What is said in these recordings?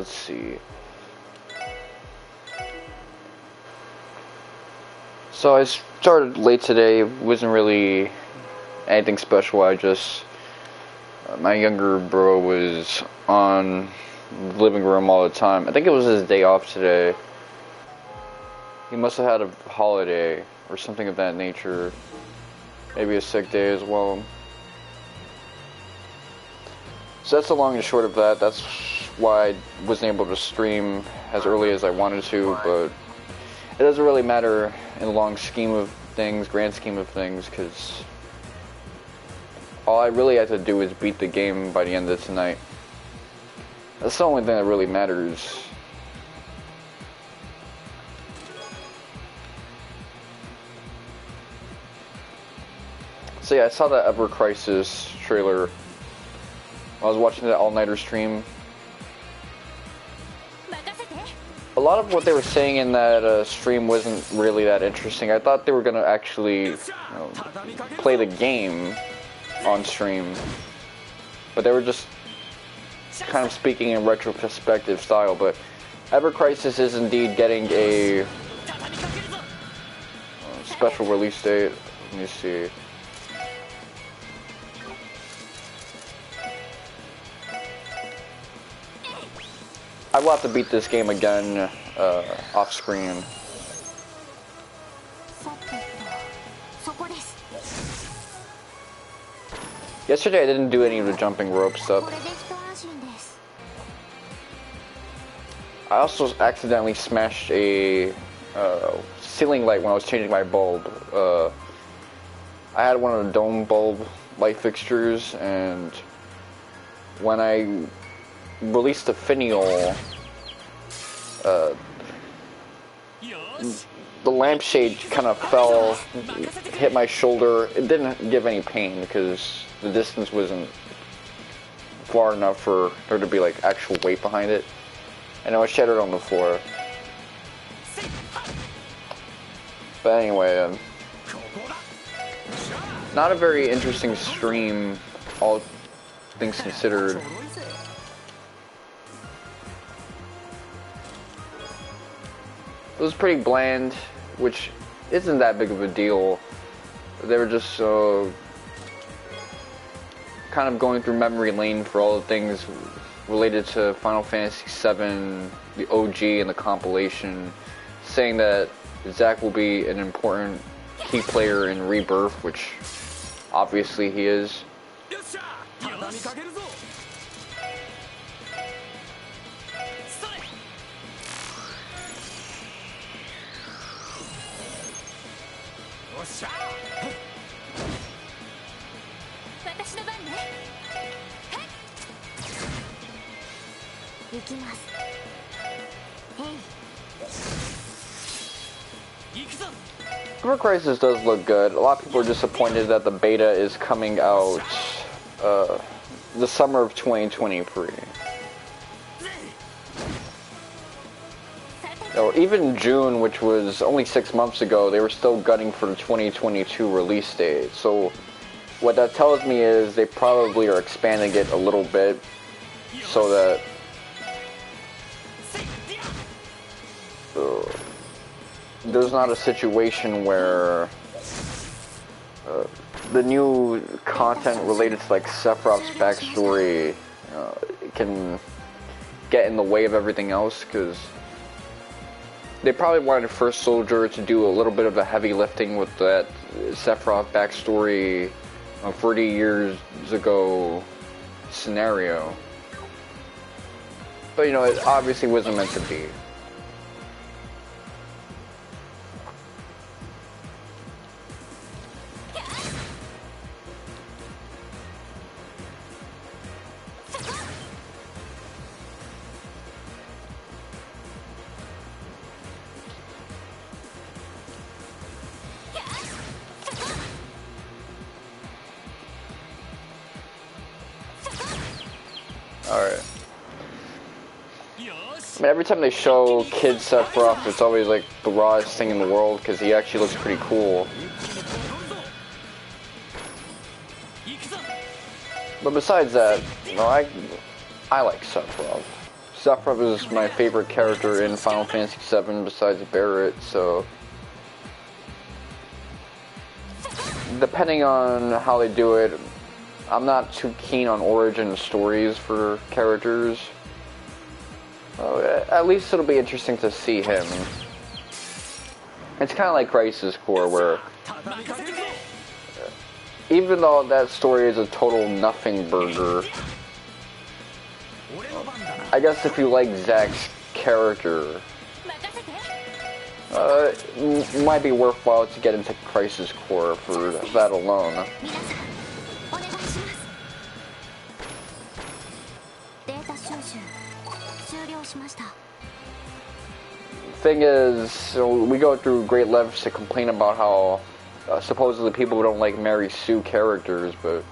let's see. So I started late today. It wasn't really anything special. I just my younger bro was on the living room all the time. I think it was his day off today. He must have had a holiday or something of that nature. Maybe a sick day as well. So that's the long and short of that. That's why I wasn't able to stream as early as I wanted to, but it doesn't really matter in the long scheme of things, grand scheme of things, because all I really have to do is beat the game by the end of tonight. That's the only thing that really matters. So yeah, I saw that Ever Crisis trailer. I was watching that all-nighter stream. A lot of what they were saying in that stream wasn't really that interesting. I thought they were gonna actually play the game on stream, but they were just kind of speaking in retrospective style. But Ever Crisis is indeed getting a special release date. Let me see. I will have to beat this game again off screen. Yesterday I didn't do any of the jumping rope stuff. I also accidentally smashed a ceiling light when I was changing my bulb. I had one of the dome bulb light fixtures, and when I released the finial, the lampshade kind of fell, hit my shoulder. It didn't give any pain because the distance wasn't far enough for there to be like actual weight behind it, and it was shattered on the floor. But anyway, not a very interesting stream, all things considered. It was pretty bland, which isn't that big of a deal. They were just kind of going through memory lane for all the things related to Final Fantasy VII, the OG, and the compilation, saying that Zack will be an important key player in Rebirth, which obviously he is. Ever Crisis does look good. A lot of people are disappointed that the beta is coming out the summer of 2023. Even June, which was only 6 months ago, they were still gunning for the 2022 release date. So what that tells me is they probably are expanding it a little bit so that there's not a situation where the new content related to like Sephiroth's backstory can get in the way of everything else, because they probably wanted First Soldier to do a little bit of the heavy lifting with that Sephiroth backstory 40 years ago scenario. But you know, it obviously wasn't meant to be. Alright. I mean, every time they show Kid Sephiroth, it's always like the rawest thing in the world, because he actually looks pretty cool. But besides that, you know, I like Sephiroth. Sephiroth is my favorite character in Final Fantasy VII besides Barrett, so depending on how they do it, I'm not too keen on origin stories for characters. At least it'll be interesting to see him. It's kind of like Crisis Core, where even though that story is a total nothing burger, I guess if you like Zack's character, it might be worthwhile to get into Crisis Core for that alone. Thing is, we go through great lengths to complain about how supposedly people don't like Mary Sue characters, but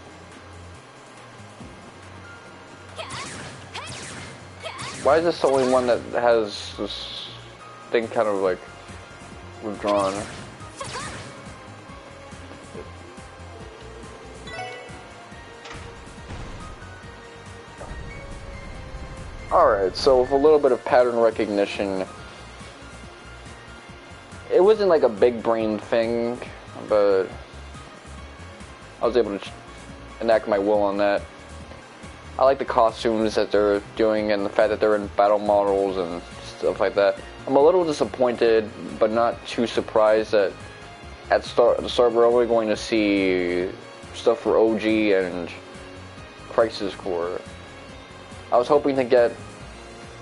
why is this the only one that has this thing kind of like withdrawn? Alright, so with a little bit of pattern recognition, it wasn't like a big brain thing, but I was able to enact my will on that. I like the costumes that they're doing and the fact that they're in battle models and stuff like that. I'm a little disappointed, but not too surprised that at the start we're only going to see stuff for OG and Crisis Core. I was hoping to get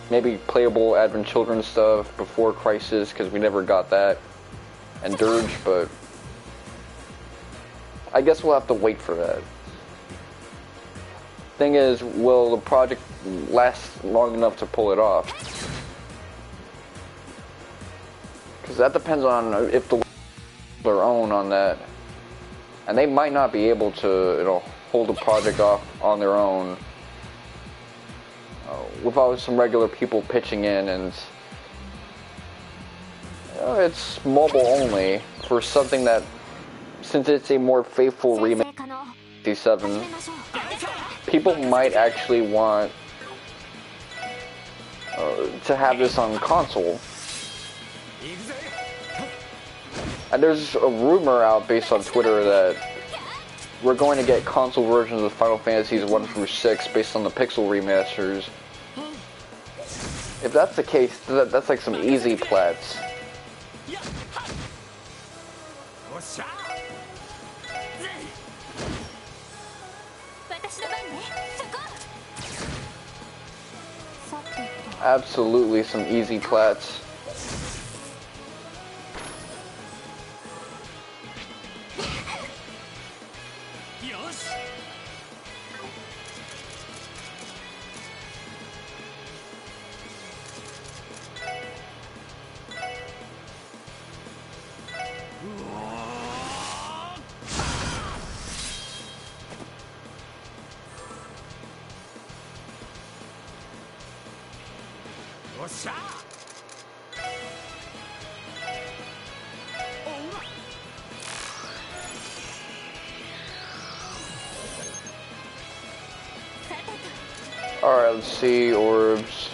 maybe playable Advent Children stuff before Crisis, because we never got that, and Dirge, but I guess we'll have to wait for that. Thing is, will the project last long enough to pull it off? Because that depends on if the their own on that, and they might not be able to, hold the project off on their own without some regular people pitching in, and it's mobile only for something that, since it's a more faithful remake of 57, people might actually want to have this on console. And there's a rumor out based on Twitter that we're going to get console versions of Final Fantasies 1 through 6 based on the Pixel remasters. If that's the case, that's like some easy plats. Absolutely some easy plats. Alright, let's see, orbs.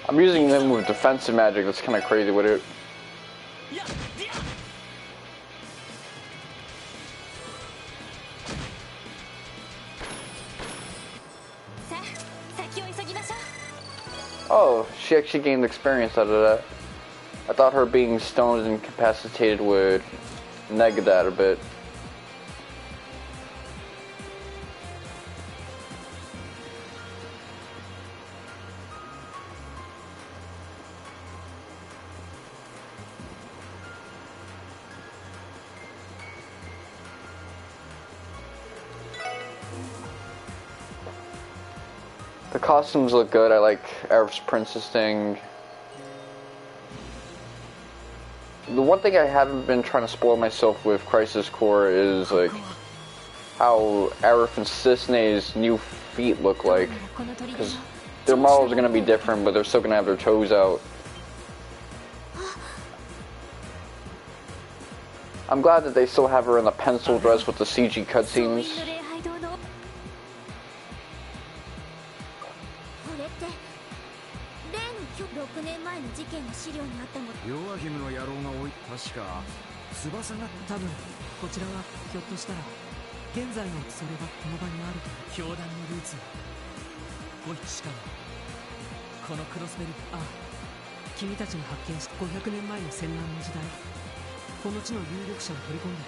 I'm using them with defensive magic, that's kind of crazy with it. Oh, she actually gained experience out of that. I thought her being stoned and incapacitated would neg that a bit. The costumes look good. I like Arif's princess thing. the one thing I haven't been trying to spoil myself with Crisis Core is like how Arif and Cisne's new feet look like, because their models are going to be different, but they're still going to have their toes out. I'm glad that they still have her in the pencil dress with the CG cutscenes. Joachim の野郎が多い。確か翼が多分こちらはひょっとしたら現在のそれがこの場にあると教団のルーツ5匹しかもこのクロスベルああ君たちが発見した500年前の戦乱の時代この地の有力者を取り込んで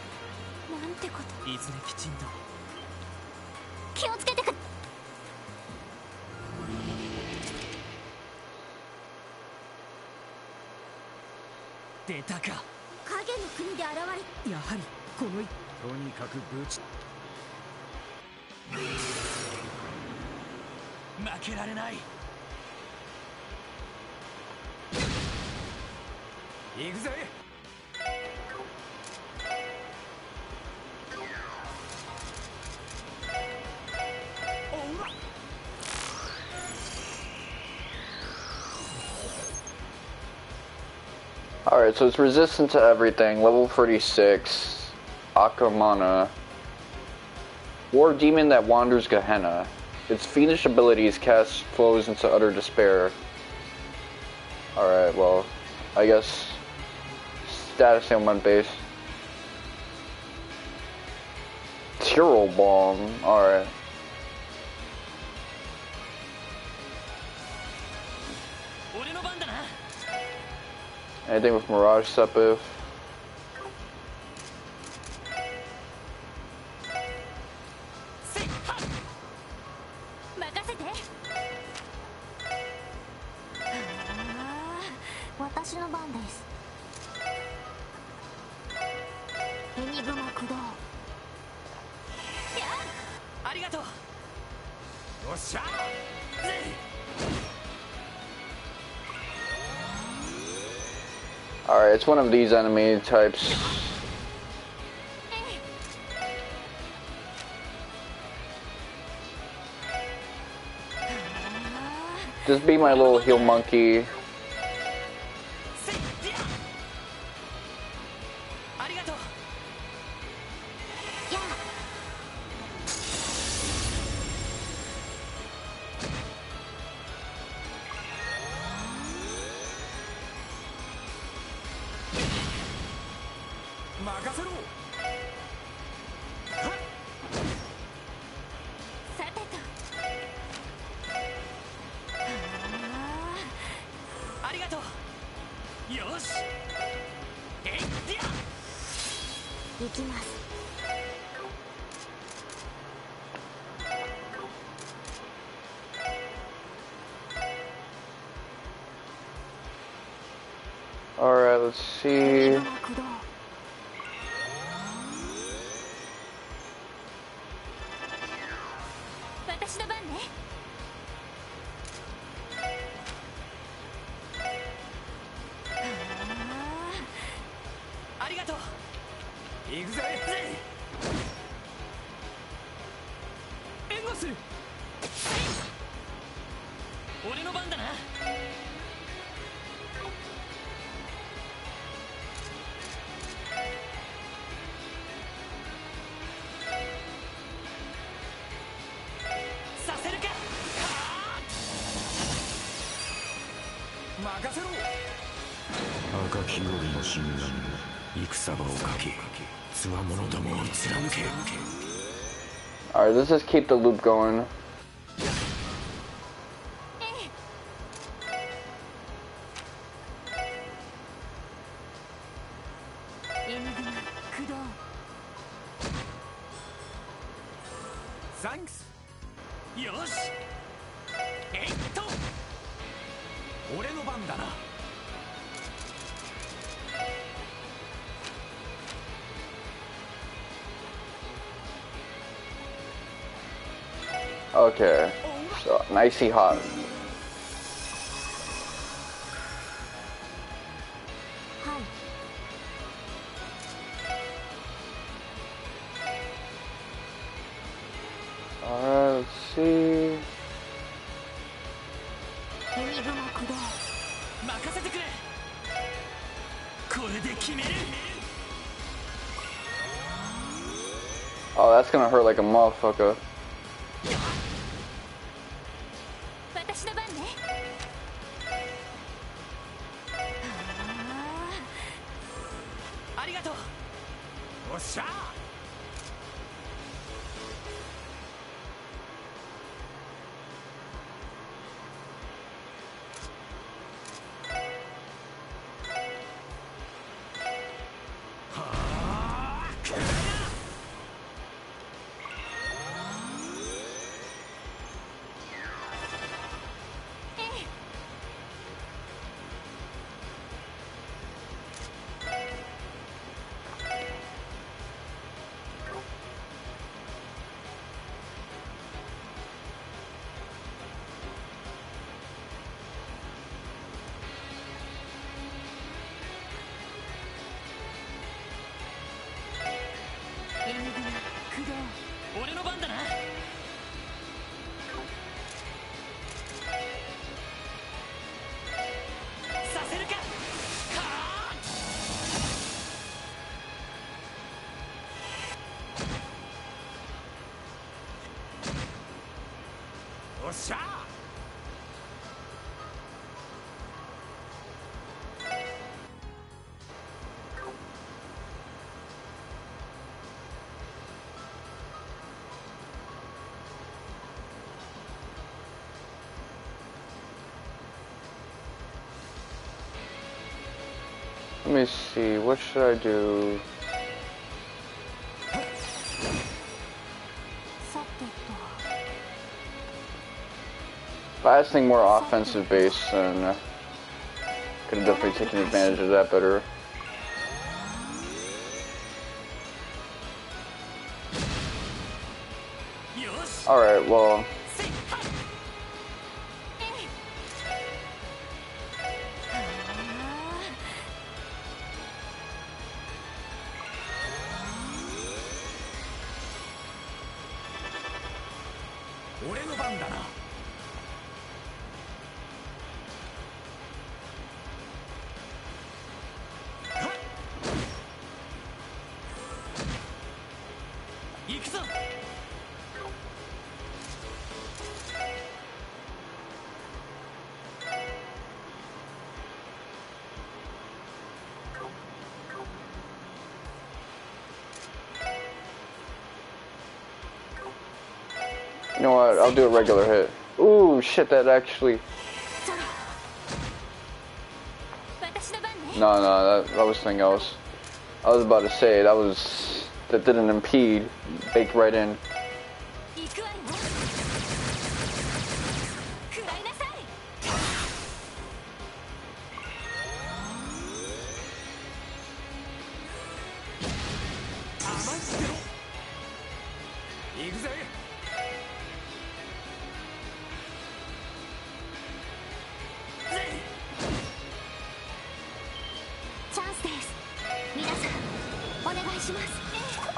なんてこといずれきちんと気をつけてく出たか影の国で現れやはりこのとにかくブチ負けられない行くぜAlright, so it's resistant to everything, level 36, Akamana, War Demon that wanders Gehenna. Its fiendish abilities cast flows into utter despair. Alright, well, I guess status ailment base. Tyrol Bomb, alright. Anything with Mirage Sepif? Alright, it's one of these enemy types. Just be my little heel monkey. Alright, let's see. Alright, let's just keep the loop going. Thanks. Okay, so nicey hot. see. 海雲駆動任せてくれ。これで決める。 Oh, that's gonna hurt like a motherfucker. 私の番ね。ありがとう。おっしゃ。俺の番だな。させるか。はあ。おっしゃ。Let me see, what should I do? さてと If I had something more offensive based, then could have definitely taken advantage of that better. Alright, well. You know what? I'll do a regular hit. Ooh, shit, that actually... No, that was something else. I was about to say, that didn't impede. Baked right in.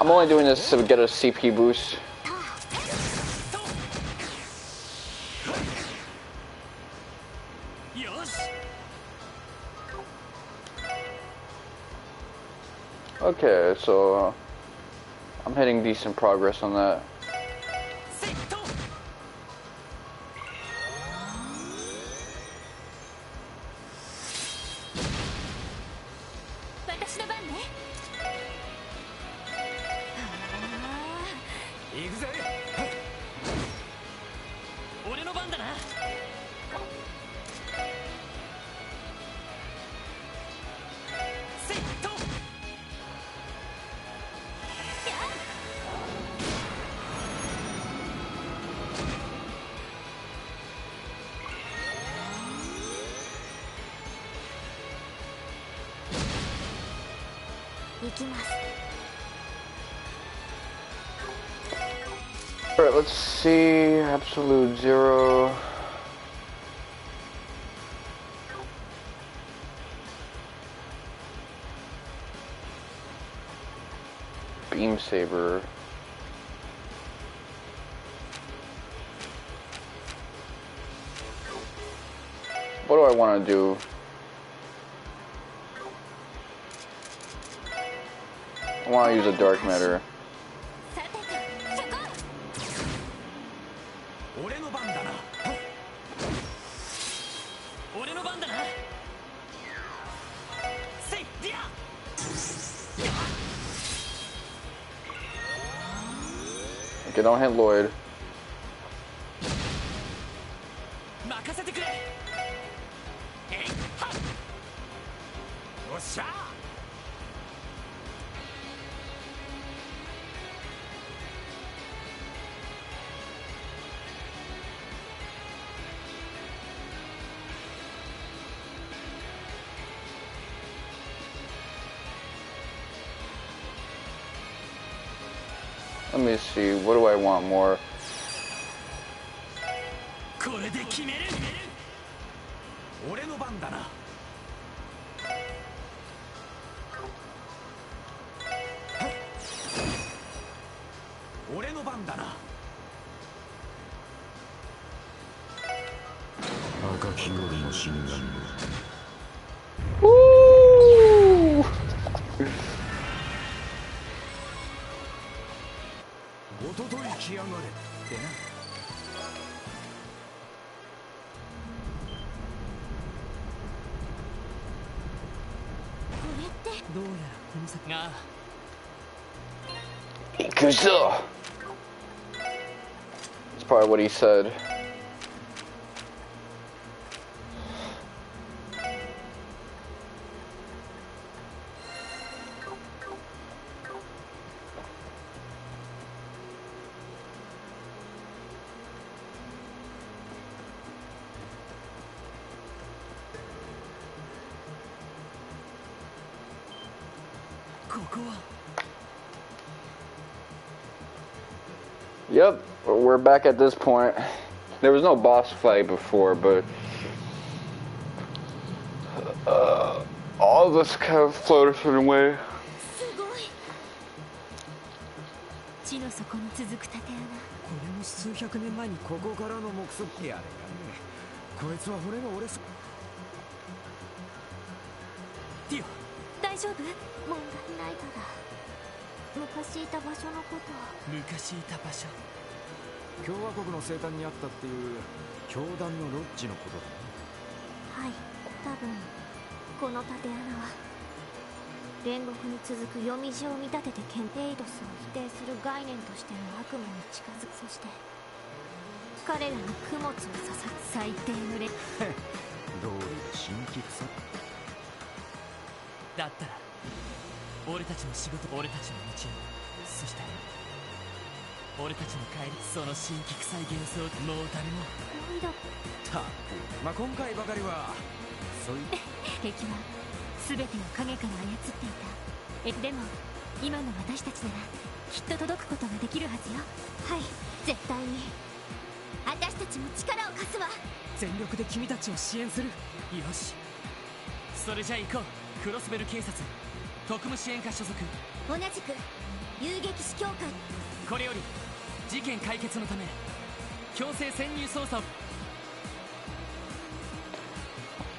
I'm only doing this to get a CP boost. Okay, so I'm hitting decent progress on that. Alright, let's see. Absolute zero. Beam saber. do I want to do? I want to use a dark matter. Okay, don't hit Lloyd. Let me see, what do I want more? Woo! Ikuzo! That's probably what he said. Yep, we're back at this point. There was no boss fight before, but all of us kind of floated away.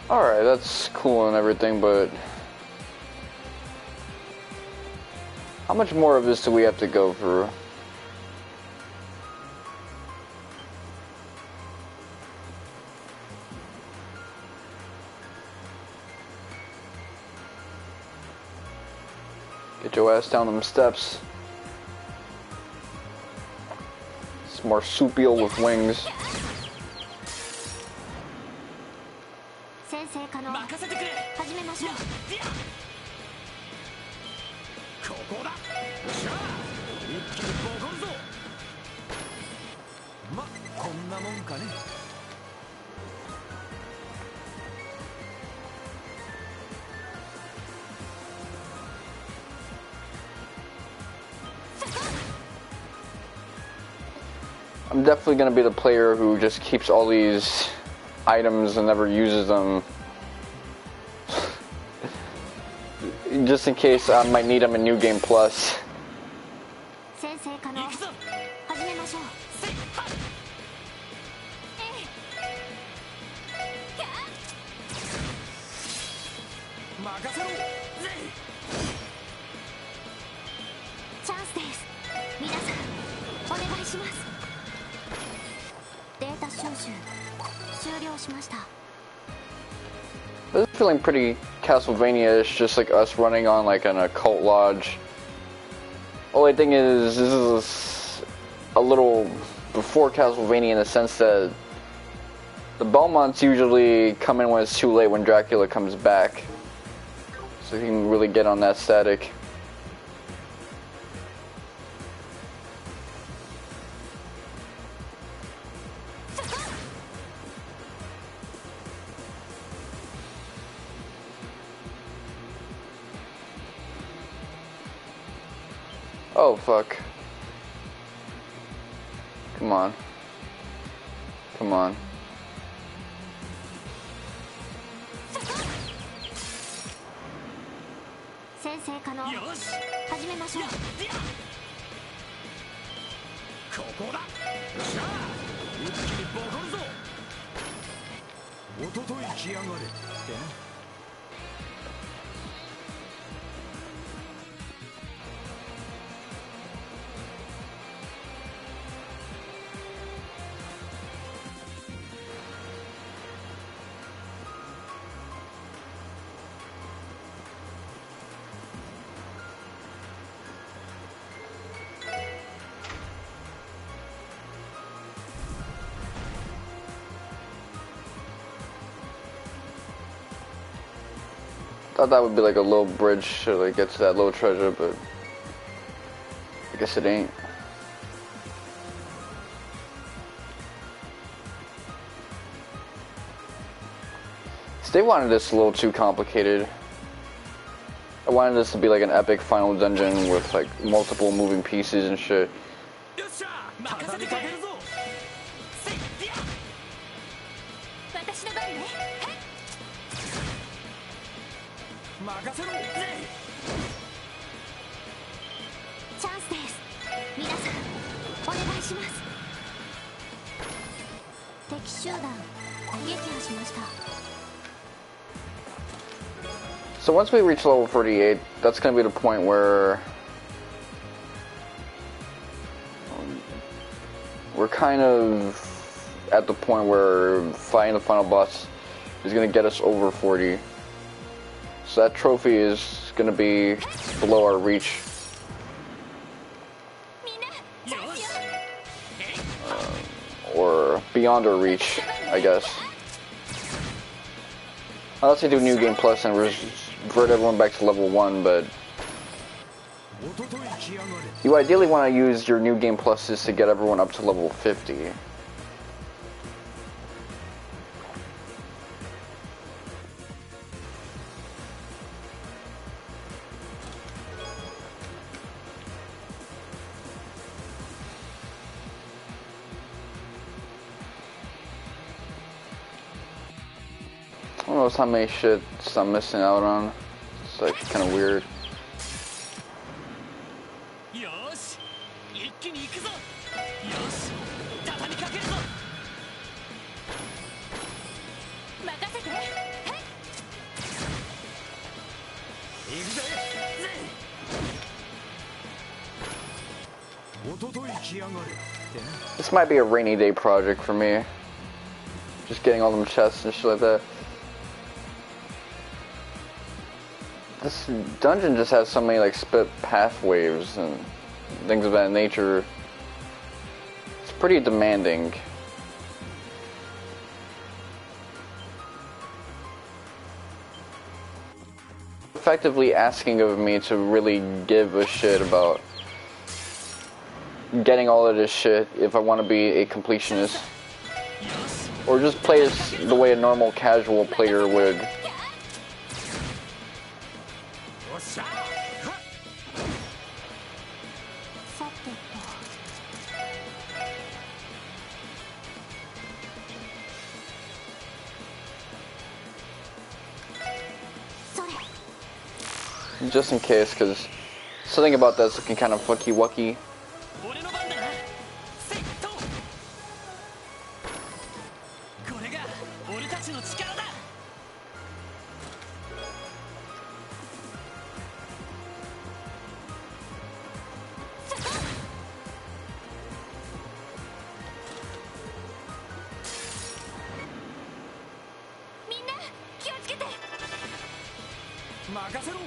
Alright, that's cool and everything, but how much more of this do we have to go through? Get your ass down them steps. It's marsupial with wings. I'm definitely going to be the player who just keeps all these items and never uses them. Just in case I might need them in New Game Plus. せろぜチャンスです。皆さんお願いします。データ収集終了しました。 This is feeling pretty Castlevania-ish, just like us running on like an occult lodge. Only thing is, this is a little before Castlevania in the sense that the Belmonts usually come in when it's too late, when Dracula comes back. So you can really get on that static. Oh, fuck. Come on. Come on. 先生可能。よし始めましょう。ここだ。よっしゃ一気にボコるぞ。おととい来やがれってな。Thought that would be like a little bridge to like get to that little treasure, but I guess it ain't. They wanted this a little too complicated. I wanted this to be like an epic final dungeon with like multiple moving pieces and shit. よっしゃ任せてくれるぞ。私の番ね。任せろぜ。チャンスです。皆さんお願いします。敵集団撃破しました。 So once we reach level 48, that's going to be the point where we're kind of at the point where fighting the final boss is going to get us over 40. So that trophy is going to be below our reach. Or beyond our reach, I guess. Unless they do New Game Plus and revert everyone back to level 1, but you ideally want to use your New Game Pluses to get everyone up to level 50. I don't know how many shits I'm missing out on. It's like kind of weird. よし一気に行くぞ。よし畳みかけるぞ。任せて。行くぜ。おととい来やがれってな。 This might be a rainy day project for me. Just getting all them chests and shit like that. This dungeon just has so many like split path waves and things of that nature. It's pretty demanding. Effectively asking of me to really give a shit about getting all of this shit if I want to be a completionist. Or just play this the way a normal casual player would. さてと。 それ。 Just in case, because something about that's looking kind of fucky-wucky. 俺の番だな。セット。これが俺たちの力だ。任せろ。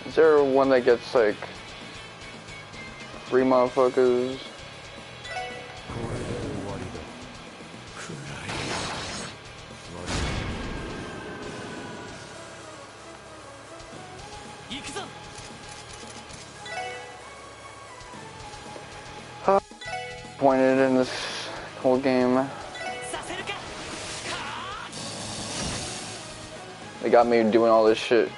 Is there one that gets like 3 motherfuckers? 行くぞ。 Pointed in this whole game. させるか。 They got me doing all this shit.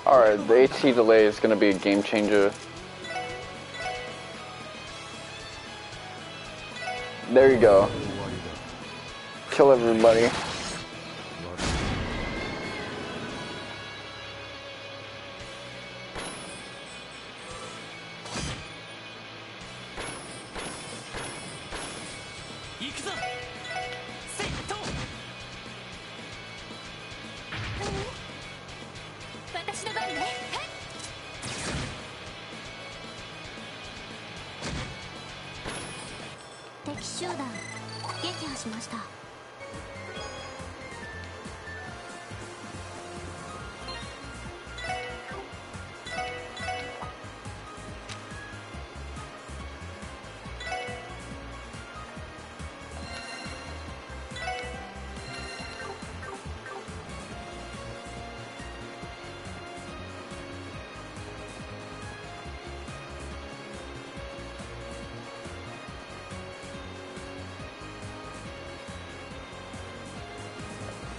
Alright, the AT delay is gonna be a game changer. There you go. Kill everybody.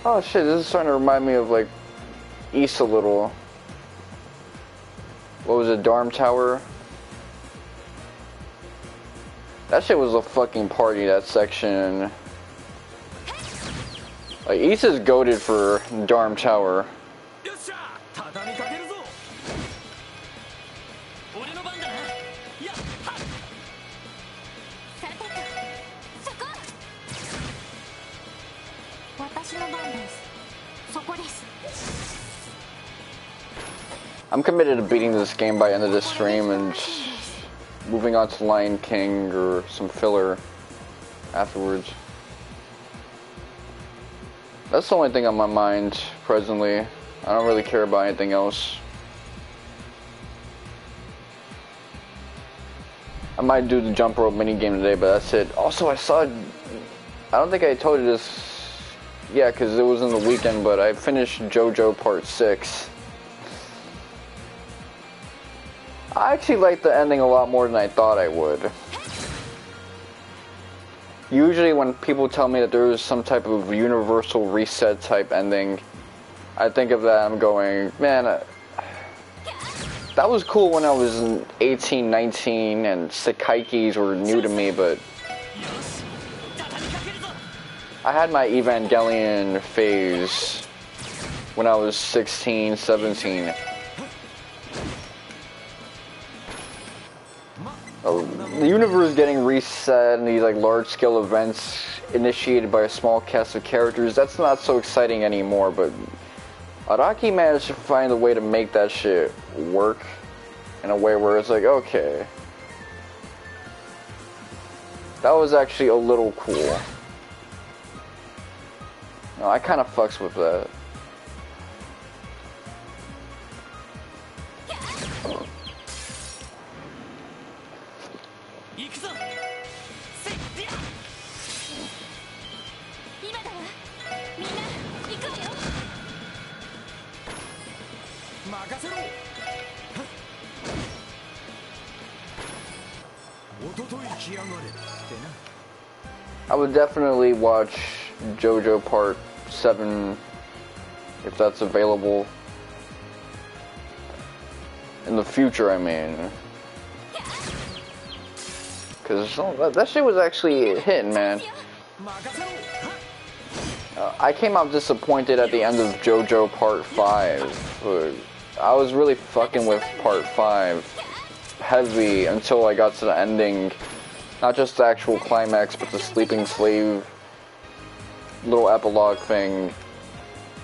Oh shit, this is starting to remind me of like East a little. What was it, Darm Tower? That shit was a fucking party, that section. Like East is goated for Darm Tower. I'm committed to beating this game by the end of this stream and moving on to Lion King or some filler afterwards. That's the only thing on my mind presently. I don't really care about anything else. I might do the jump rope minigame today, but that's it. Also, I don't think I told you this, yeah, because it was in the weekend, but I finished JoJo Part 6. I actually like the ending a lot more than I thought I would. Usually when people tell me that there is some type of universal reset type ending, I think of that, I'm going, man, that was cool when I was 18, 19, and Sekaikis were new to me, but I had my Evangelion phase when I was 16, 17. The universe getting reset and these like large-scale events initiated by a small cast of characters, that's not so exciting anymore, but Araki managed to find a way to make that shit work in a way where it's like, okay, that was actually a little cool. No, I kind of fucks with that. I would definitely watch JoJo Part 7 if that's available. In the future, I mean. Because that shit was actually hitting, man. I came out disappointed at the end of JoJo Part 5. I was really fucking with Part 5 heavy until I got to the ending. Not just the actual climax, but the sleeping slave little epilogue thing.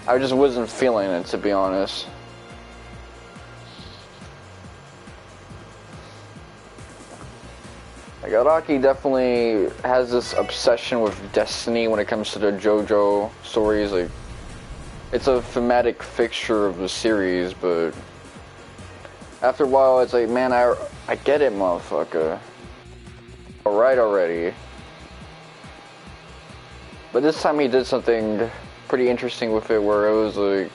I just wasn't feeling it, to be honest. Like, Araki definitely has this obsession with destiny when it comes to the JoJo stories. Like, it's a thematic fixture of the series, but after a while, it's like, man, I get it, motherfucker. Alright already. But this time he did something pretty interesting with it, where it was like,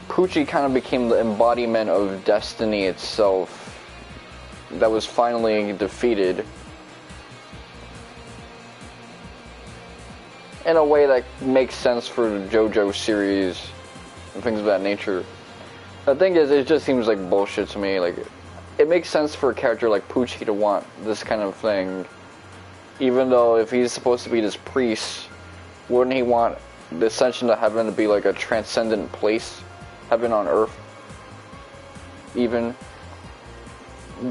Pucci kind of became the embodiment of destiny itself that was finally defeated in a way that makes sense for the JoJo series and things of that nature. The thing is, it just seems like bullshit to me. Like, it makes sense for a character like Pucci to want this kind of thing, even though if he's supposed to be this priest, wouldn't he want the ascension to heaven to be like a transcendent place, heaven on earth even?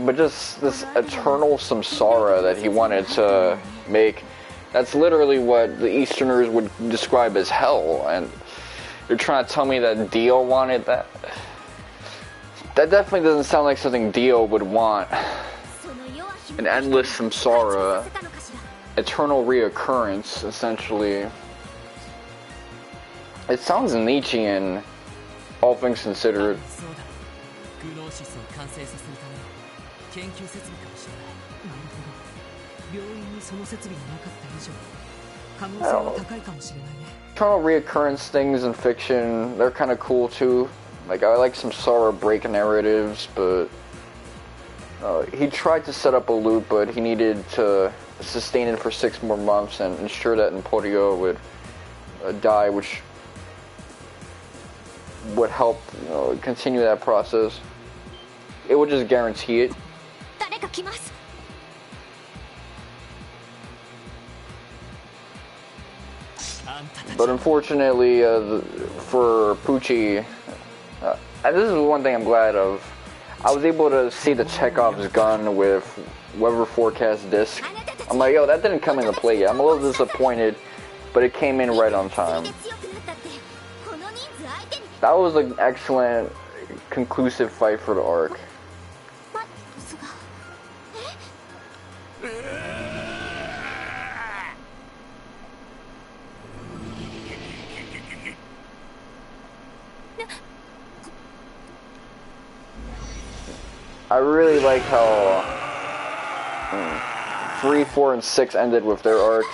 But just this eternal samsara that he wanted to make, that's literally what the Easterners would describe as hell, and you're trying to tell me that Dio wanted that? That definitely doesn't sound like something Dio would want. An endless samsara, eternal reoccurrence, essentially. It sounds Nietzschean, all things considered. Eternal reoccurrence things in fiction, they're kind of cool too. Like, I like some Samsara break narratives, but he tried to set up a loop, but he needed to sustain it for 6 more months and ensure that Emporio would die, which would help continue that process. It would just guarantee it. But unfortunately, for Pucci, and this is one thing I'm glad of, I was able to see the Chekhov's gun with Weather Forecast disc. I'm like, yo, that didn't come into play yet. I'm a little disappointed, but it came in right on time. That was an excellent, conclusive fight for the arc. I really like how 3, 4, and 6 ended with their arcs.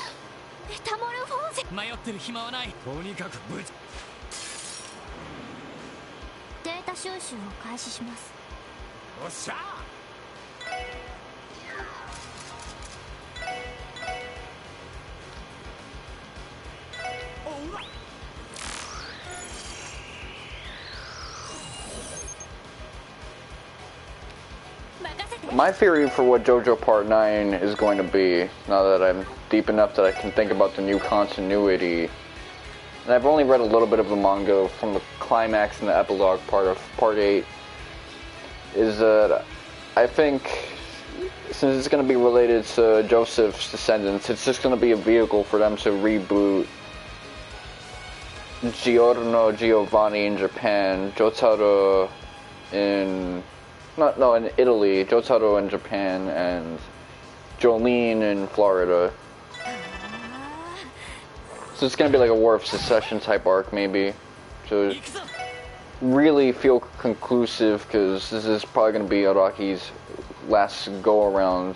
My theory for what JoJo Part 9 is going to be, now that I'm deep enough that I can think about the new continuity, and I've only read a little bit of the manga from the climax and the epilogue part of Part 8, is that I think, since it's going to be related to Joseph's descendants, it's just going to be a vehicle for them to reboot Giorno Giovanni in Japan, Jotaro in Italy, Jotaro in Japan, and Jolene in Florida. So it's gonna be like a War of Secession type arc, maybe. So really feel conclusive, because this is probably gonna be Araki's last go around.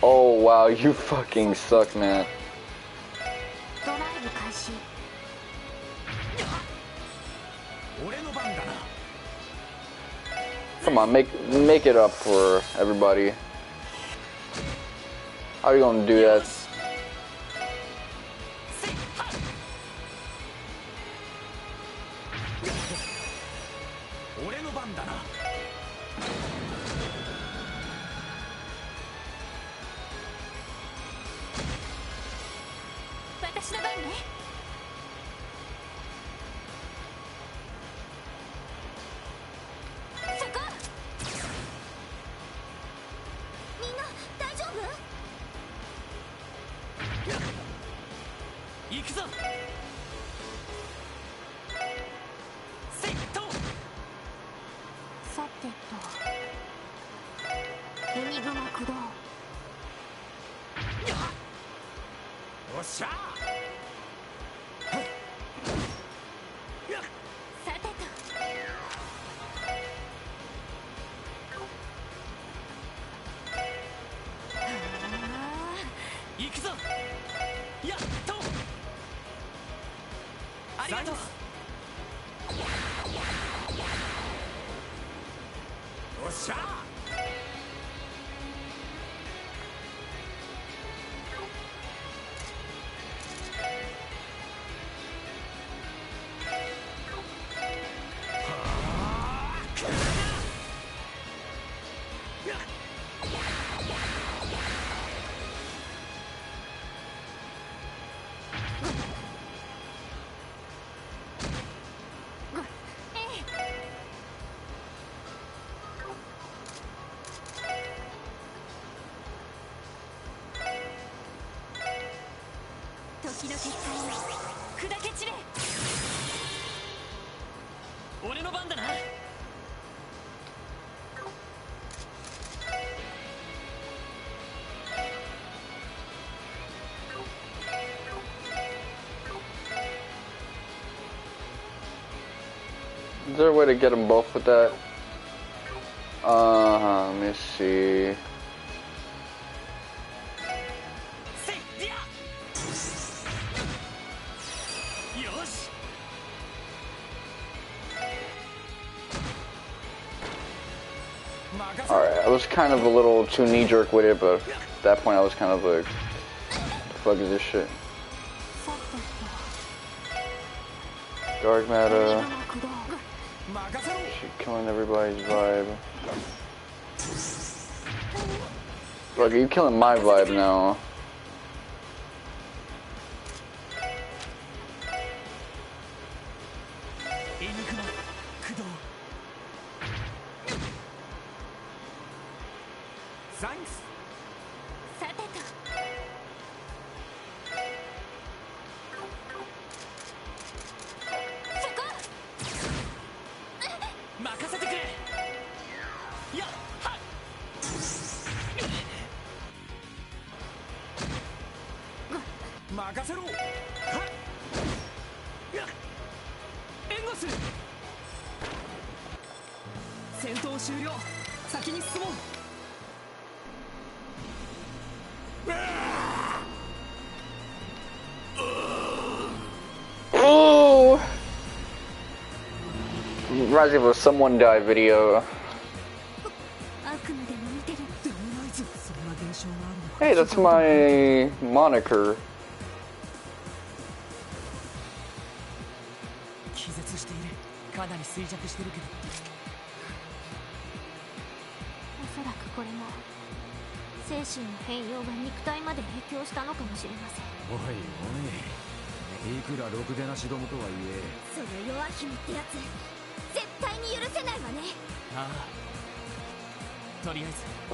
Oh wow, you fucking suck, man. Come on, make it up for everybody. How are you gonna do that? Is there a way to get them both with that? Let me see. Alright, I was kind of a little too knee-jerk with it, but at that point I was kind of like, what the fuck is this shit? Dark matter. She killing everybody's vibe. Look, are you killing my vibe now? Reminds me of a someone die video. Hey, that's my moniker.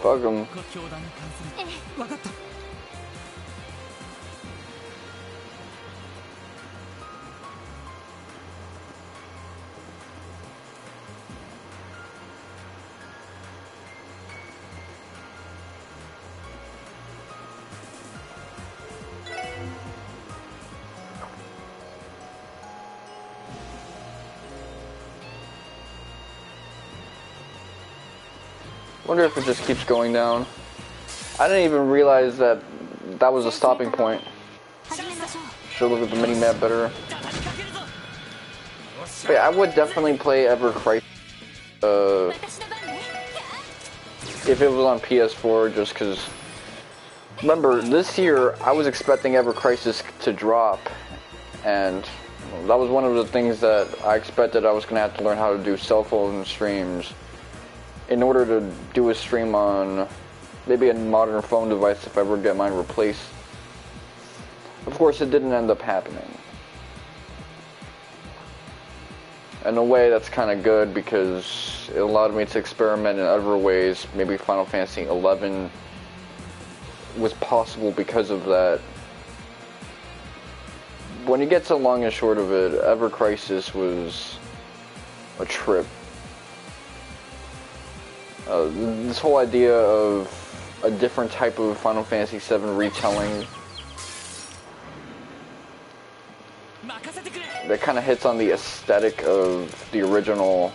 Fuck him. Wonder if it just keeps going down. I didn't even realize that that was a stopping point. Should look at the mini map better. But yeah, I would definitely play Ever Crisis if it was on PS4, just because. Remember, this year I was expecting Ever Crisis to drop, and that was one of the things that I expected. I was going to have to learn how to do cell phone streams in order to do a stream on maybe a modern phone device if I ever get mine replaced. Of course, it didn't end up happening. In a way, that's kind of good because it allowed me to experiment in other ways. Maybe Final Fantasy XI was possible because of that. When you get to long and short of it, Ever Crisis was a trip. This whole idea of a different type of Final Fantasy VII retelling that kind of hits on the aesthetic of the original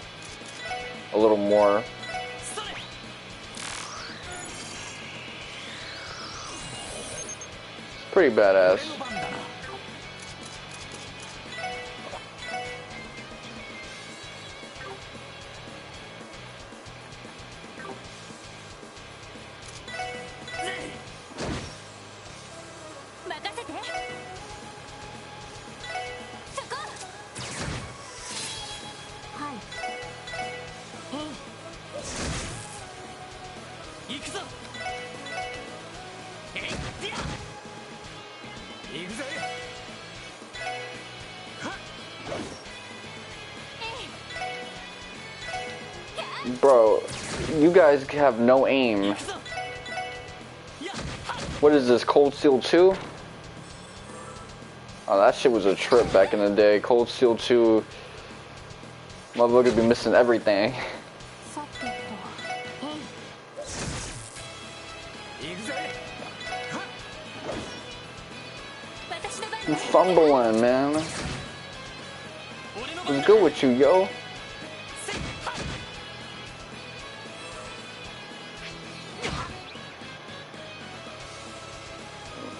a little more. It's pretty badass. Bro, you guys have no aim. What is this, Cold Steel 2? Oh, that shit was a trip back in the day. Cold Steel 2, motherfuckers be missing everything. You fumbling, man. What's good with you, yo?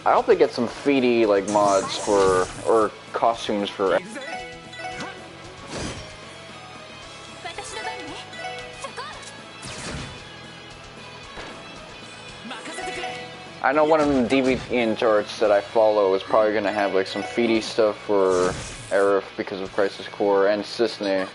I hope they get some feedy like mods for, or costumes for. I know one of the DeviantArt charts that I follow is probably gonna have like some feedy stuff for Aerith because of Crisis Core and Cisne.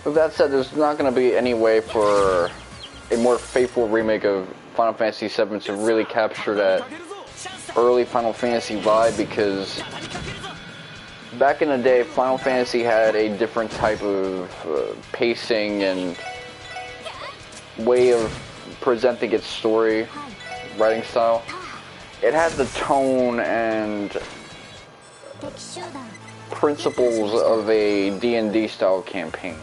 With that said, there's not going to be any way for a more faithful remake of Final Fantasy VII to really capture that early Final Fantasy vibe, because back in the day, Final Fantasy had a different type of pacing and way of presenting its story, writing style. It had the tone and principles of a D&D style campaign.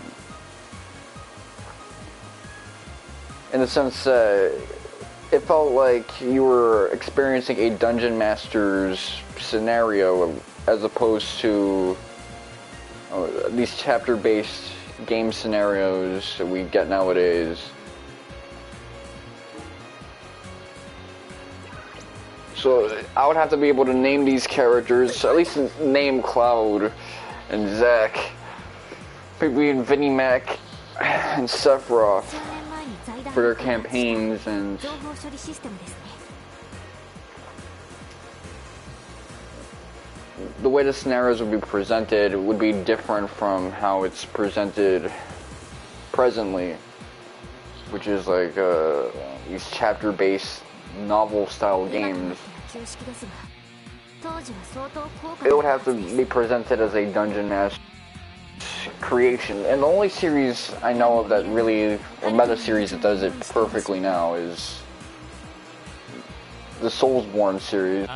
In the sense that it felt like you were experiencing a Dungeon Master's scenario as opposed to these chapter-based game scenarios that we get nowadays. So I would have to be able to name these characters, at least name Cloud and Zack, maybe and Vinnie Mac and Sephiroth for their campaigns, and the way the scenarios would be presented would be different from how it's presented presently, which is like these chapter-based novel-style games. it would have to be presented as a dungeon master creation. And the only series I know of that really, or meta series that does it perfectly now is the Soulsborne series.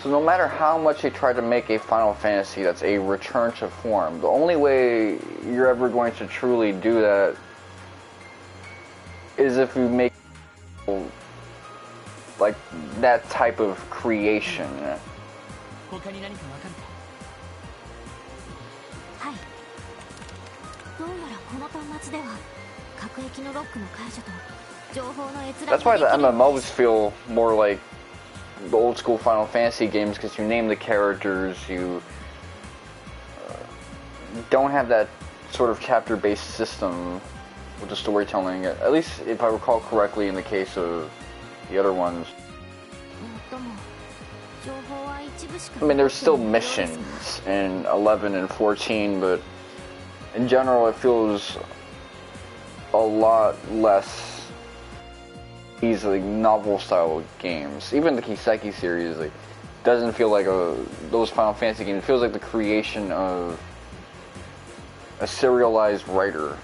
So no matter how much they try to make a Final Fantasy that's a return to form, the only way you're ever going to truly do that is if you make like that type of creation. That's why the MMOs feel more like the old school Final Fantasy games, because you name the characters, you don't have that sort of chapter-based system with the storytelling, at least if I recall correctly in the case of the other ones. I mean, there's still missions in 11 and 14, but in general it feels a lot less these like novel style games. Even the Kiseki series like doesn't feel like those Final Fantasy games. It feels like the creation of a serialized writer.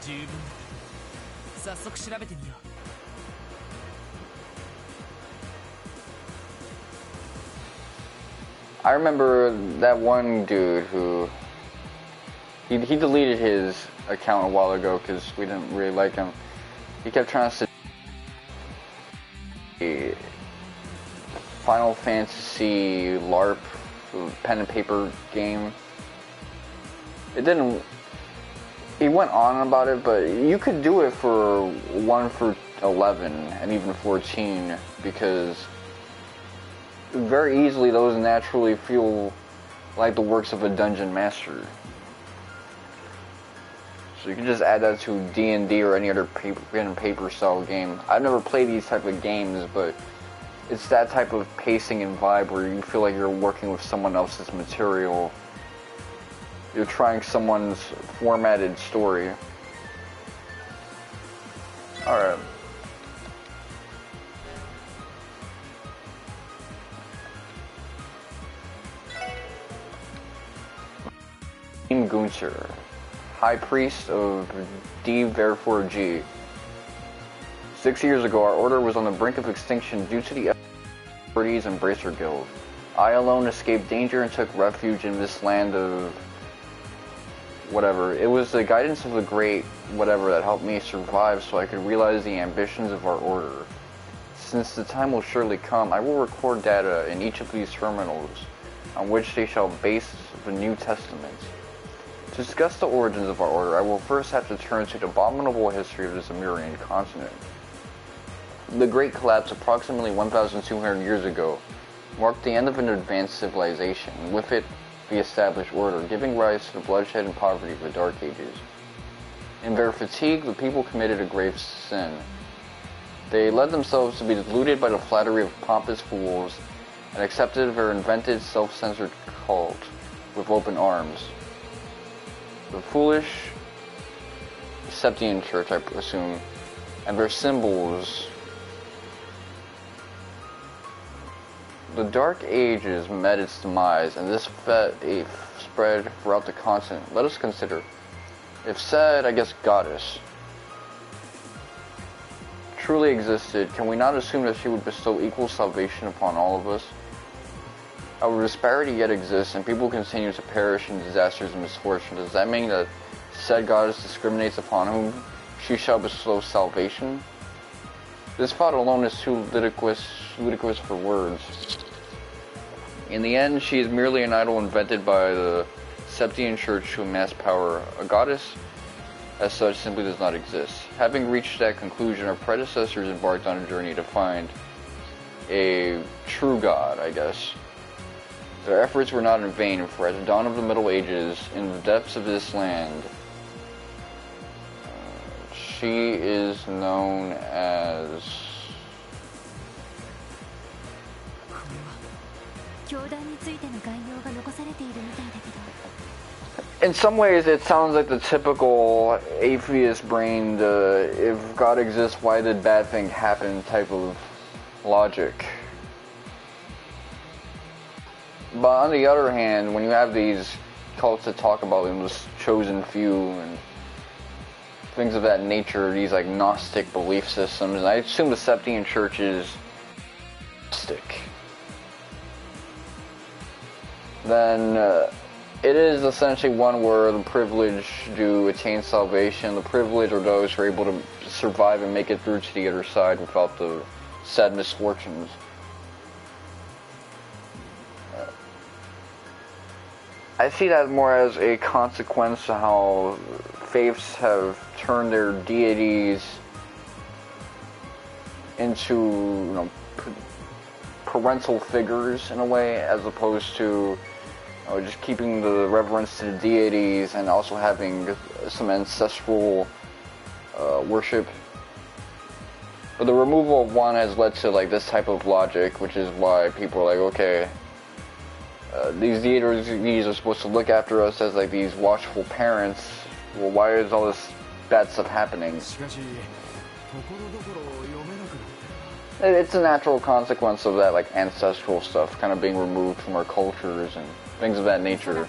I remember that one dude who he deleted his account a while ago because we didn't really like him. He kept trying to a Final Fantasy LARP pen and paper game. It didn't. He went on about it, but you could do it for 1 for 11 and even 14 because very easily those naturally feel like the works of a dungeon master. So you can just add that to D&D or any other pen and paper style game. I've never played these type of games, but it's that type of pacing and vibe where you feel like you're working with someone else's material. You're trying someone's formatted story. Alright. Joachim Guenter, High Priest of D. Therefore G. 6 years ago, our order was on the brink of extinction due to the authorities and Bracer Guild. I alone escaped danger and took refuge in this land of whatever. It was the guidance of the great whatever that helped me survive so I could realize the ambitions of our order. Since the time will surely come, I will record data in each of these terminals on which they shall base the New Testament. To discuss the origins of our order, I will first have to turn to the abominable history of the Zemurian continent. The Great Collapse approximately 1,200 years ago marked the end of an advanced civilization, and with it, the established order, giving rise to the bloodshed and poverty of the Dark Ages. In their fatigue, the people committed a grave sin. They led themselves to be deluded by the flattery of pompous fools and accepted their invented, self-censored cult with open arms. The foolish Septian Church, I assume, and their symbols. The Dark Ages met its demise, and this spread throughout the continent. Let us consider. If said, I guess, goddess truly existed, can we not assume that she would bestow equal salvation upon all of us? Our disparity yet exists, and people continue to perish in disasters and misfortune. Does that mean that said goddess discriminates upon whom she shall bestow salvation? This thought alone is too ludicrous for words. In the end, she is merely an idol invented by the Septian Church to amass power. A goddess, as such, simply does not exist. Having reached that conclusion, our predecessors embarked on a journey to find a true god, I guess. Their efforts were not in vain, for at the dawn of the Middle Ages, in the depths of this land, she is known as... in some ways, it sounds like the typical atheist-brained, if God exists, why did bad thing happen type of logic. But on the other hand, when you have these cults that talk about this chosen few and things of that nature, these like Gnostic belief systems, and I assume the Septine Church is Gnostic, then it is essentially one where the privileged do attain salvation. The privileged are those who are able to survive and make it through to the other side without the sad misfortunes. I see that more as a consequence of how faiths have turned their deities into, parental figures in a way, as opposed to just keeping the reverence to the deities and also having some ancestral worship. But the removal of one has led to like this type of logic, which is why people are like, okay, these deities are supposed to look after us as like these watchful parents. Well, why is all this bad stuff happening? It's a natural consequence of that like ancestral stuff kind of being removed from our cultures and things of that nature.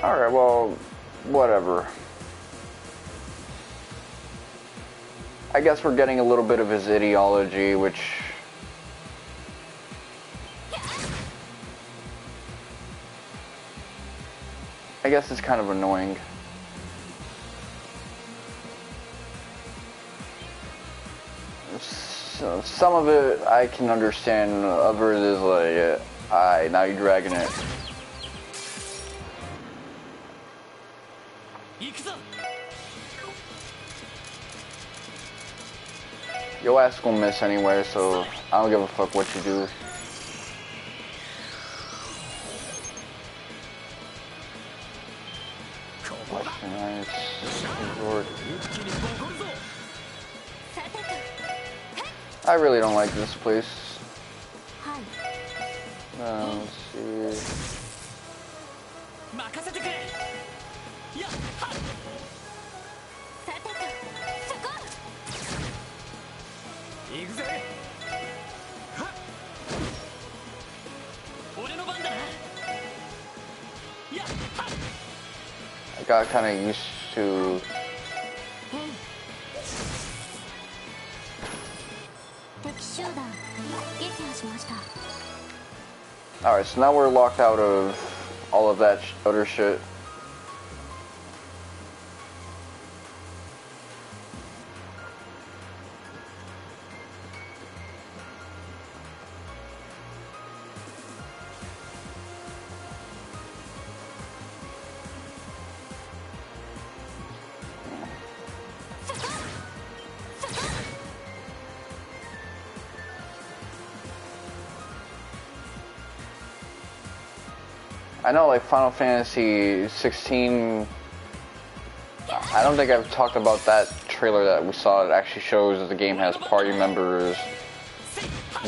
Alright, well, whatever. I guess we're getting a little bit of his ideology, which I guess is kind of annoying. So, some of it I can understand, others is like, alright, now you're dragging it. Your ass gonna miss anyway, so I don't give a fuck what you do. Nice. Lord. I really don't like this place. Let's see. I got kind of used to alright, so now we're locked out of all of that other shit. I know, like, Final Fantasy 16, I don't think I've talked about that trailer that we saw. It actually shows that the game has party members,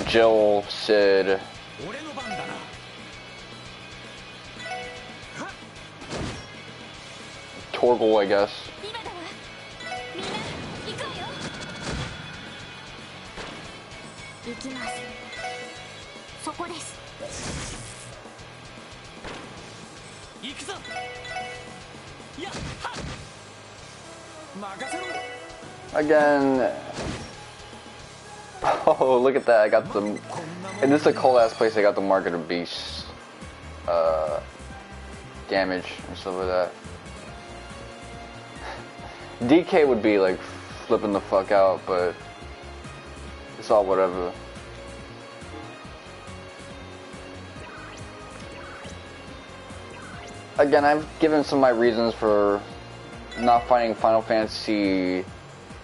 Jill, Sid, Torgal, I guess. Again, oh look at that! I got the, and this is a cold ass place. I got the Mark of the Beast, damage and stuff like that. DK would be like flipping the fuck out, but it's all whatever. Again, I've given some of my reasons for not finding Final Fantasy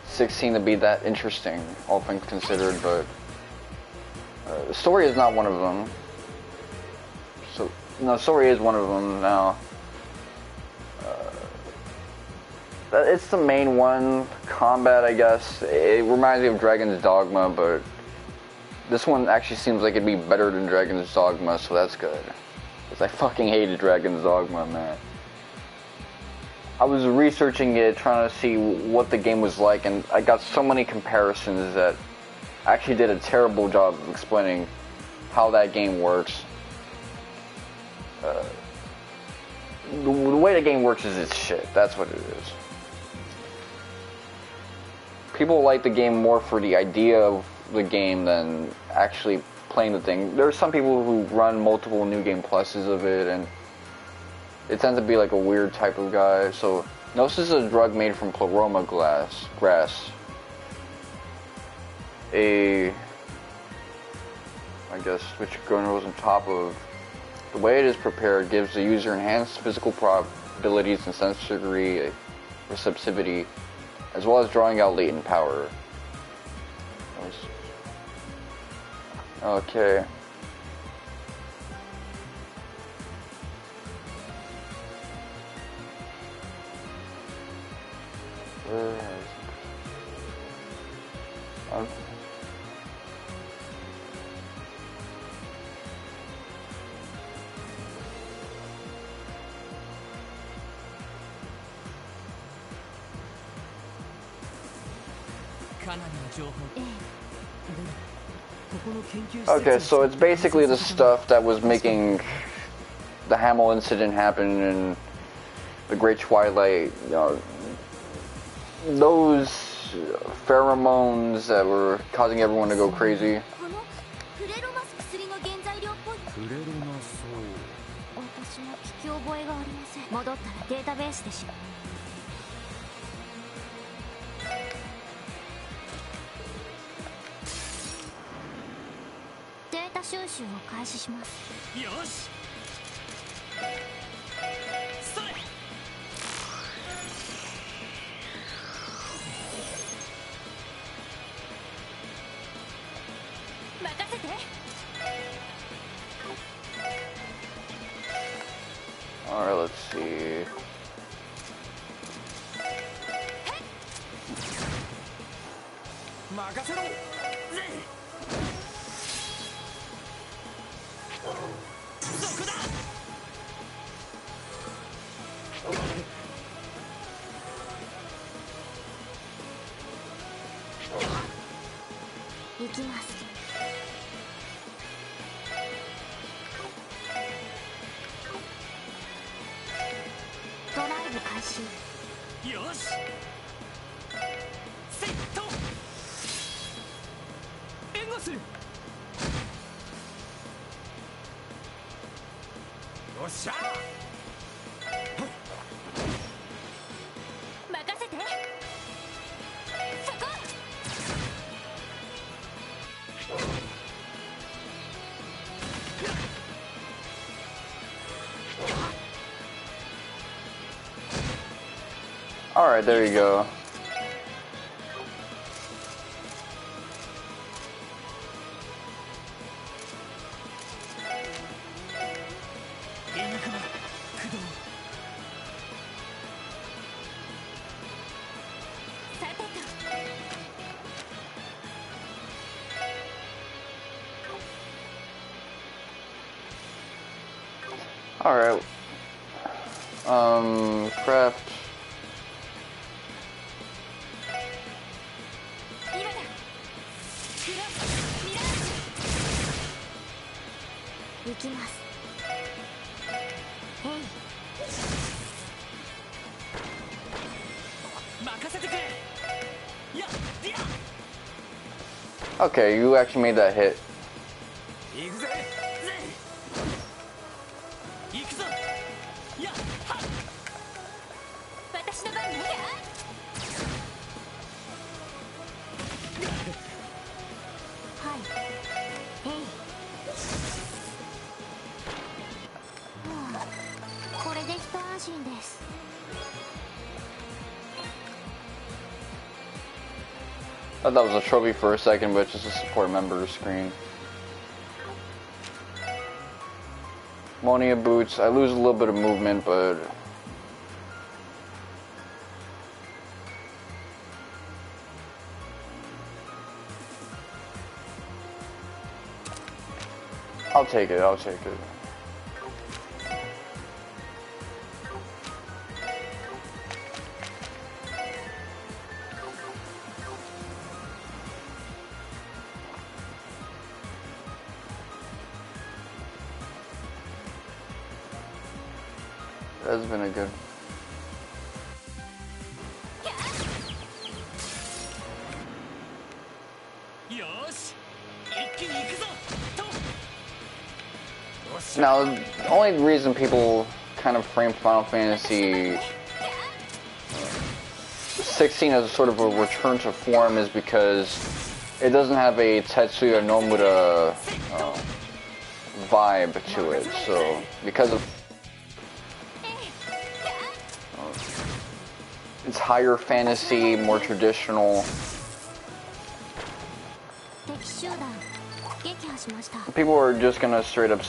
16 to be that interesting, all things considered, but the story is not one of them. So No, story is one of them now. It's the main one. Combat, I guess. It reminds me of Dragon's Dogma, but this one actually seems like it'd be better than Dragon's Dogma, so that's good. Because I fucking hated Dragon's Dogma, man. I was researching it, trying to see what the game was like, and I got so many comparisons that actually did a terrible job of explaining how that game works. The way the game works is it's shit. That's what it is. People like the game more for the idea of the game than actually playing the thing. There are some people who run multiple New Game Pluses of it, and it tends to be like a weird type of guy. So, no, this is a drug made from pleroma grass. I guess, which grows on top of. The way it is prepared gives the user enhanced physical abilities and sensory receptivity, as well as drawing out latent power. Okay. Where is it? Okay, so it's basically the stuff that was making the Hamill incident happen in the Great Twilight. You know, those pheromones that were causing everyone to go crazy. Alright, let's see. Alright, there you go. Alright. Craft. Okay, you actually made that hit. I thought that was a trophy for a second, but it's just a support member screen. Monia boots. I lose a little bit of movement, but I'll take it. I'll take it. That's been a good. Now, the only reason people kind of frame Final Fantasy 16 as sort of a return to form is because it doesn't have a Tetsuya Nomura vibe to it. So, because of it's higher fantasy, more traditional. People are just gonna straight up.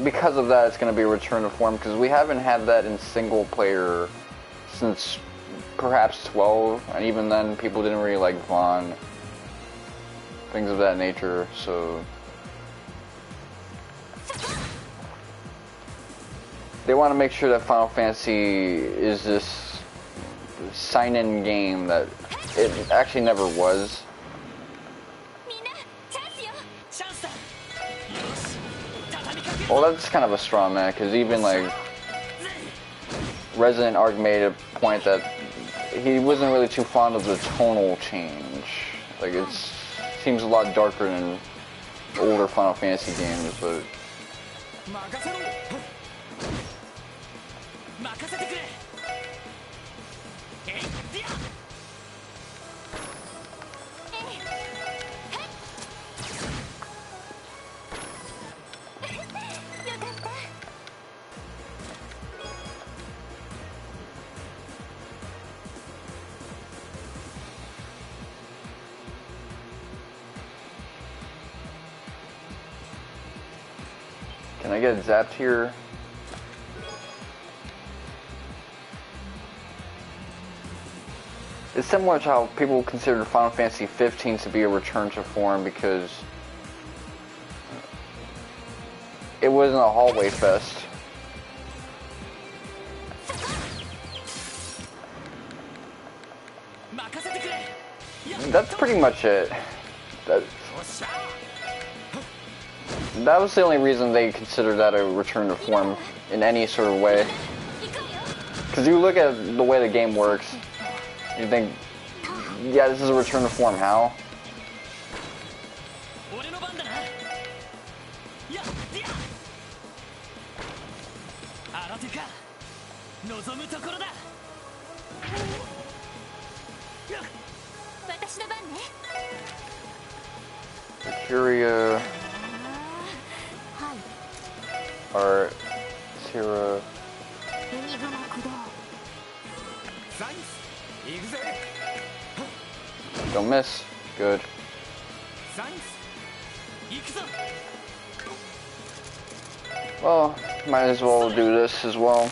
Because of that, it's gonna be a return to form because we haven't had that in single player since perhaps 12, and even then, people didn't really like Vaughn, things of that nature. So they want to make sure that Final Fantasy is this sign-in game that it actually never was. Well, that's kind of a straw man, because even like Resident Arc made a point that he wasn't really too fond of the tonal change. Like it seems a lot darker than older Final Fantasy games, but can I get zapped here? It's similar to how people consider Final Fantasy 15 to be a return to form because it wasn't a hallway fest. That's pretty much it. That was the only reason they considered that a return to form in any sort of way. Because you look at the way the game works, you think, yeah, this is a return to form. How? Curia or Tira. Don't miss. Good. Well, might as well do this as well.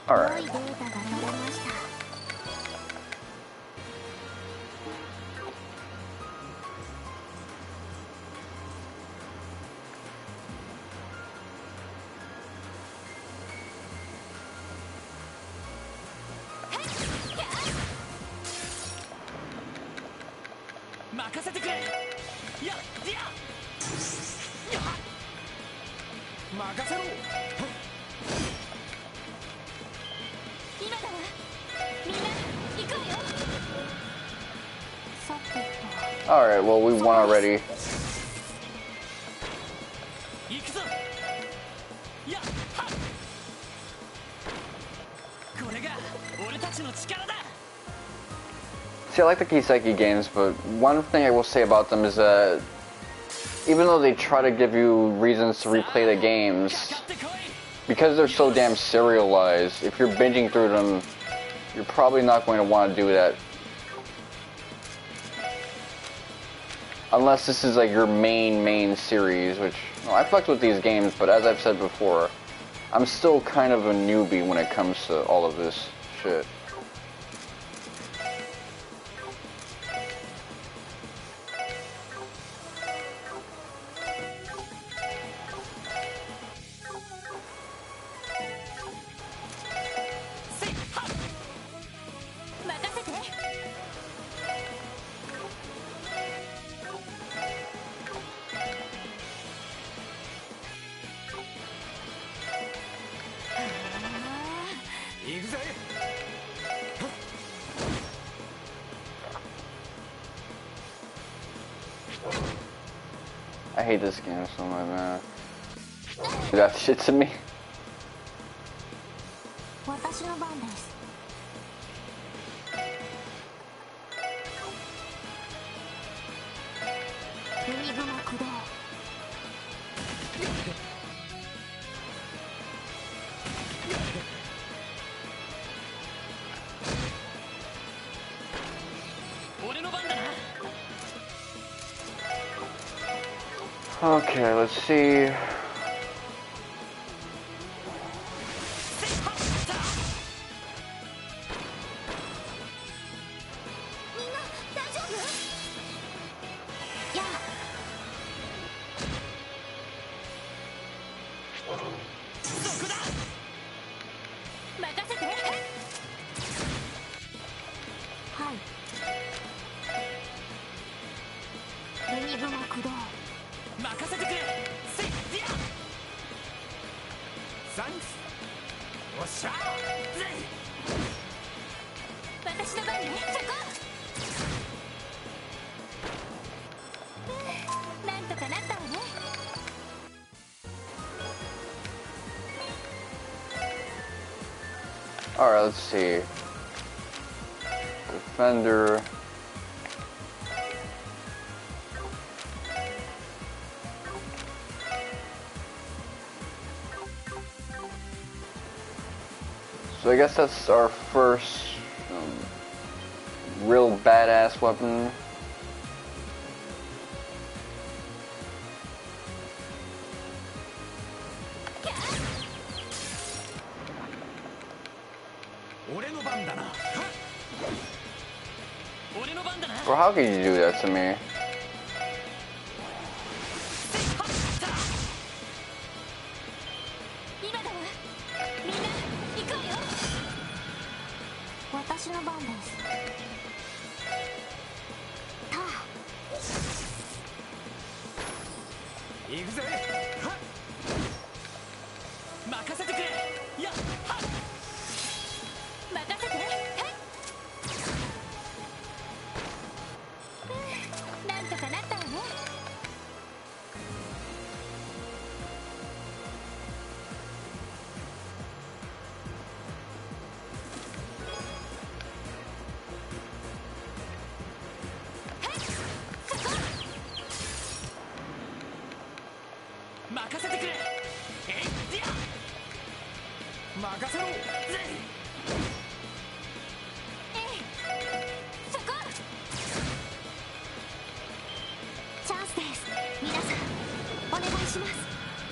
Alright. 任せろ。今だわ。みんな行くわよ。さてと。Alright, well, we won already. 行くぞ。やっはっ。これが俺たちの力だ。 See, I like the Kiseki games, but one thing I will say about them is that even though they try to give you reasons to replay the games, because they're so damn serialized, if you're binging through them, you're probably not going to want to do that. Unless this is like your main series, which, you know, I fucked with these games, but as I've said before, I'm still kind of a newbie when it comes to all of this shit. I hate this game so much, man. Do that shit to me. 私の番です。海雲駆動。俺の番だな。 Okay, let's see. Alright, let's see. Defender. So I guess that's our first real badass weapon. Bro, how could you do that to me?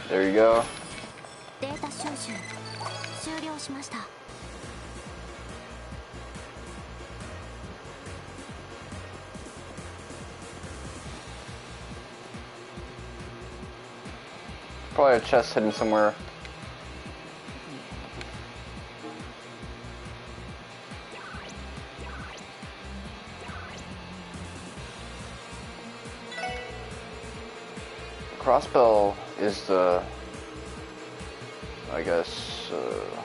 There you go. Probably a chest hidden somewhere. Crossbell is the, I guess,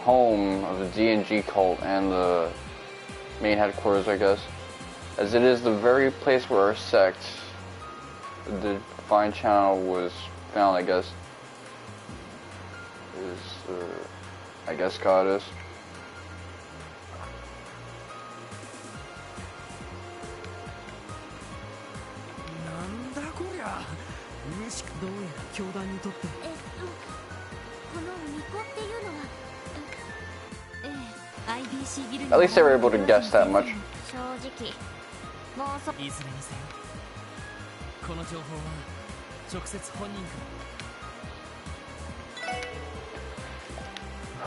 home of the D&G cult and the main headquarters, I guess, as it is the very place where our sect, the Fine Channel, was found, I guess. I guess goddess. At least they were able to guess that much.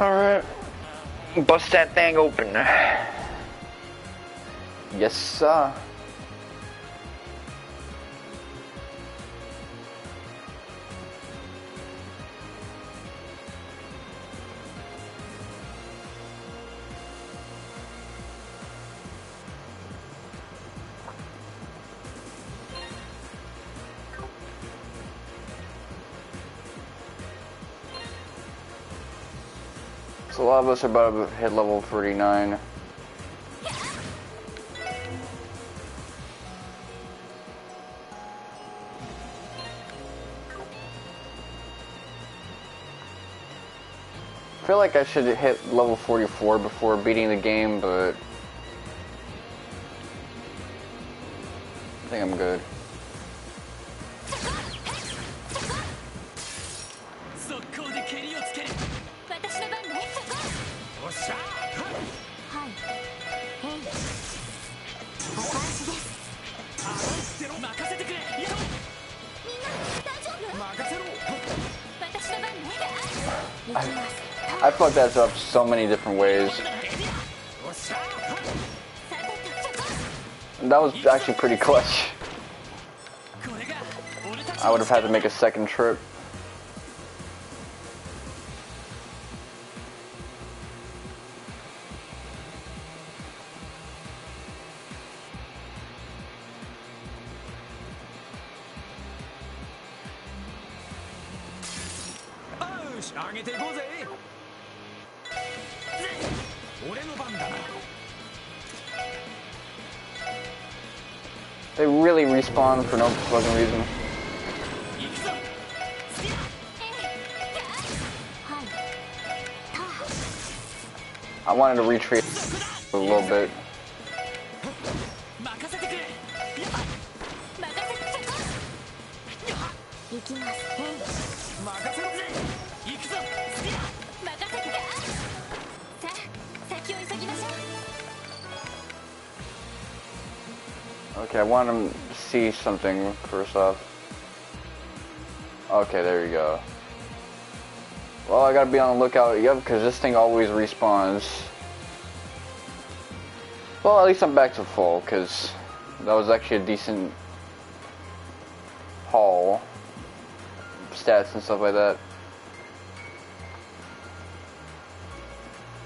Alright. Bust that thing open. Yes, sir. So a lot of us are about to hit level 39. I feel like I should hit level 44 before beating the game, but I think I'm good. I fucked that up so many different ways. And that was actually pretty clutch. I would have had to make a second trip. They really respawn for no fucking reason. I wanted to retreat a little bit. Okay, I want to see something first off. Okay, there you go. Well, I gotta be on the lookout, yep, because this thing always respawns. Well, at least I'm back to full, because that was actually a decent haul. Stats and stuff like that.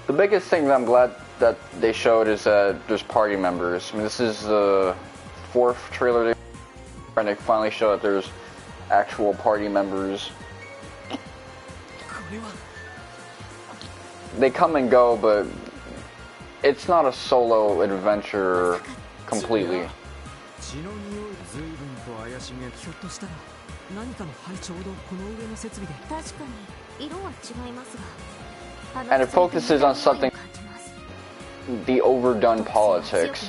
The biggest thing that I'm glad that they showed is that there's party members. I mean, this is the 4th trailer and they finally show that there's actual party members. They come and go, but it's not a solo adventure completely. And it focuses on something, the overdone politics.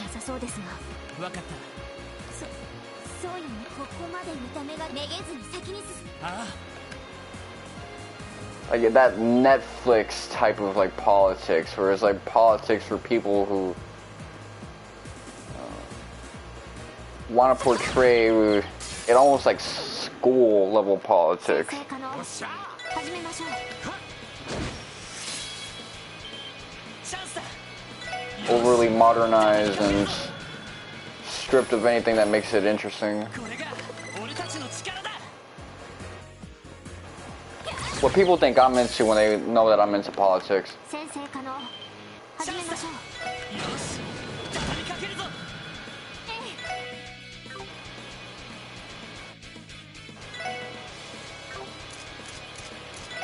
Like that Netflix type of like politics, where it's like politics for people who want to portray it almost like school level politics. Overly modernized and stripped of anything that makes it interesting. What people think I'm into when they know that I'm into politics.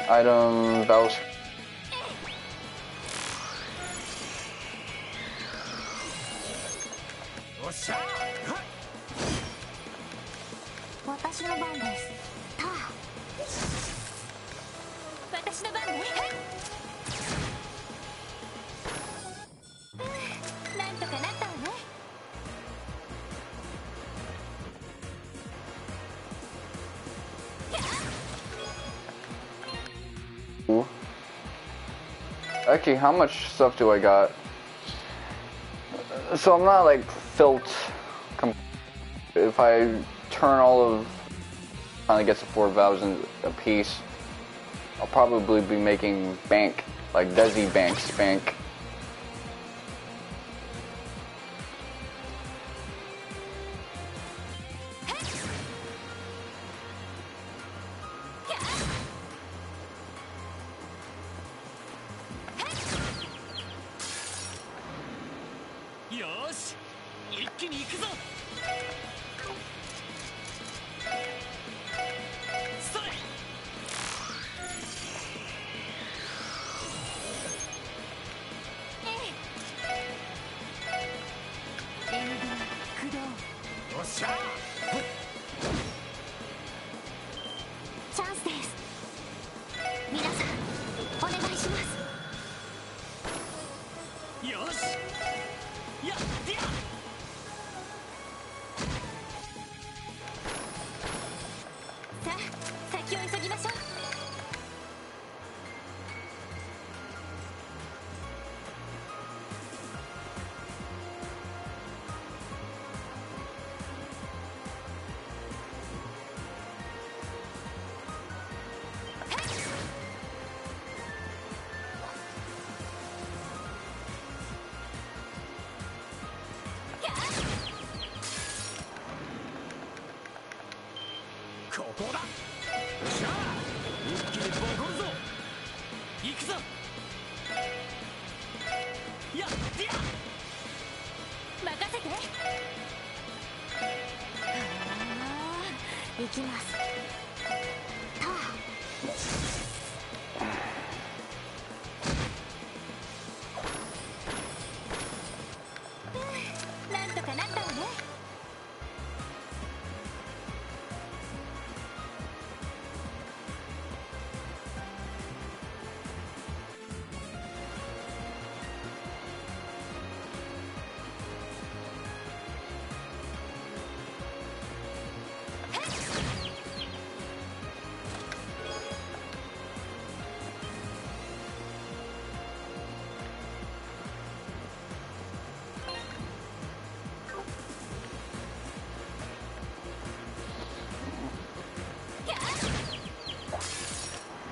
Item, Battles. おっしゃ私の番です。ター。私の番ね。なんとかなったわね。Ooh. Actually, how much stuff do I got? So I'm not like filled. If I turn all of, finally gets to 4,000 a piece, I'll probably be making bank, like Desi Banks bank.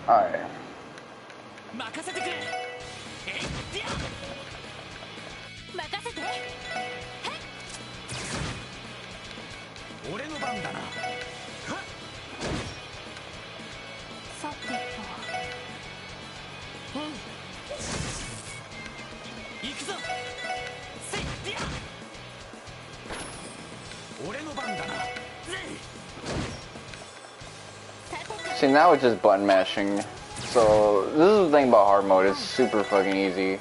Alright. 任せてくれ。任せて。俺の番だな。さてと。行くぞ。せっディア。俺の番だな。 See, now it's just button mashing. So, this is the thing about hard mode, it's super fucking easy.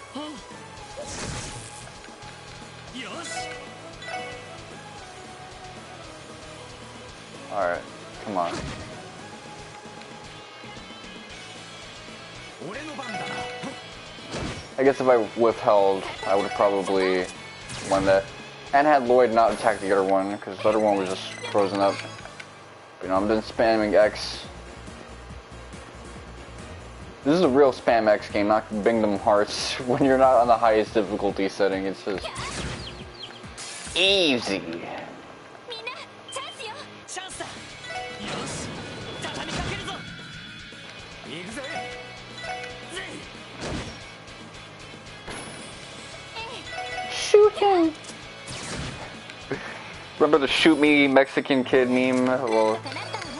Alright, come on. I guess if I withheld, I would have probably won that. And had Lloyd not attack the other one, because the other one was just frozen up. But, you know, I've been spamming X. This is a real spam X game, not Bingdom Hearts. When you're not on the highest difficulty setting, it's just easy. Shoot him! Remember the shoot me Mexican kid meme? Well,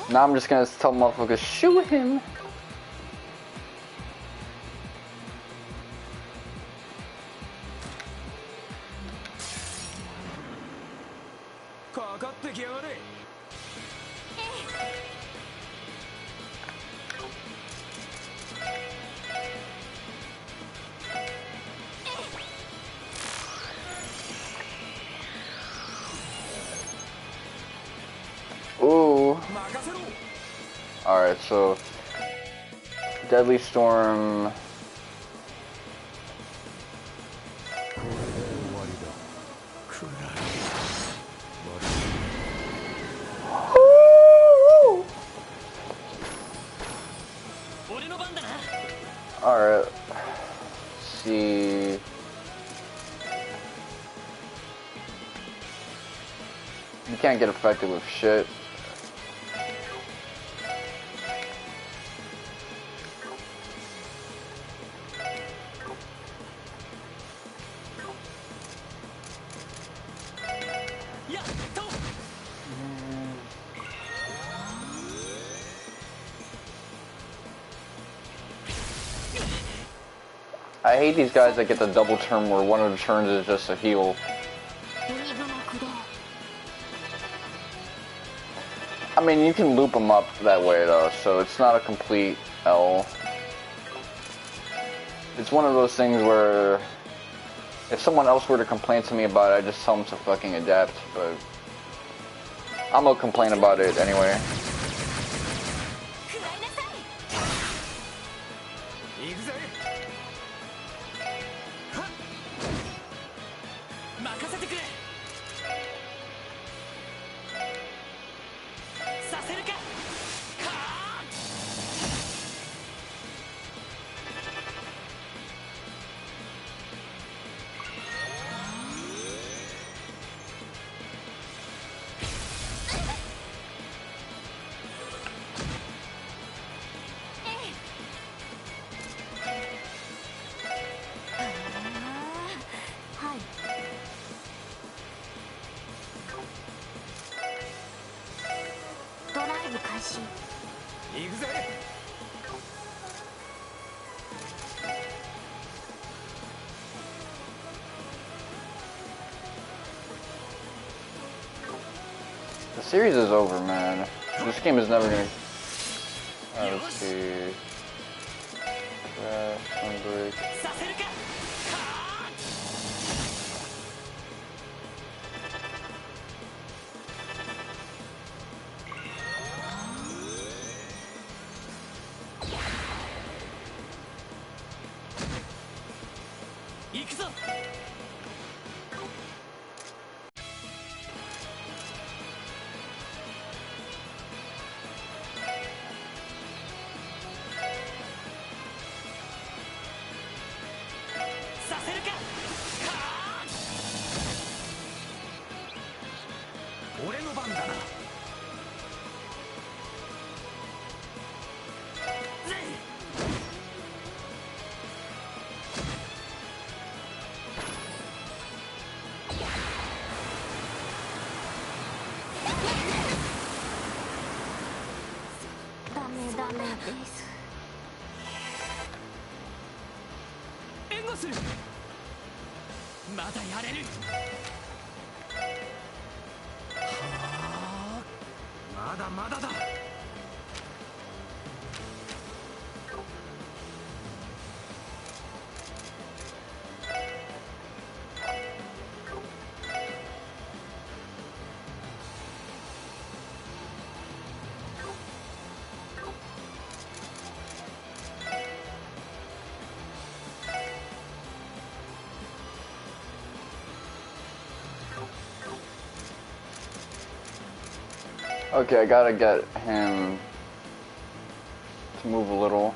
now I'm just gonna tell motherfuckers, shoot him! Alright, so Deadly Storm. Alright. See. You can't get affected with shit. I hate these guys that get the double turn where one of the turns is just a heal. I mean, you can loop them up that way though, so it's not a complete L. It's one of those things where if someone else were to complain to me about it, I just tell them to fucking adapt, but I'm gonna complain about it anyway. The series is over, man. This game is never gonna... let's see... Crash, Sunbreak... Okay, I gotta get him to move a little.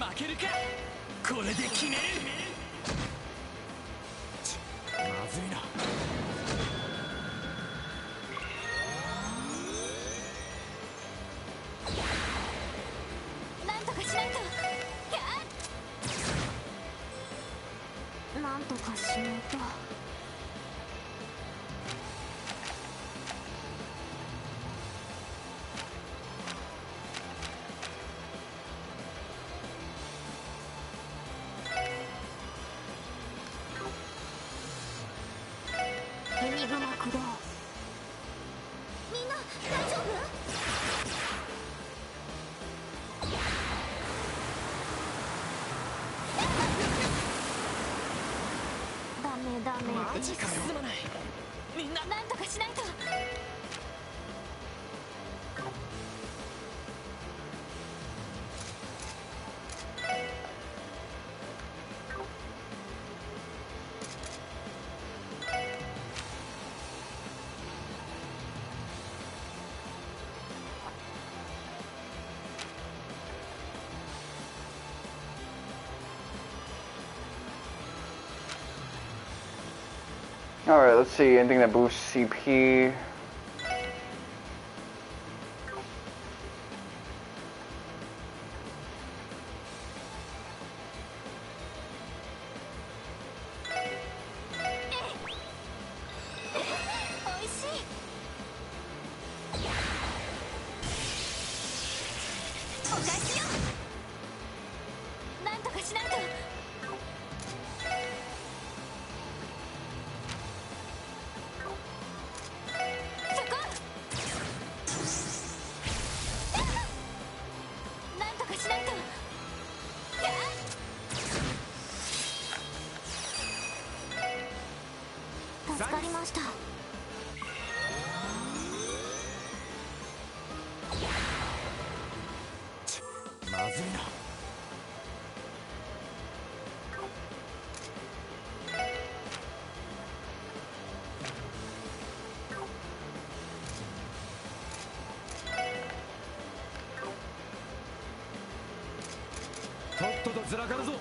負けるか。これで決める。まずいな。なんとかしないと。なんとかしないと。エニグマ駆動。みんな大丈夫？ダメダメ。マジかよ。進まない。みんななんとかしないと。Alright, let's see, anything that boosts CP.助かりました。まずいな。とっととずらかるぞ。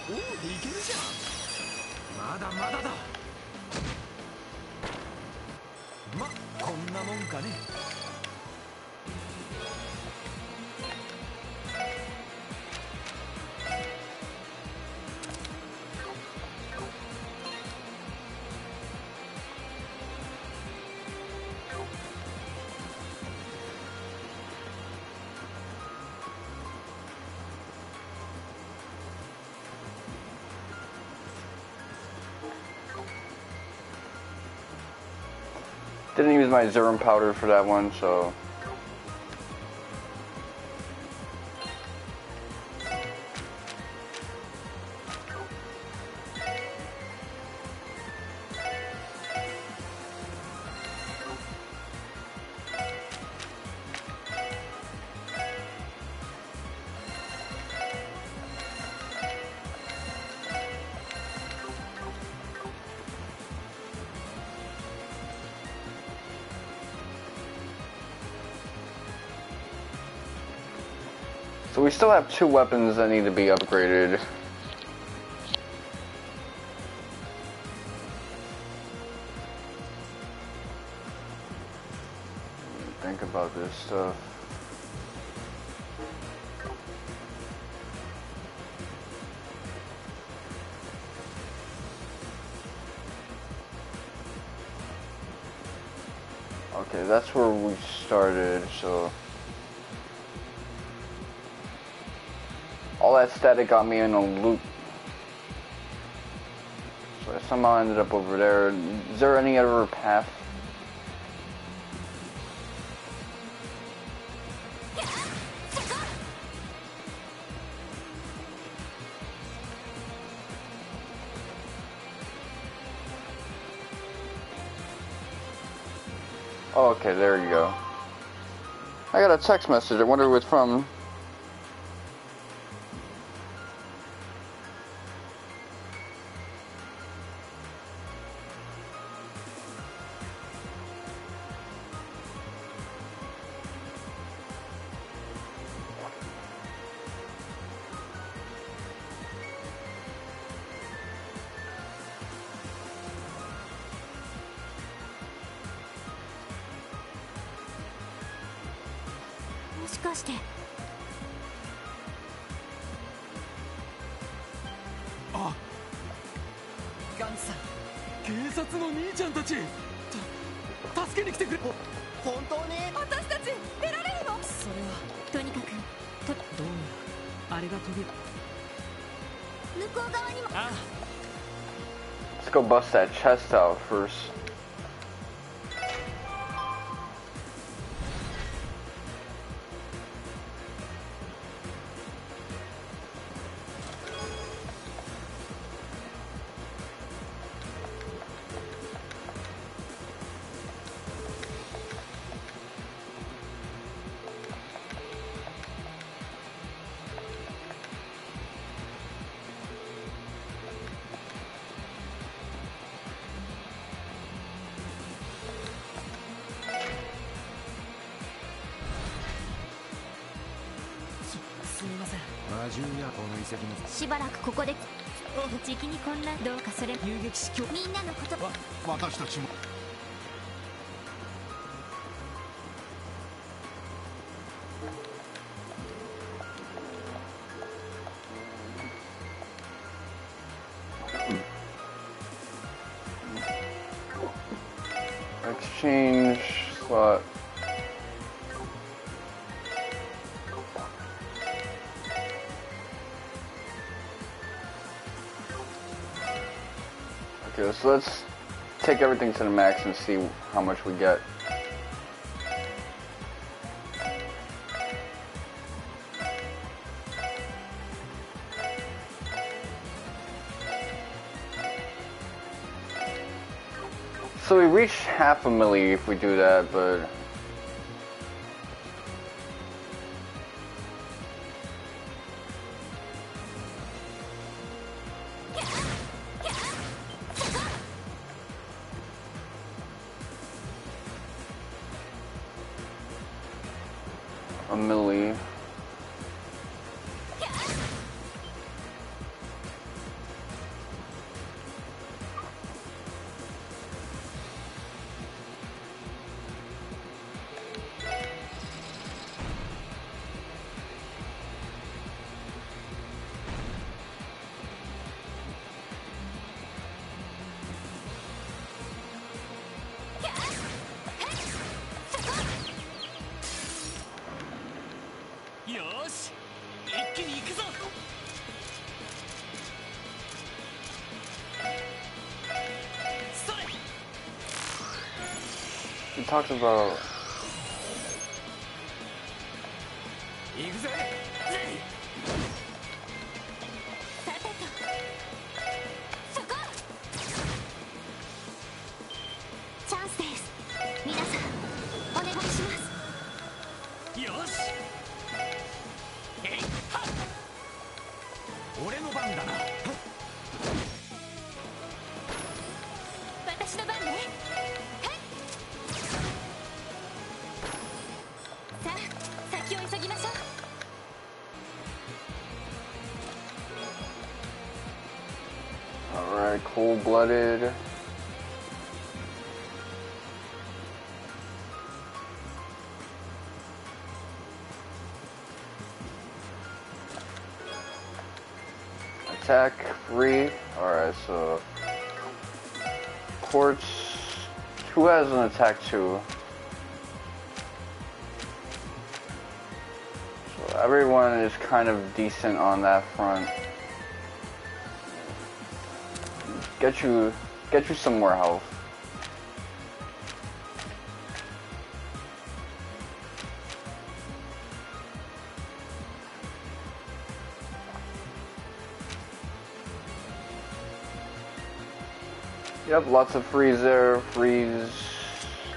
おお、いけるじゃん。まだまだだ。ま、こんなもんかね。Didn't use my Zerum powder for that one, so... So we still have 2 weapons that need to be upgraded. Think about this stuff. Okay, that's where we started, so... All that static got me in a loop. So I somehow ended up over there. Is there any other path? Oh, okay, there you go. I got a text message. I wonder who it's from. しかして。あ、ガンツさん、警察の兄ちゃんたち助けに来てくれ。本当に？私たち出られるの？それはとにかくどうやらあれが飛び向こう側にも。ああ Let's go bust that chest out first.しばらくここでじきに混乱。どうかそれ遊撃士みんなのこと私たちも。Exchange slot. Okay, so let's take everything to the max and see how much we get. So we reach half a milli if we do that, but a milli. He talks aboutチャンスです。皆さんお願いします。よし、えいはっ、俺の番だな。私の番ね。さあ先を急ぎましょう。alright, cold-blooded. Attack free. Alright, so Quartz. Who has an attack too? So everyone is kind of decent on that front. Get you some more health. Yep, lots of freeze there, freeze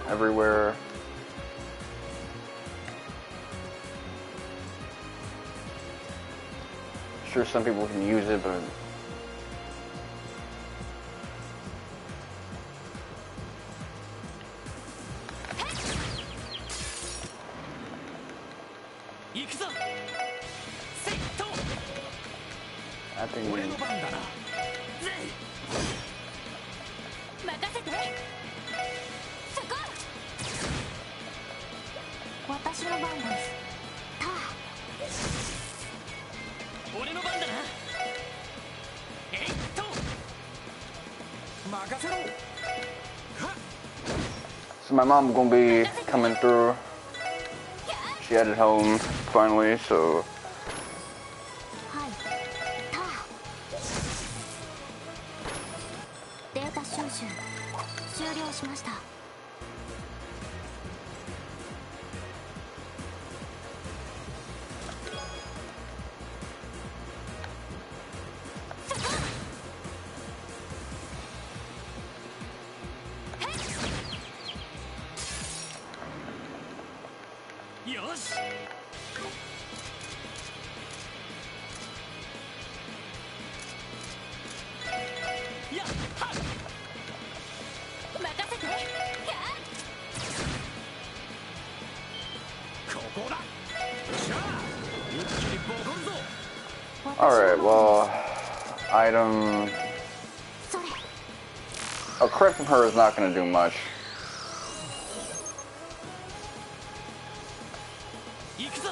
everywhere. Sure, some people can use it, but I think we. 任せて。そこ。私の番です。俺の番だな。えいっと任せろ。 So my mom gonna be coming through. She headed home finally, so はいターデータ収集終了しました。よし。やっはっ任せて。ここだ。しゃあ一気にボコンぞ。 alright, well, item. それ A crit from her is not gonna do much. 行くぞ。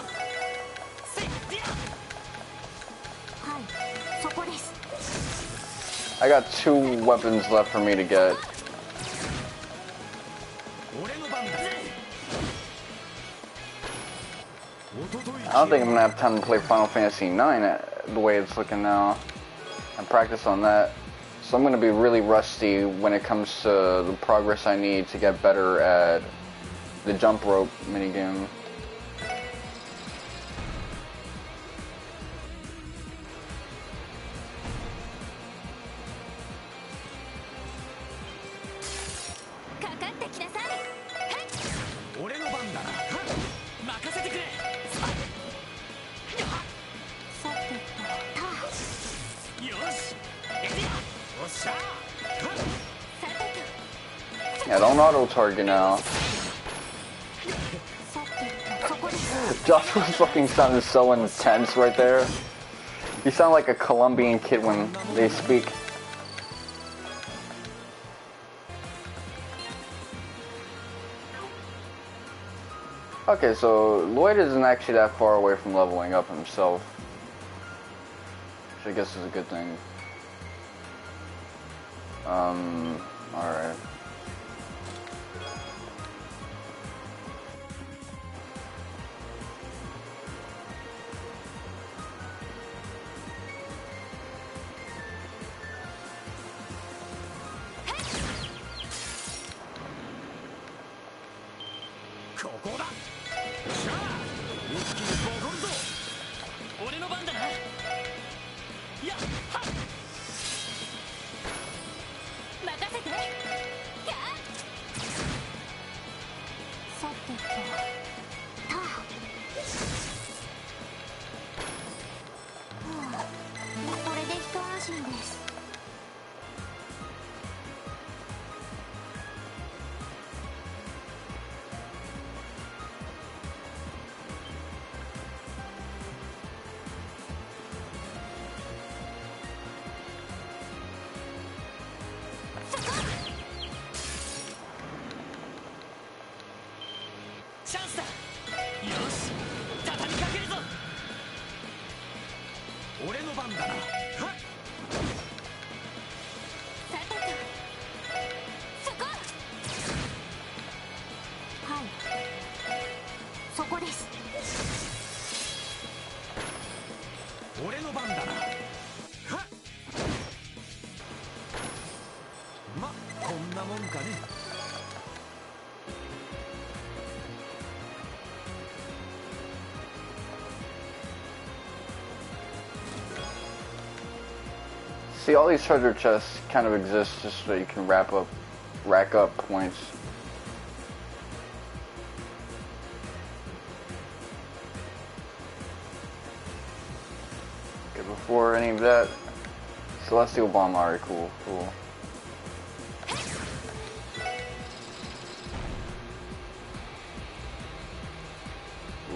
せっりゃ。はいそこです。 I got 2 weapons left for me to get. 俺の番だぜ。 I don't think I'm gonna have time to play Final Fantasy IX the way it's looking now and practice on that. So I'm gonna be really rusty when it comes to the progress I need to get better at the jump rope minigame. かかってきなさい。俺の番だな。任せてくれ。さてとターよし。エリア。おっしゃ。さて Yeah, don't auto target now. とさてとそこです。 Joshua's fucking sounded so intense right there. You sound like a Colombian kid when they speak. Okay, so Lloyd isn't actually that far away from leveling up himself, which I guess is a good thing. Alright. See, all these treasure chests kind of exist just so you can rack up points. Okay, before any of that, Celestial Bomb, alright, cool.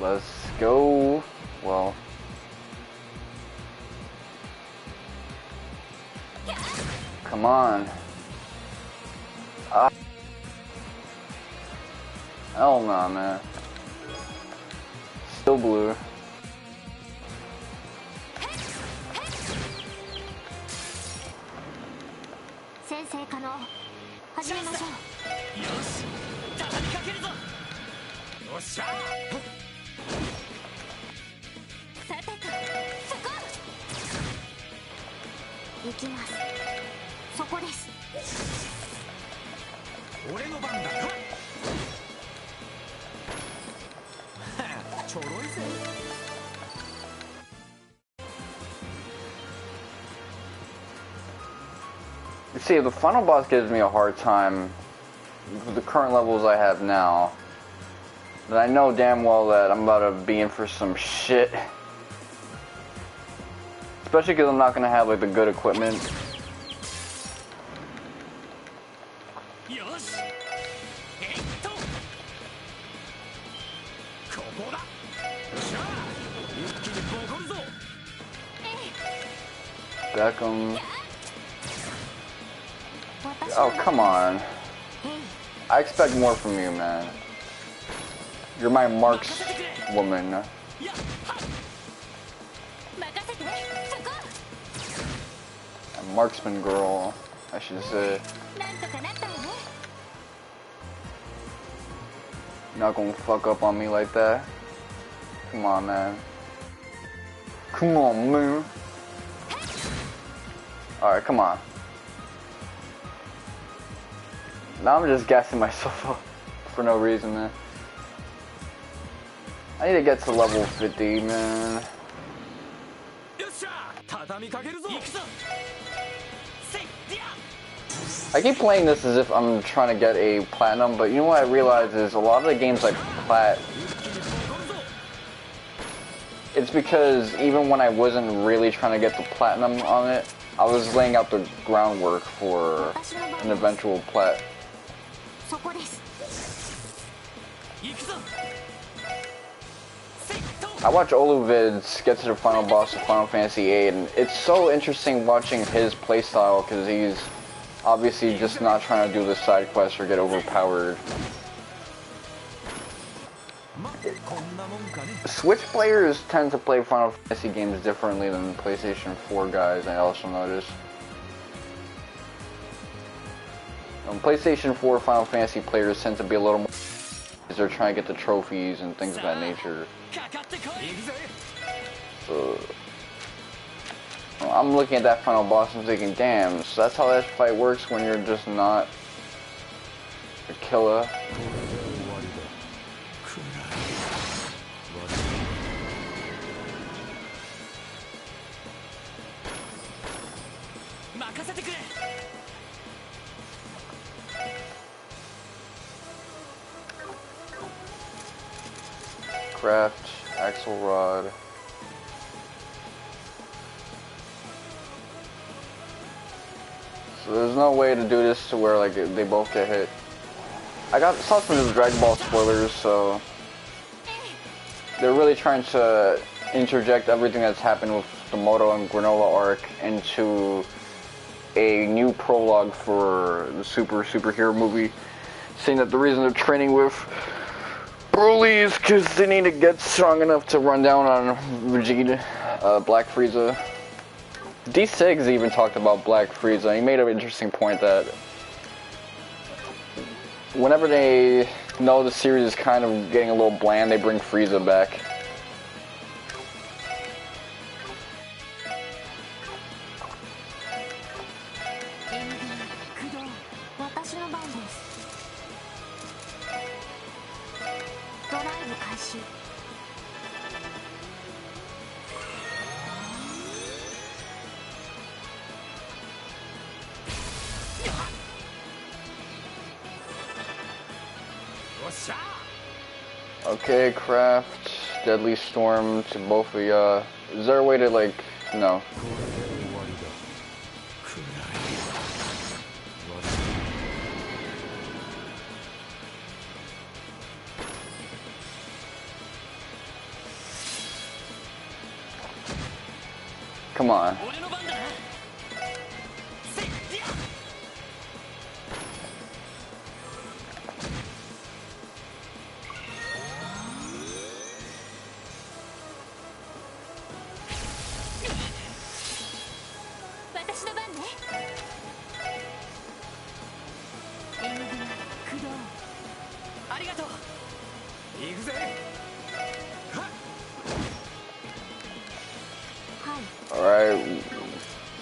Let's go. Well, come on. Hell nah, man. Still blue. 先生可能始めましょう。よし畳みかけるぞ。よっしゃさてとそこ行きます。そこです。俺の番だ。ちょろいぜ。 You see, the final boss gives me a hard time with the current levels I have now. But I know damn well that I'm about to be in for some shit. Especially because I'm not going to have like the good equipment. Beckham. Oh, come on. I expect more from you, man. You're my marks woman. A marksman girl, I should say. Not gonna fuck up on me like that. Come on, man. Come on, man. Alright, come on. Now I'm just gassing myself up for no reason, man. I need to get to level 50, man. I keep playing this as if I'm trying to get a platinum, but you know what I realize is a lot of the games like plat, it's because even when I wasn't really trying to get the platinum on it, I was laying out the groundwork for an eventual plat. I watch Olu vids get to the final boss of Final Fantasy VIII, and it's so interesting watching his playstyle because he's obviously just not trying to do the side quests or get overpowered. Switch players tend to play Final Fantasy games differently than PlayStation 4 guys, I also noticed. PlayStation 4 Final Fantasy players tend to be a little more because they're trying to get the trophies and things of that nature. So, I'm looking at that final boss and thinking, damn, so that's how that fight works when you're just not a killer. Craft, axle rod. So there's no way to do this to where like they both get hit. I saw some of the Dragon Ball spoilers, so they're really trying to interject everything that's happened with the Moto and Granola arc into a new prologue for the superhero movie, saying that the reason they're training with Broly is because they need to get strong enough to run down on Vegeta, Black Frieza. D6 even talked about Black Frieza. He made an interesting point that whenever they know the series is kind of getting a little bland, they bring Frieza back. Okay, craft Deadly Storm to both of ya. Is there a way to like, no. Come on.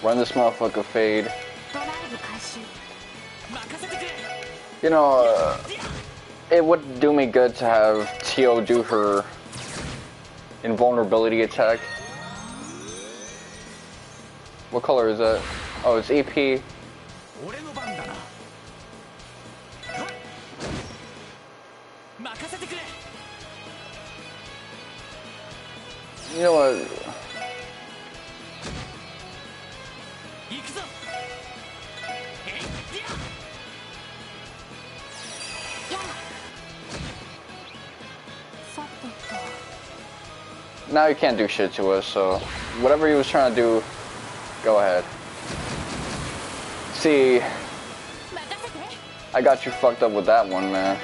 Run this motherfucker fade. ドライブ開始。 You know, it would do me good to have Tio do her invulnerability attack. What color is that? Oh, it's EP. You know what? Now you can't do shit to us, so whatever he was trying to do, go ahead. See, I got you fucked up with that one, man.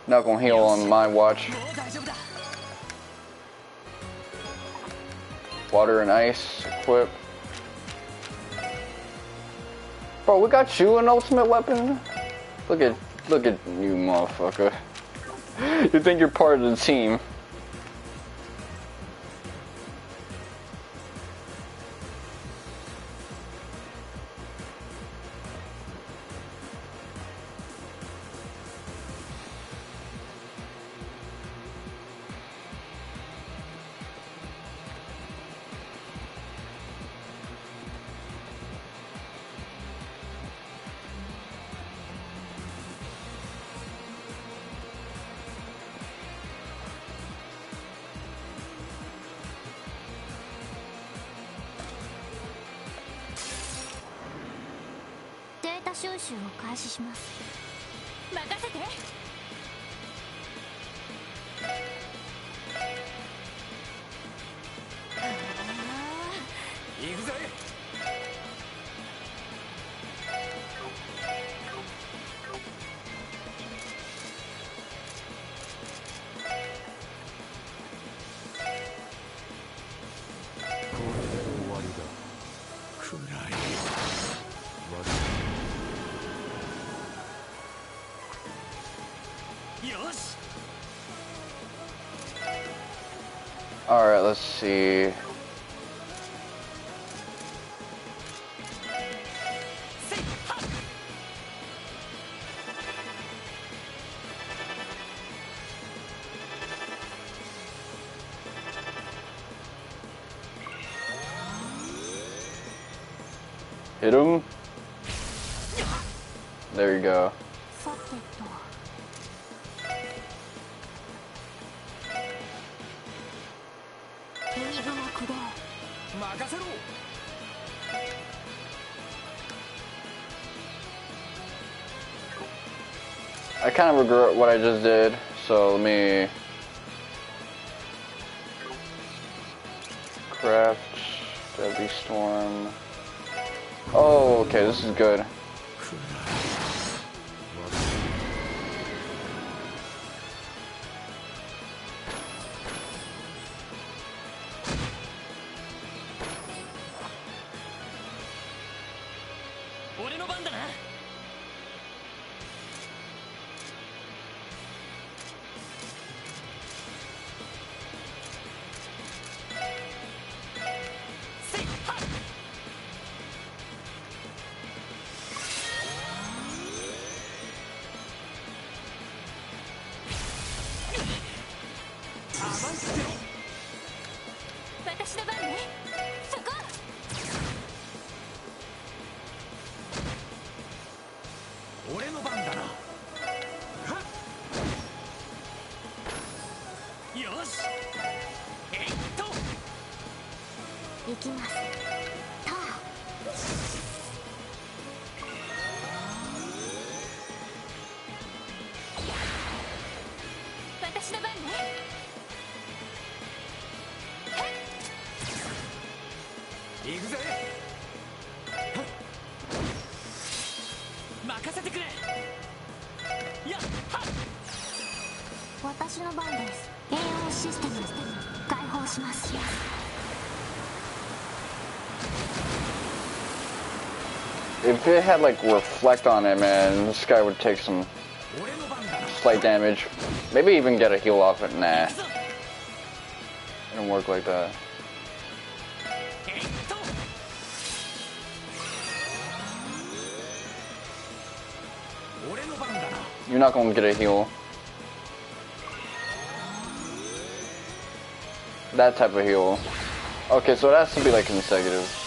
Not gonna heal on my watch. Water and ice equip. Bro, we got you an ultimate weapon? Look at you, motherfucker. You think you're part of the team.収集を開始します。任せて。行くぜ。Alright, let's see. Hit him. There you go. I kind of regret what I just did, so let me craft Deadly Storm. Oh, okay, this is good. If it had like reflect on it, man, this guy would take some slight damage. Maybe even get a heal off it. Nah. It didn't work like that. You're not gonna get a heal. That type of heal. Okay, so it has to be like consecutive.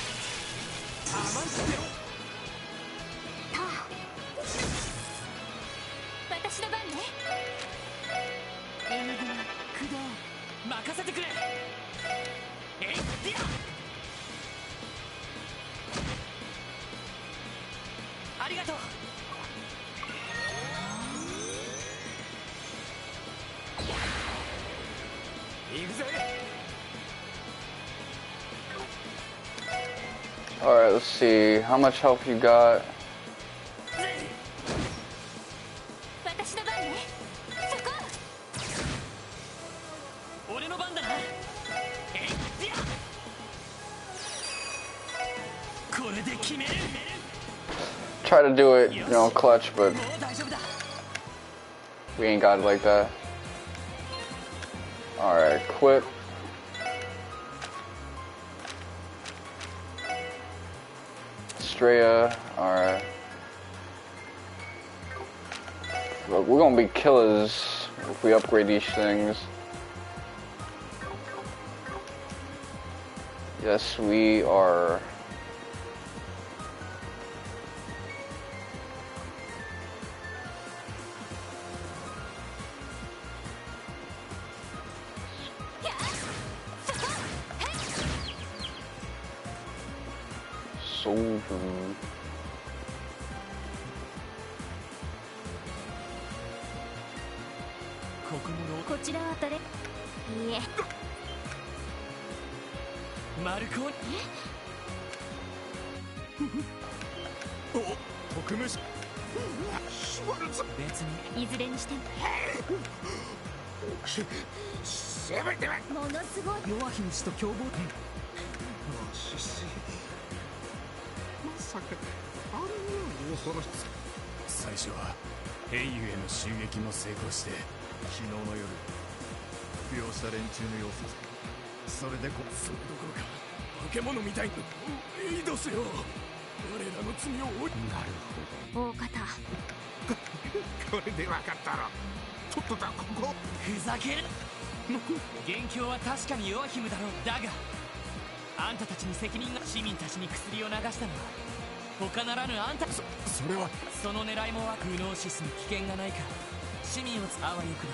Alright, let's see. How much health you got? Try to do it, you know, clutch, but we ain't got it like that. Alright, quit. Straya, alright. Look, we're gonna be killers if we upgrade these things. Yes, we are. Soldier. こちらは誰？いいえ。マルコ。お、特務士。シュワルツ。別にいずれにしても。せめてはものすごい。ヨアヒム氏と共謀点。まさかあんな恐ろしさ。最初は兵油への襲撃も成功して、昨日の夜病した連中の様子、それでそれどころか化け物みたいにいいですよ。我らの罪を負い。なる大方。これで分かったろ。とっととここ。ふざける。元凶は確かにヨアヒムだろう。だがあんたたちに責任が。市民たちに薬を流したのは他ならぬあんた。それはその狙いもはグノーシスに危険がないか市民をあわよく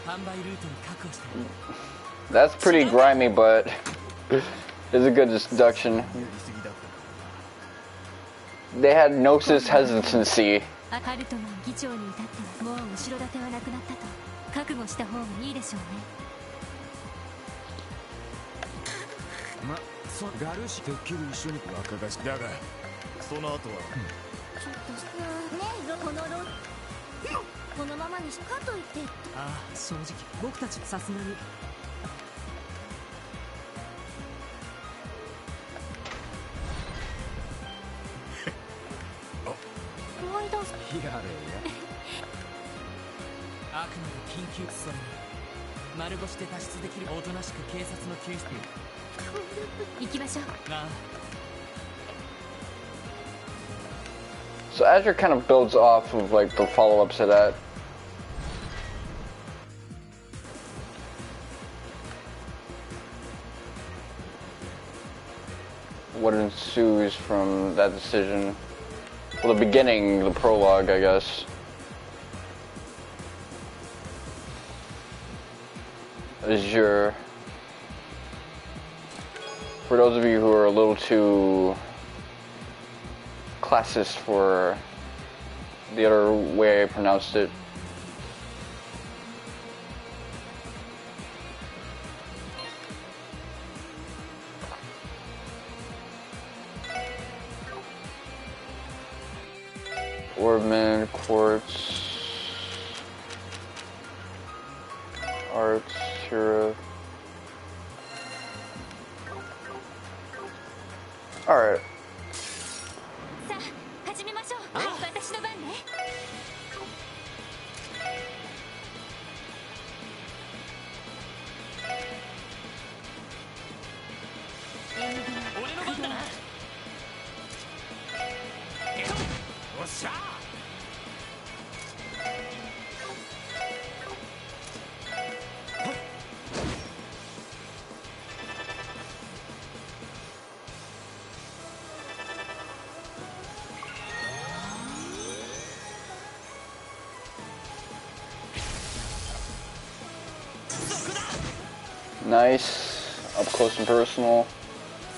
ば販売ルートを確保してる。 That's pretty grimy, but it's a good deduction. They had Gnosis hesitancy. アカルトマン議長に至ってはもう後ろ盾はなくなったと覚悟した方がいいでしょうね。ま、ガルシてっきり一緒に若返しだがその後は、ちょっとねえこのこのままにしかといって。ああ、正直僕たちさすがに思い出す。やれやあくまで緊急。それに丸腰で脱出できるおとなしく警察の救出。行きましょう。ああ。 So Azure kind of builds off of like the follow-ups to that. What ensues from that decision? Well, the beginning, the prologue, I guess. Azure. For those of you who are a little too classist for the other way I pronounced it. Orbman, Quartz, Arts, Sheriff. Alright. Nice. Up close and personal.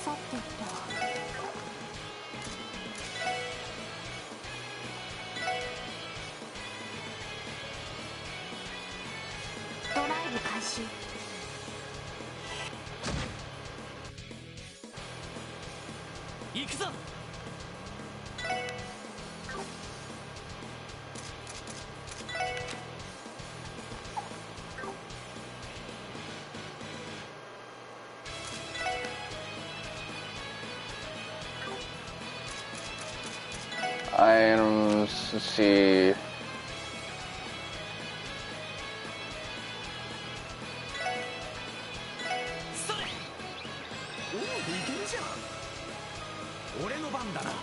さてとドライブ開始。行くぞ。Items, let's see. それ。おお、いけるじゃん。俺の番だな。こ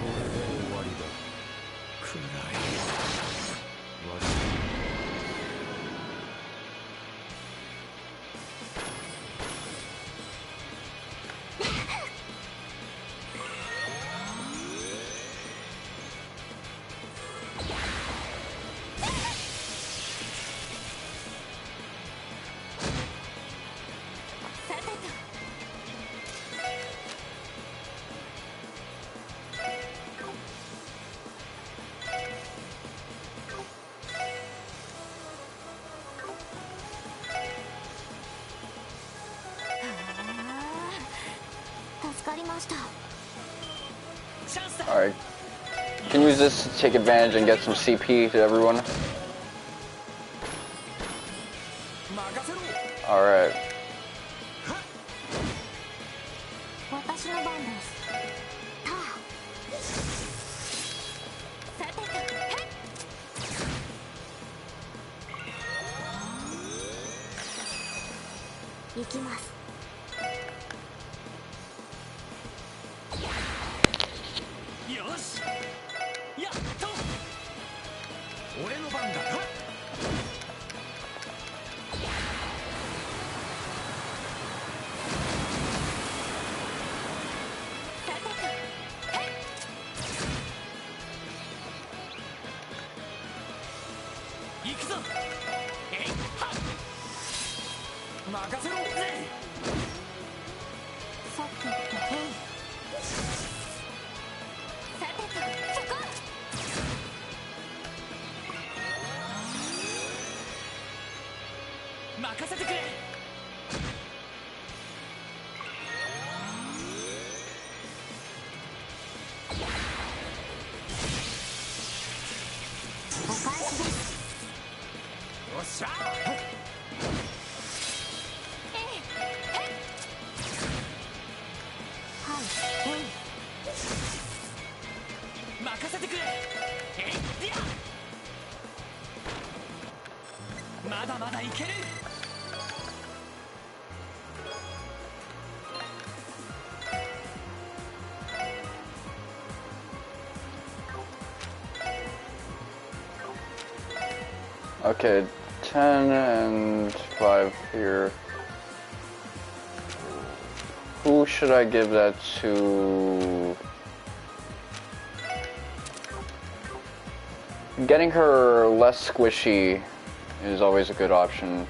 れで終わりだ。暗い。悪い。さてと助かりました。チャンスだ。 Alright. Can use this to take advantage and get some CP to everyone. 任せろ。 Alright. 私の番です。たあさてとへっ行きます。よし。やっと。俺の番だ。さてとへっ行くぞ。えいはっ。任せろ。ぜさてとへいさてとそこ任せてくれ。お返しです。よっしゃ。えいへっはいえい任せてくれ。えいや。まだまだいける。 Okay, 10 and 5 here. Who should I give that to? Getting her less squishy is always a good option.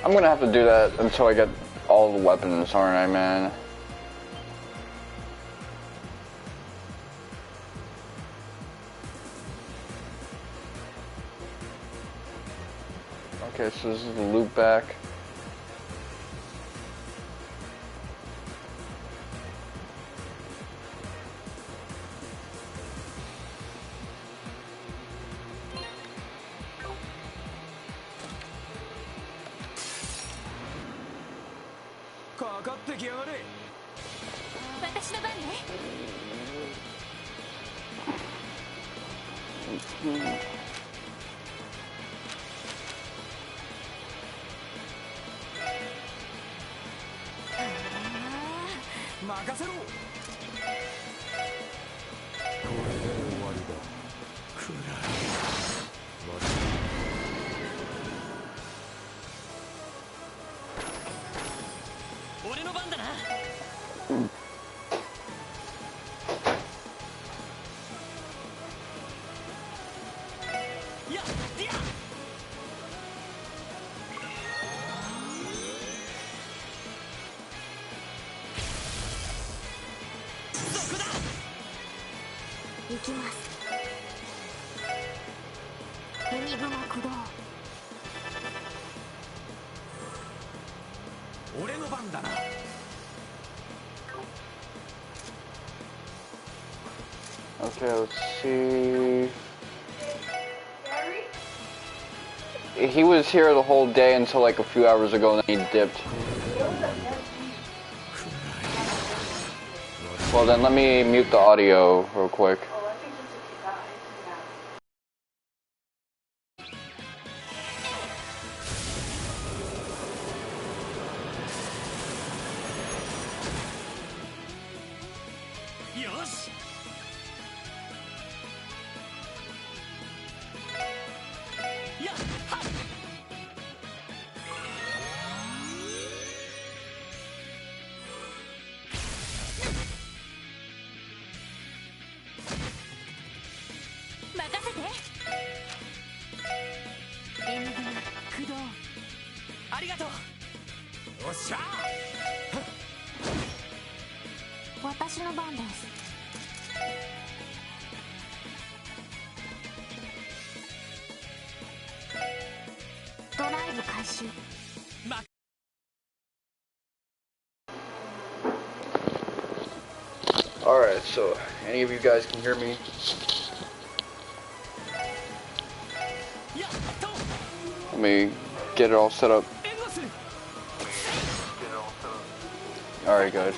I'm gonna have to do that until I get all the weapons, aren't I, man? Okay, so this is the loop back. Hmm. 任せろ。やディアそこだ行きます。エニグマ駆動。俺の番だな。Okay, let's see. He was here the whole day until like a few hours ago, and then he dipped. Well, then let me mute the audio real quick.私の番です。ドライブ開始。Alright, so any of you guys can hear me? Let me get it all set up. Alright, good.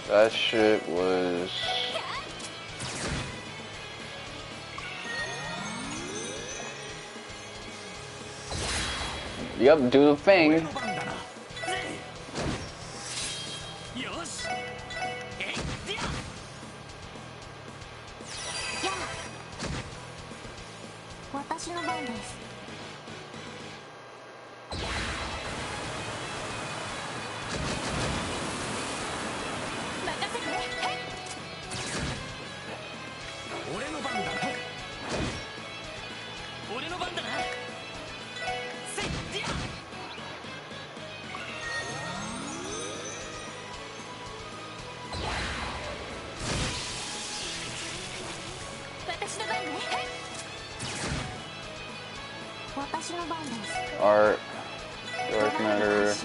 That shit was... Yep, do the thing. Art, dark matter.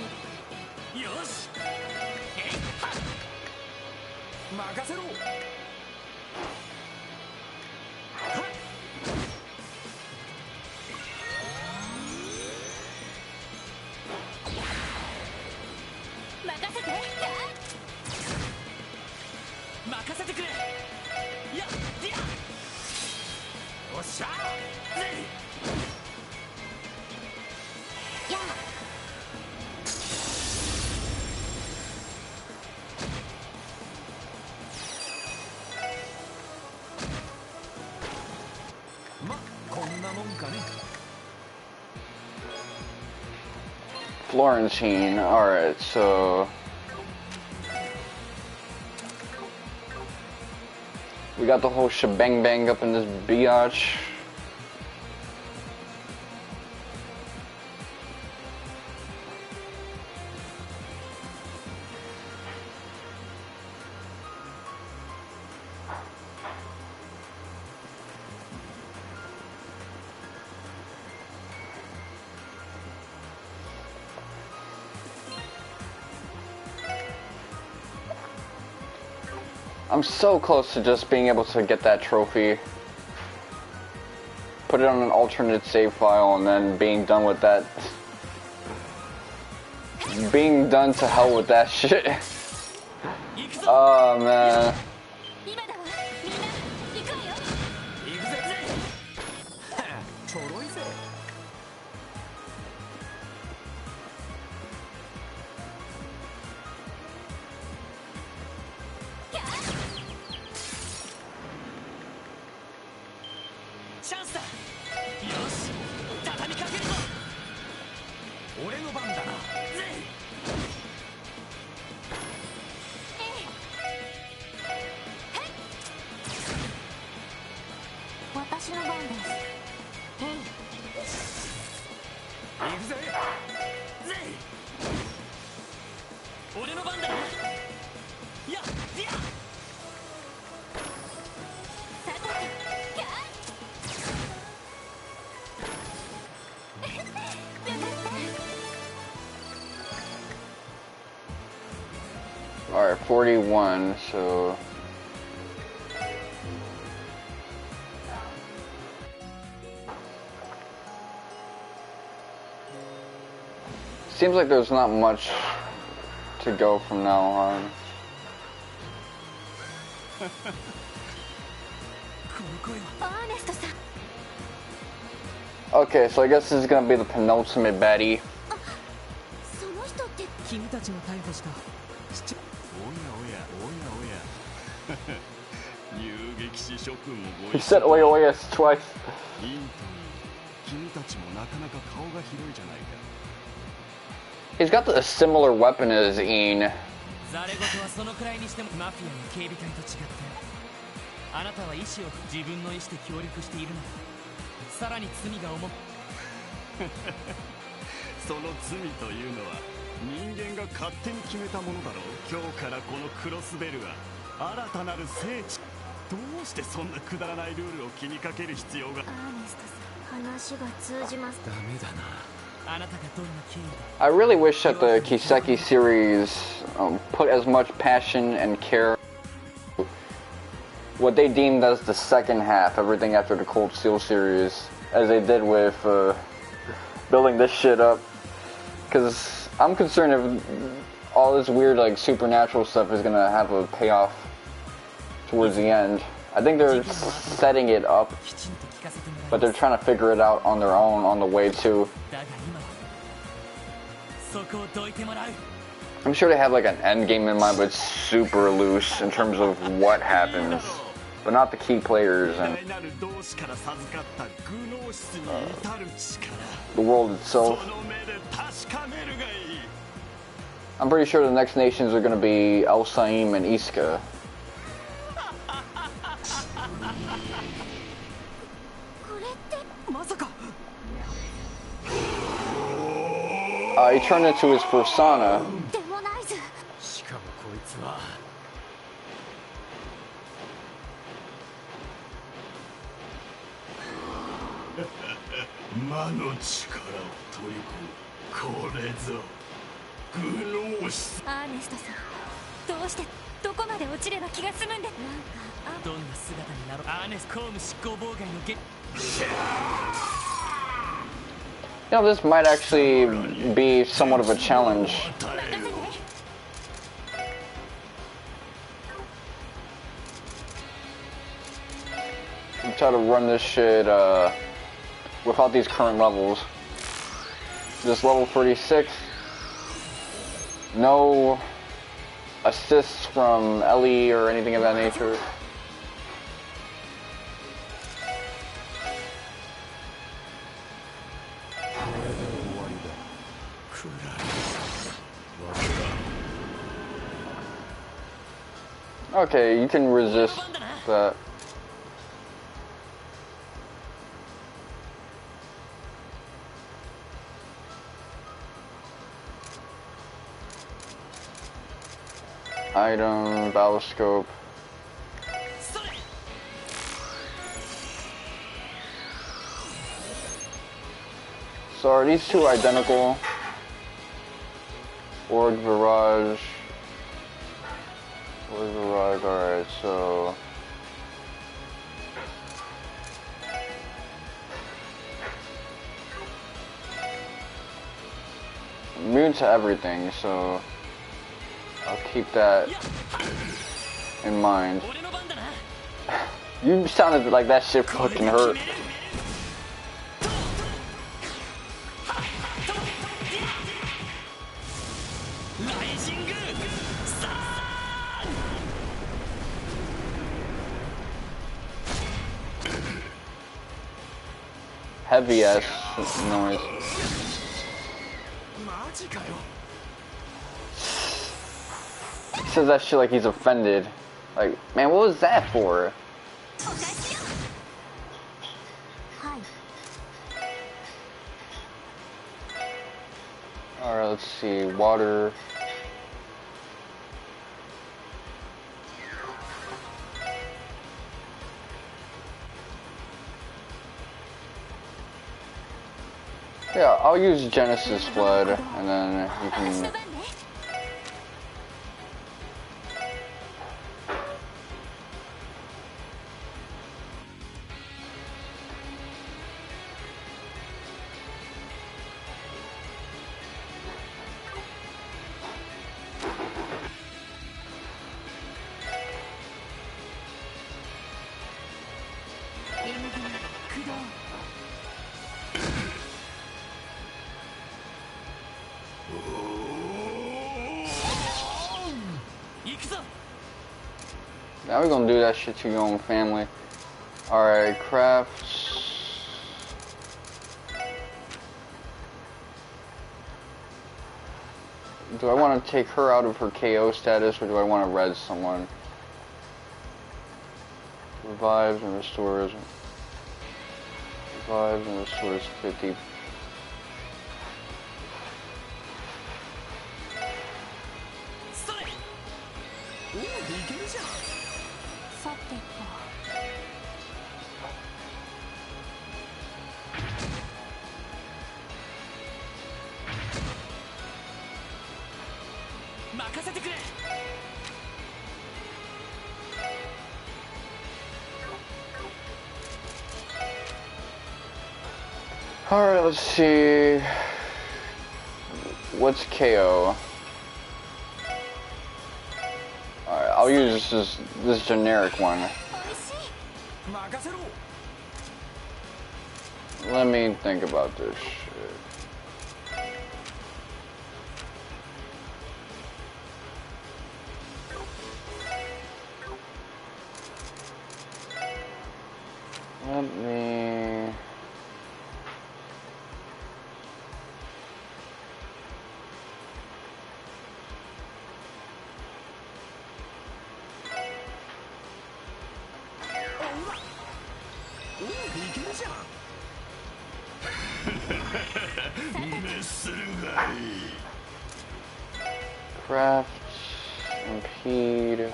Florentine, alright, so... We got the whole shebang bang up in this biatch. I'm so close to just being able to get that trophy. Put it on an alternate save file and then being done with that. Being done to hell with that shit. Oh man. 私の番です。行くぜ。俺の番だな。やっさてと、キャーよかった。 Alright, 41, so... Seems like there's not much to go from now on. Earnest さん。 Okay, so I guess this is gonna be the penultimate baddie. その人って。君たちが逮捕したおや遊撃士諸君もご He 一緒 said oya oya twice. インと君たちもなかなか顔が広いじゃないか。 He's got a similar weapon as Ian. ザレ事はそのくらいにしてもマフィアの警備隊と違ってあなたは意志を自分の意思で協力しているのだ。さらに罪が重くその罪というのは人間が勝手に決めたものだろう。今日からこのクロスベルは新たなる聖地。どうしてそんなくだらないルールを気にかける必要が。アーネストさん、話が通じます。ダメだな。 I really wish that the Kiseki series put as much passion and care what they deemed as the second half, everything after the Cold Steel series, as they did with building this shit up. Because I'm concerned if all this weird like supernatural stuff is gonna have a payoff towards the end. I think they're setting it up, but they're trying to figure it out on their own on the way too. I'm sure they have like an end game in mind, but it's super loose in terms of what happens, but not the key players and the world itself. I'm pretty sure the next nations are going to be El Saim and Iska. He turned into his persona. しかもこいつは魔の力を取り込む。これぞグノーシス。アーネストさん、どうしてどこまで落ちれば気が済むんで。どんな姿になろう。アーネス公務執行妨害のゲ。 You know, this might actually be somewhat of a challenge. Try to run this shit without these current levels. This level 36. No assists from Ellie or anything of that nature. Okay, you can resist that. Item, battle scope. So are these two identical? Org Virage. Org Virage, alright, so... Immune to everything, so... I'll keep that in mind. You sounded like that shit fucking hurt. Heavy ass noise. He says that shit like he's offended. Like, man, what was that for? Alright, let's see. Water. Yeah, I'll use Genesis Flood, and then you can... Now we're gonna do that shit to your own family. Alright, crafts. Do I want to take her out of her KO status, or do I want to res someone? Revives and restores. Revives and restores 50. Alright, let's see. What's KO? Alright, I'll use this generic one. Let me think about this shit. Let me... Craft, impede.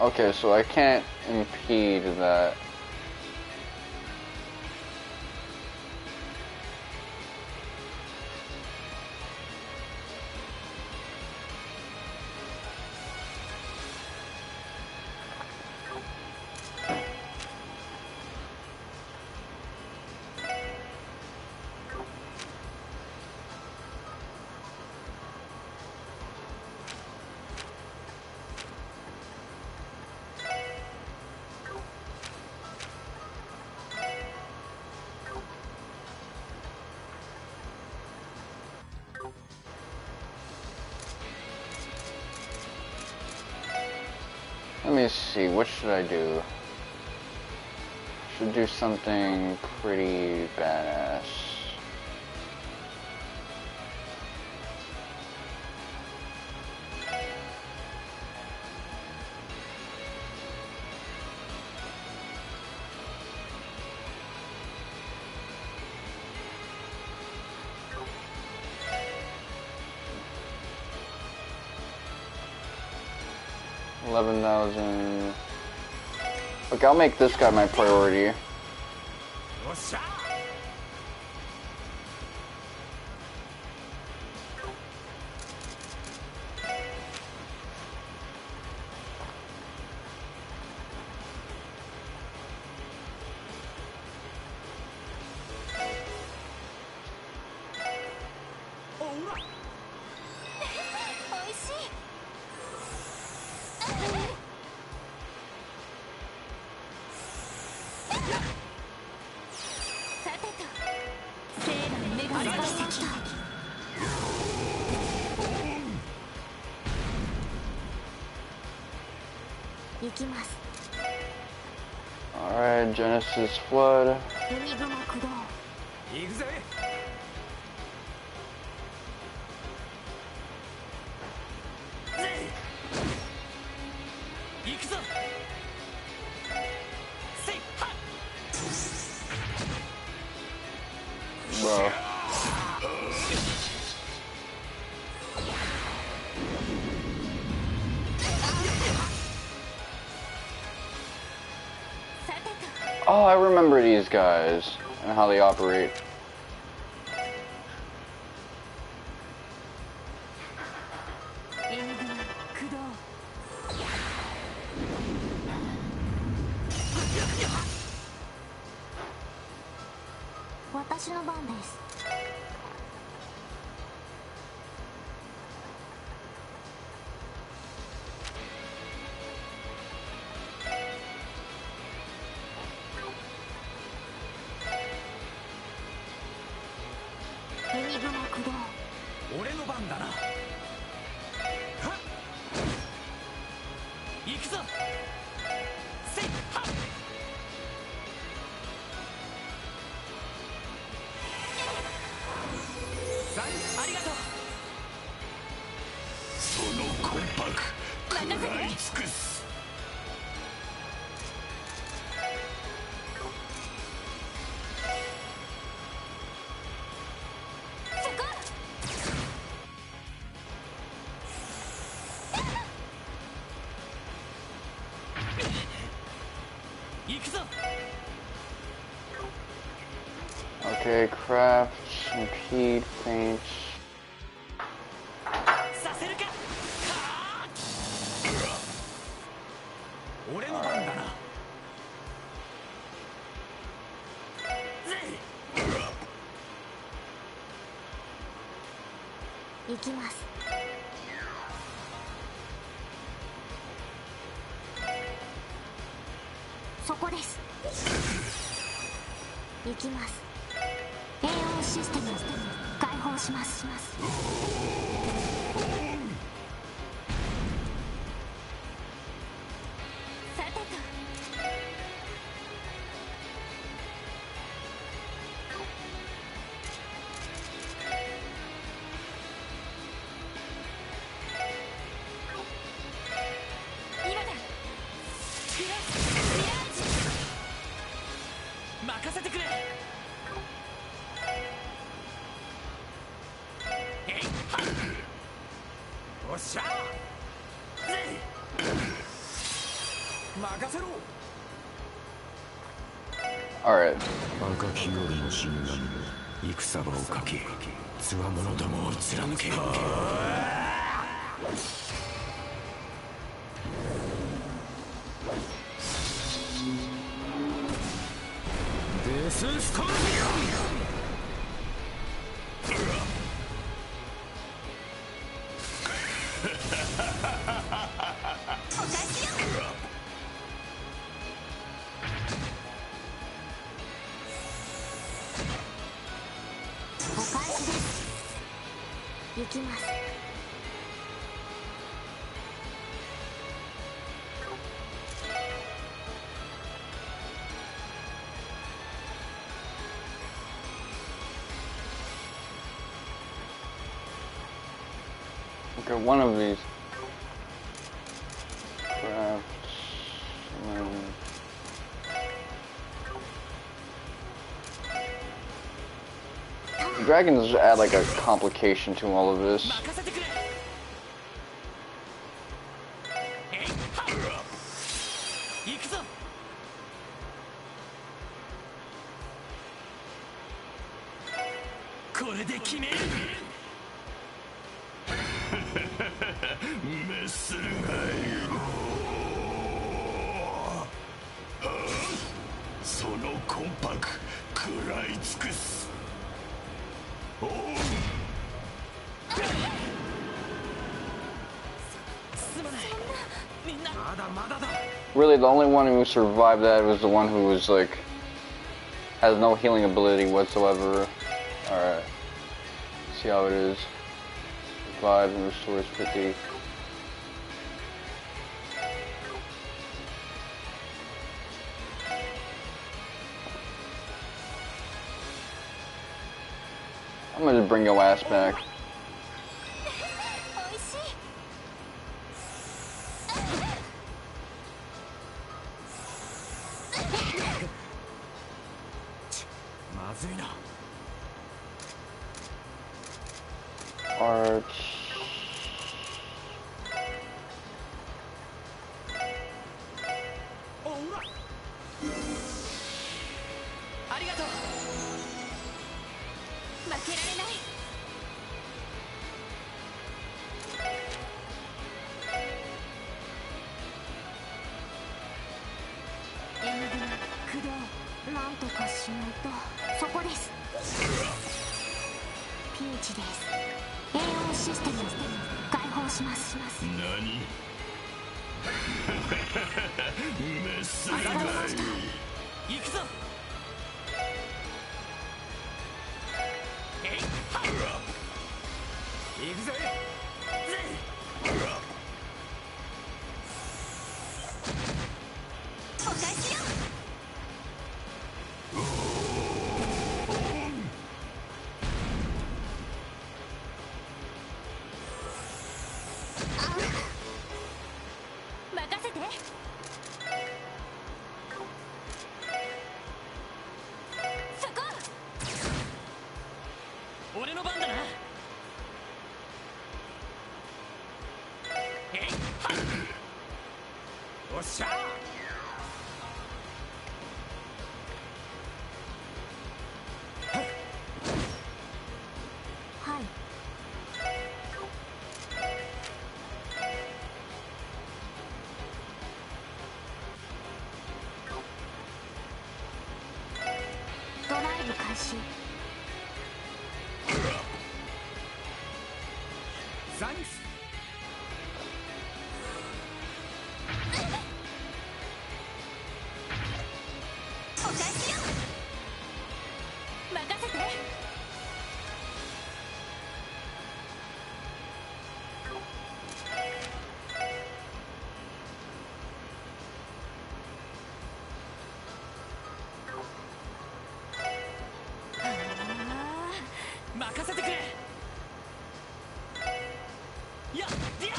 Okay, so I can't impede that. Let me see, what should I do? Should do something pretty badass. $11,000. Okay, I'll make this guy my priority. Alright, Genesis Flood. Oh, I remember these guys and how they operate.俺の番だな。はっ、行くぞ。せいはっ。さあ、ありがとう。その魂魄食らい尽くす。Okay, craft, impede, paint. させるか。俺の番だな。行きます。そこです。行きます。栄養システム解放します。さてと。今だ。任せてくれ。おっしゃ。任せろ。Alright. 赤き夜の神々戦場をかけつわものどもを貫け。デススコーピオン。行きます。Okay, one of these. Craft. Dragons add like a complication to all of this. これで決める。滅するがいい。その魂魄食らい尽くす。Really, the only one who survived that was the one who was like has no healing ability whatsoever. Alright. See how it is. Revive and restores 50. I'm gonna bring your ass back. Arch. けられない。エンディング駆動なんとかしないと。そこです。ピーチです。栄養システム解放します。何メス助かりました。行くぞ。行くぜ。お返しよ。任せて。そこ。俺の番だな。おっしゃ。はい。ドライブ開始。ザンクス。お返しよ。任せて。任せてくれ。やっや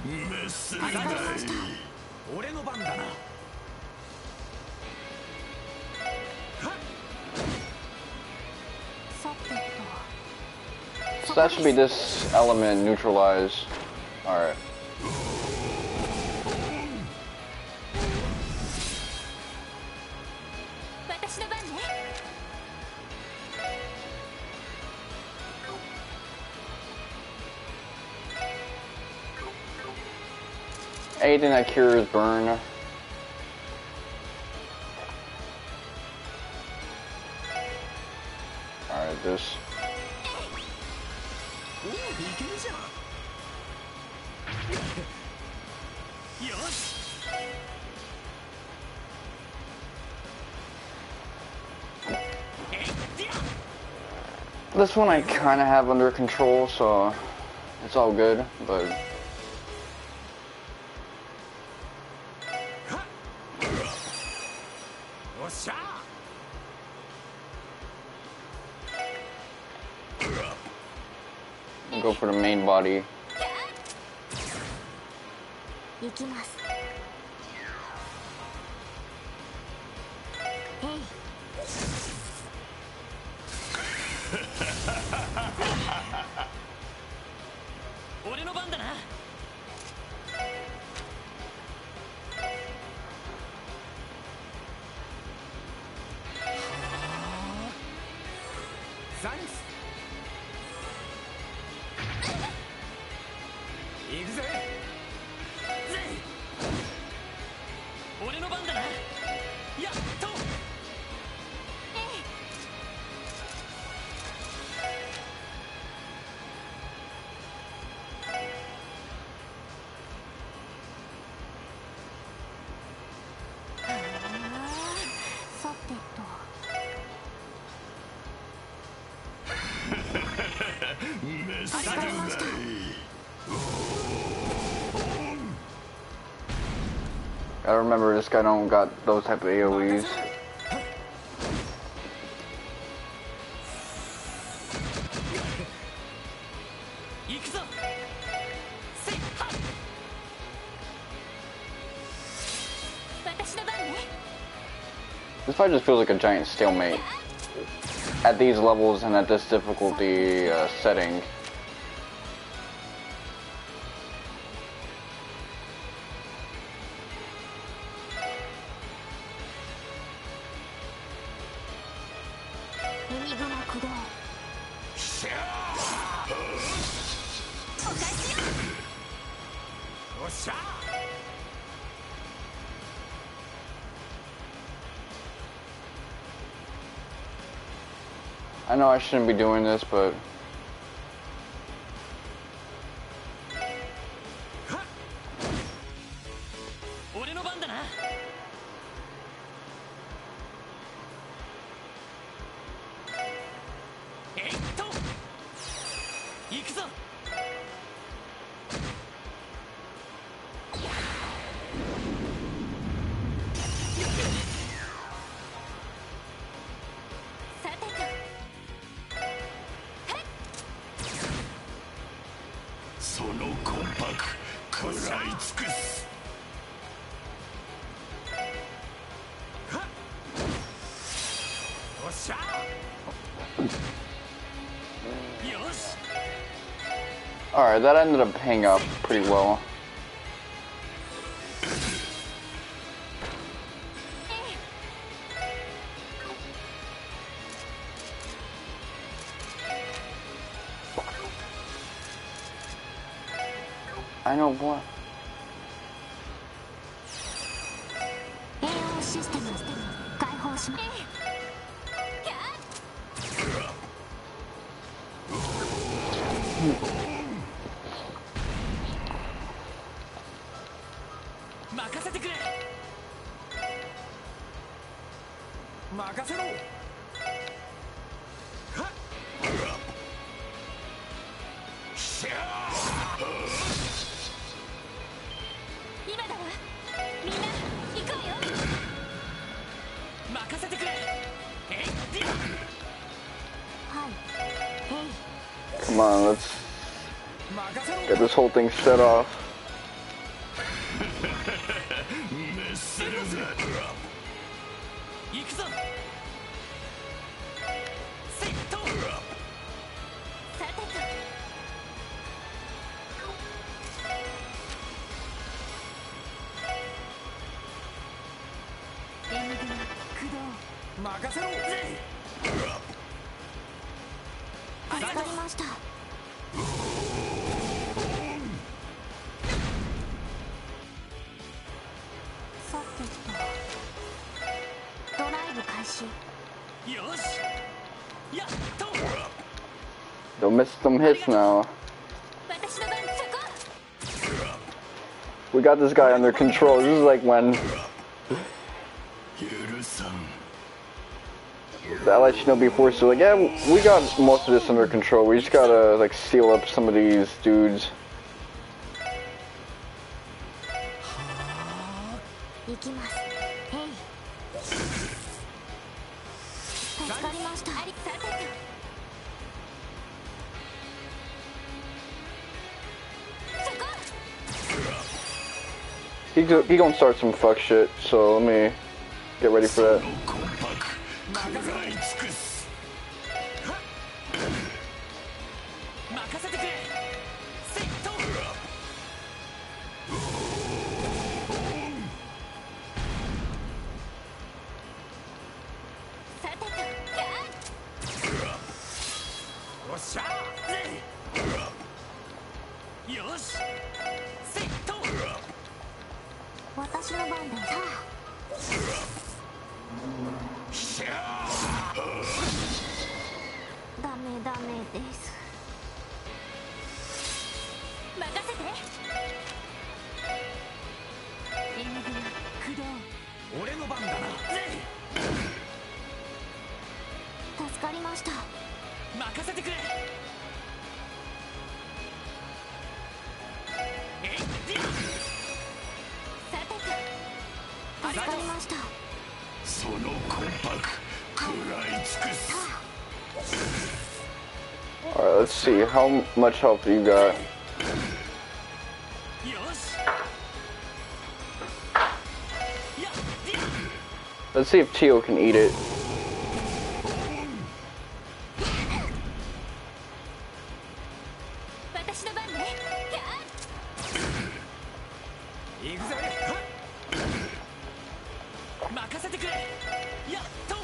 メス助かりました。俺の番だな。さてと。 So that should be this element neutralized. Alright. 私の番ね。Anything that cures burn. Alright, this. おお、いけるじゃん。よし。 This one I kind of have under control, so it's all good, but... おっしゃ。 We'll go for the main body. 行きます。えい。俺の番だな。ザンクス。行くぜ。俺の番だな。やっと。さてと。 メス助かりました。 Gotta remember, this guy don't got those type of AoEs. 行くぞ。せっは。私の番ね。 This fight just feels like a giant stalemate. At these levels and at this difficulty setting. エニグマ駆動しゃお返しよーおっしゃ I know I shouldn't be doing this, but alright, that ended up paying off pretty well. I know what. 栄養システム解放します。任せてくれ。任せろ。今だわ。みんな行こうよ。任せてくれ。はい。Come on, let's get this whole thing set off. 行くぞ。セット。さてと。エングマ駆動。任せろ。助かりました。さてと。ドライブ開始。よし。やっと。 Don't miss some hits now. 私の番そこ。 We got this guy under control. This is like when the Allied Shinobi forces are like, yeah, we got most of this under control. We just gotta like seal up some of these dudes. 行きます。へい。助かりました。ありさてと。 He gonna start some fuck shit, so let me get ready for that. 任せてくれ。セット。さてと。おっしゃよし。セット。私の番だよ。ダメダメです。任せて。エングマ駆動。俺の番だな。助かりました。任せてくれ。さてと。助かりました。その魂魄食らい尽くす。 Alright, let's see. How much health do you got? よし。 Let's see if Tio can eat it. 私の番ね。行くぜ。任せてくれ。やっと。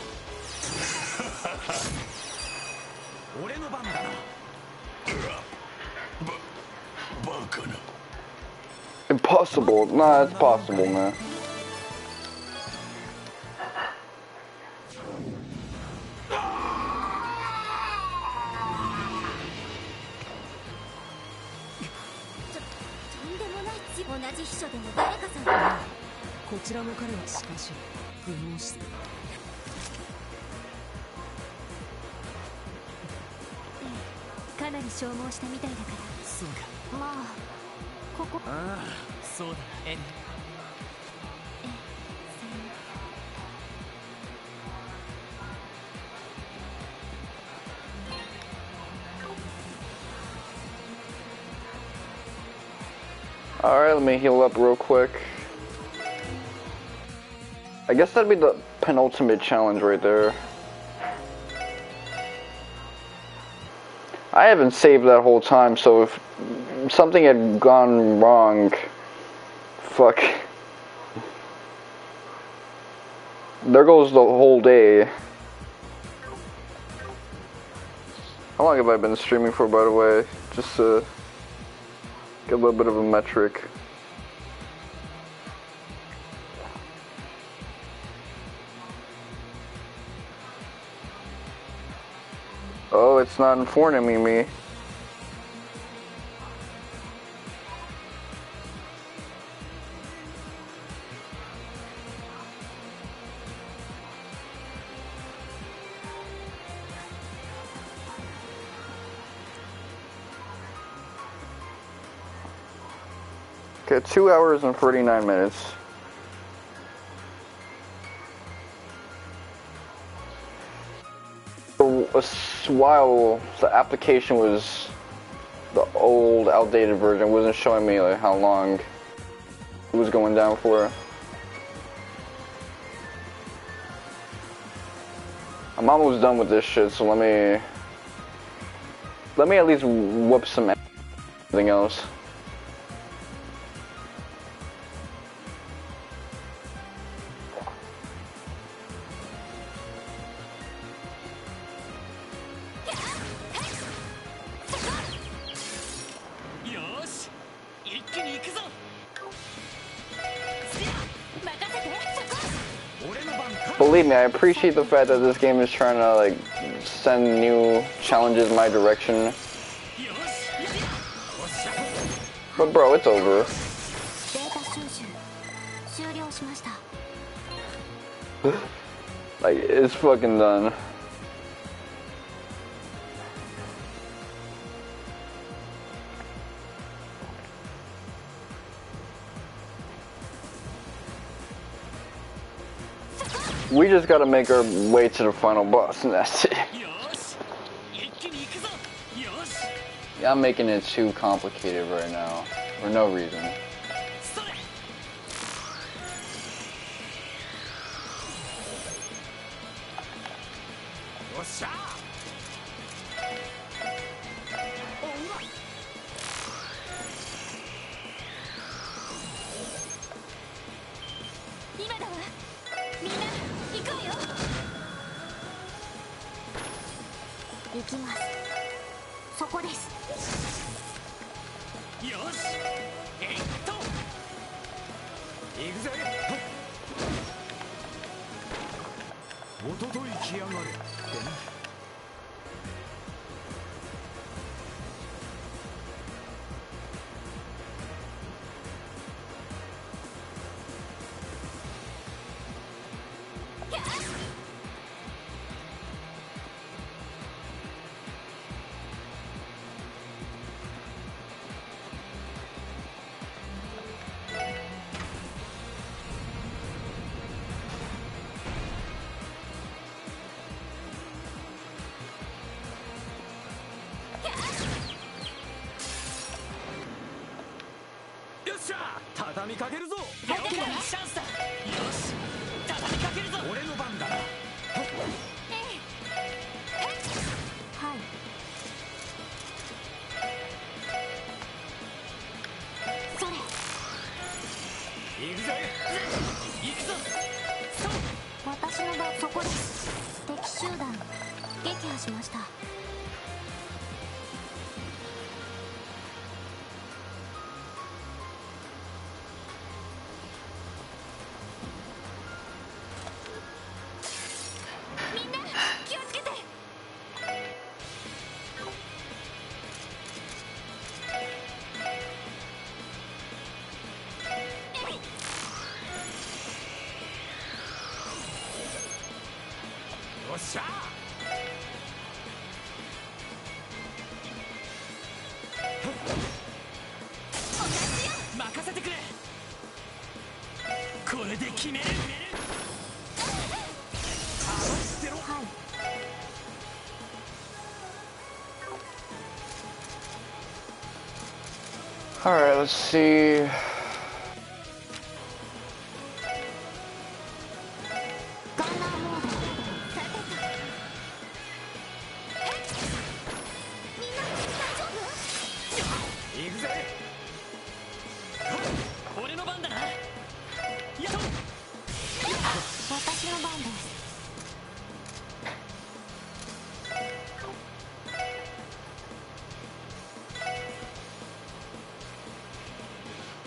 Impossible. Nah, it's possible, man. 同じ秘書でも誰かさん。こちらの彼はしかし不能してかなり消耗したみたいだから。そうか。まあここ。ああ、そうだな、エン。Alright, let me heal up real quick. I guess that'd be the penultimate challenge right there. I haven't saved that whole time, so if something had gone wrong, fuck. There goes the whole day. How long have I been streaming for, by the way? Just to get a little bit of a metric. Oh, it's not informing me. Okay, 2 hours and 49 minutes. For a while, the application was the old, outdated version. It wasn't showing me like how long it was going down for. I'm almost done with this shit, so let me at least whoop some anything else. Believe me, I appreciate the fact that this game is trying to like send new challenges my direction. But bro, it's over. Like, it's fucking done. We just gotta make our way to the final boss, and that's it. Yeah, I'm making it too complicated right now, for no reason. 決める。はい。 Alright, let's see. ガンナーモード。さてと。みんな大丈夫？行くぜ。俺の番だな。やっと。私の番です。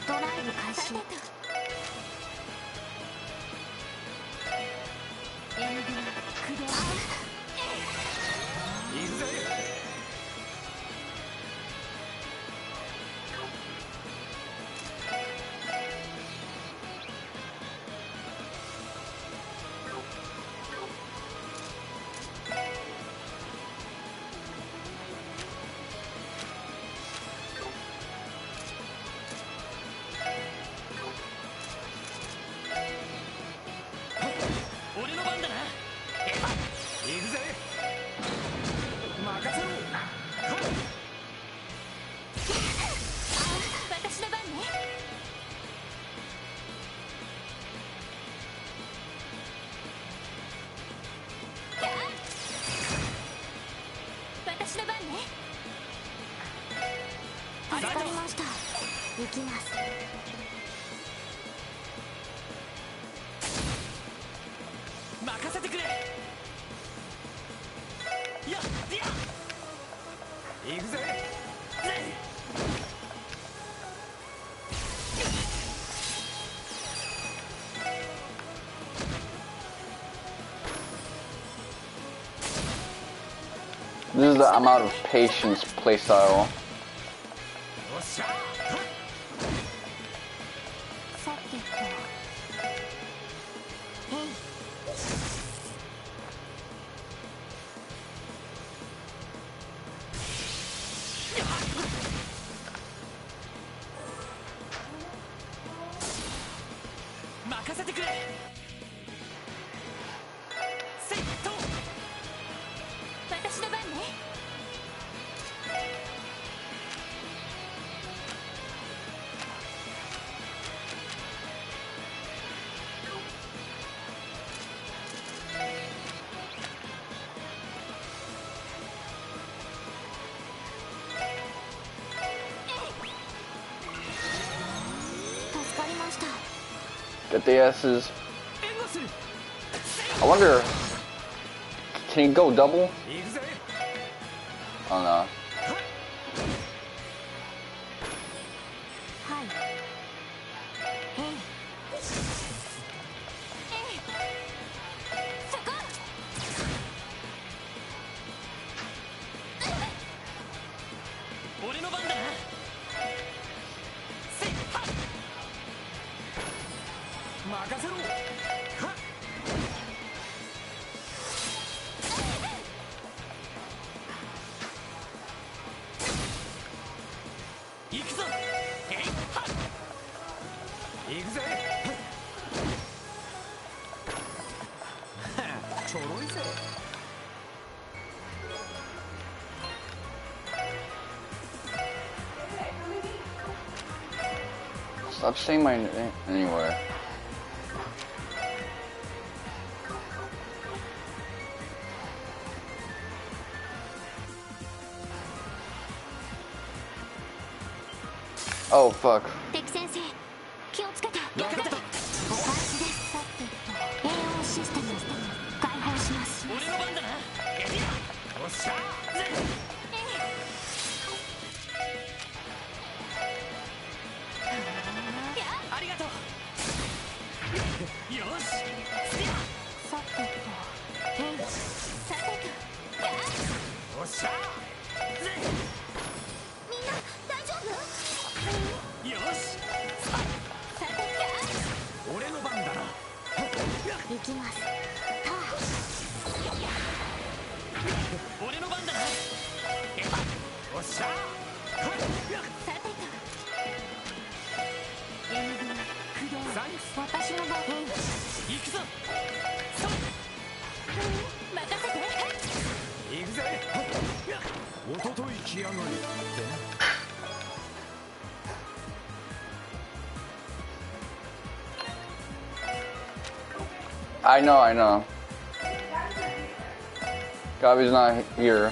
ドライブ開始。エンディング駆動。行くぜ。俺の番だな。行くぜ。任せろ。私の番ね。私の番ね。助かりました。行きます。任せてくれ。やっや。行くぜ。This is the I'm out of patience playstyle. よっしゃ。さてと。へい。任せてくれ。セット。私の番ね。助かりました。 Get the S's. 援護する。 I wonder, can he go double? 行くぜ。 Oh no. はい。へい。そこ。俺の番だな。せっはっ。任せろ。はっ。行くぞ。えいはっ。行くぜ。ちょろいぜ。 Stop saying my name anyway. Oh fuck. 敵先生、気をつけて。分かった。お返しです。さてと。AO システム開放します。俺の番だな。エリア。おっしゃ。ぜ。ありがとう。よし。さてと。へい。さてと。おっしゃ。ぜ。みんな大丈夫？よし。さてと。俺の番だな。行きます。は俺の番だな。おっしゃ。あ。さてと。エンディング駆動。私の番。行くぞ。任せて。行くぜ。おととい来やがりってな。I know. Gabi's not here.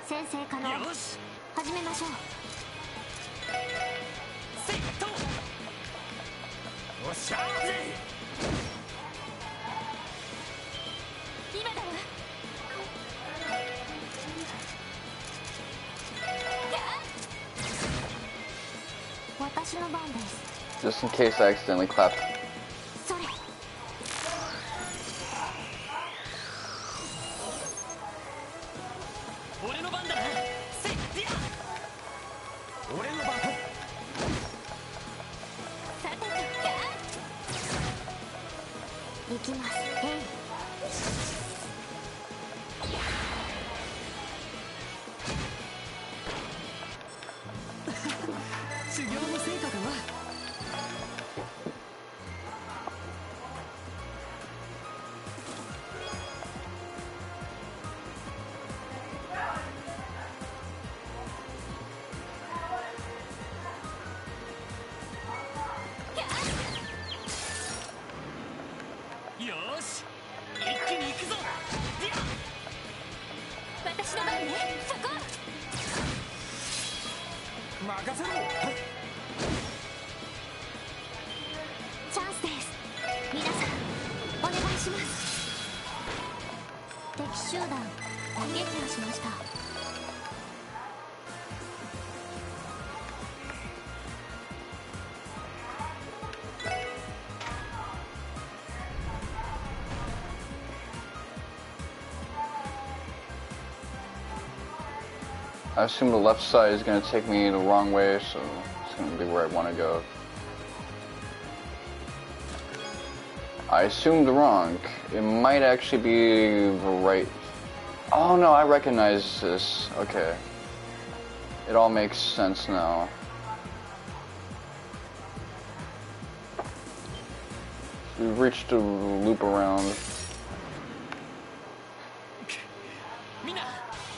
先生可能。よし。始めましょう。セット。おっしゃ今だわ。私の番です。 Just in case I accidentally clapped. それ。俺の番だな。セッティア。俺の番。さてと。行きます。修行の成果だわ。よし。一気に行くぞ。ディア。私の番ね。そこ。任せろ。チャンスです。皆さんお願いします。敵集団撃破しました。I assume the left side is going to take me the wrong way, so it's going to be where I want to go. I assumed wrong. It might actually be the right... Oh no, I recognize this. Okay. It all makes sense now. We've reached a loop around. みんな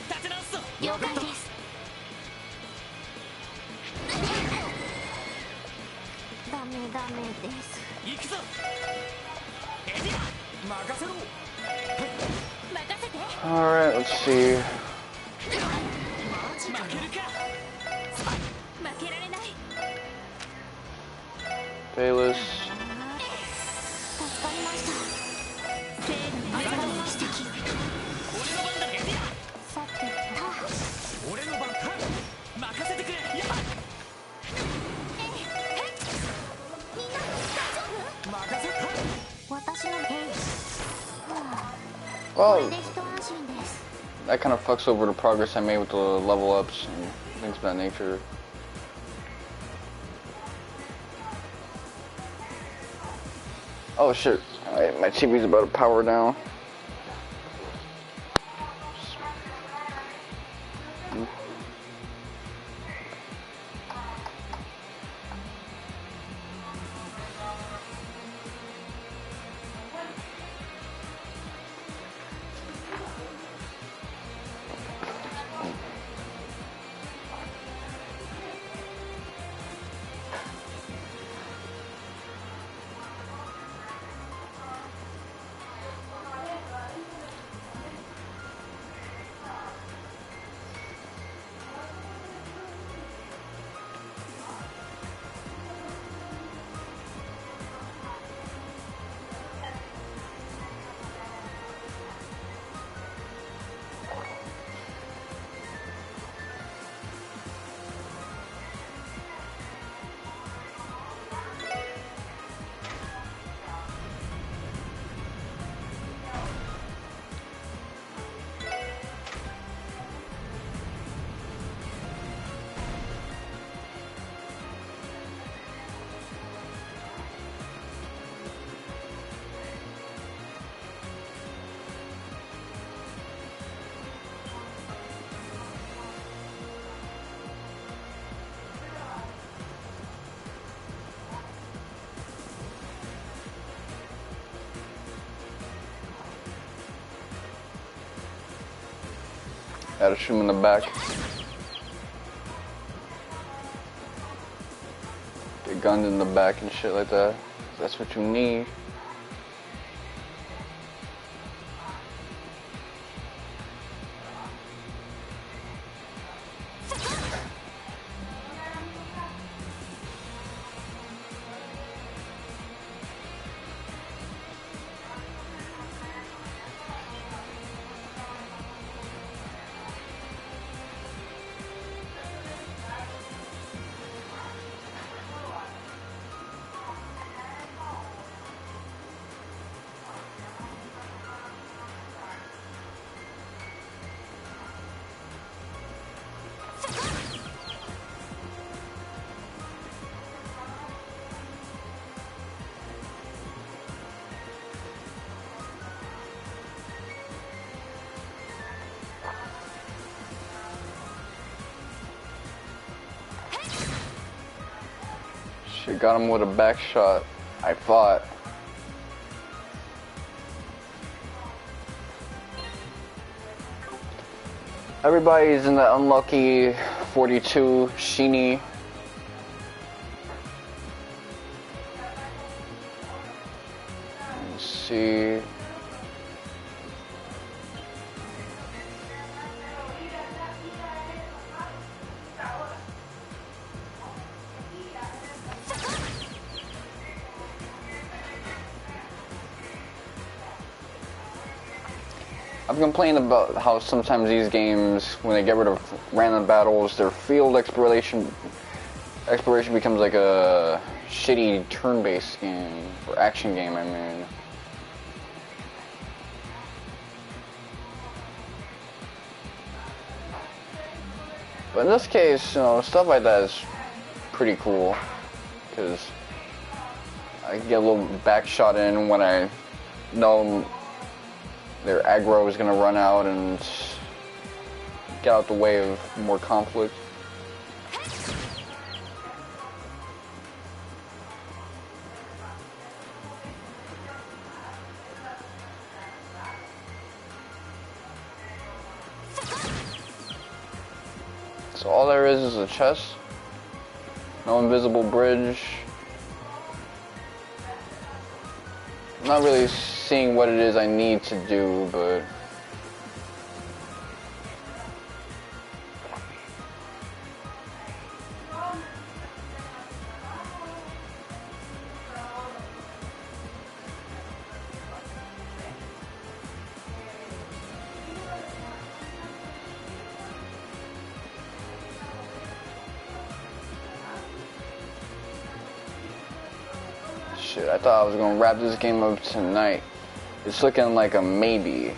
立て直すぞ。了解です。ダメです。行くぞ。エディア。任せろ。任せて。 Alright, let's see. 負けるか。負けられない。 Bayless. 助かりました。精度に助かりました。俺の番だ。エディア。さてと。俺の番。任せてくれ。やば。みんな大丈夫？任せろ。私のこ Well, れで一安心です。 that kind of fucks over the progress I made with the level ups and things of that nature. Oh shit, my TV's about to power down. Gotta shoot him in the back. Get guns in the back and shit like that. That's what you need. Shit, got him with a back shot, I thought. Everybody's in the unlucky 42 Sheeny. Let's see. I've complained about how sometimes these games, when they get rid of random battles, their field exploration becomes like a shitty turn-based game, or action game, I mean. But in this case, you know, stuff like that is pretty cool, because I can get a little back shot in when I know their aggro is going to run out and get out the way of more conflict. So all there is a chest, no invisible bridge. I'm not really seeing what it is I need to do, but shit, I thought I was gonna wrap this game up tonight. It's looking like a maybe.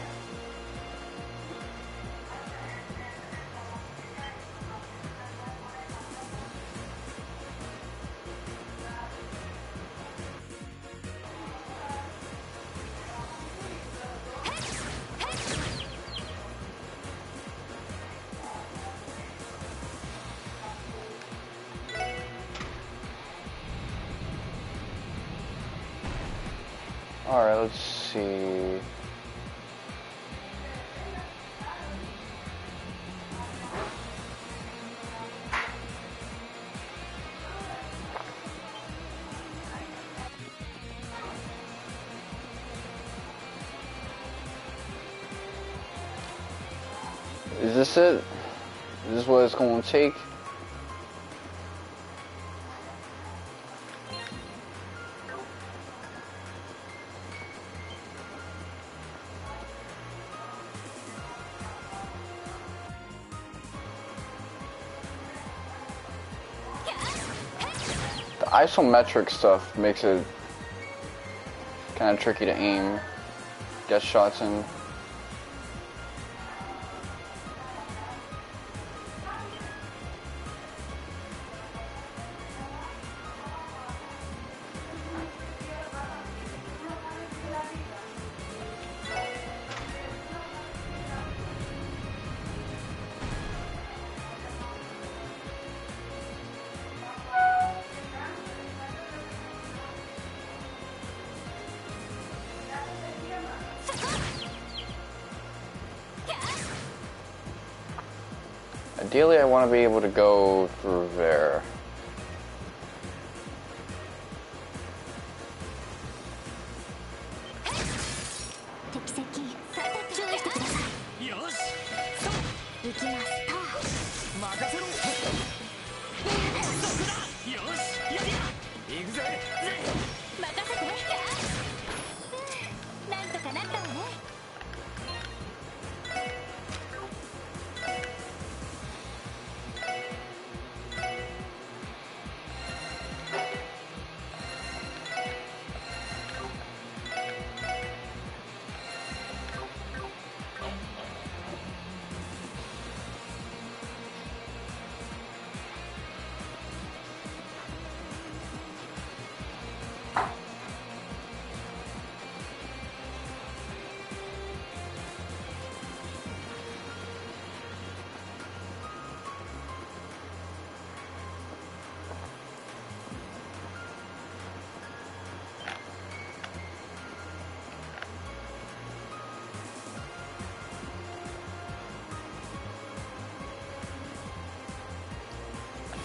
Alright, let's see. Is this it? Is this what it's going to take? The isometric stuff makes it kind of tricky to aim, get shots in. Ideally, I want to be able to go through there.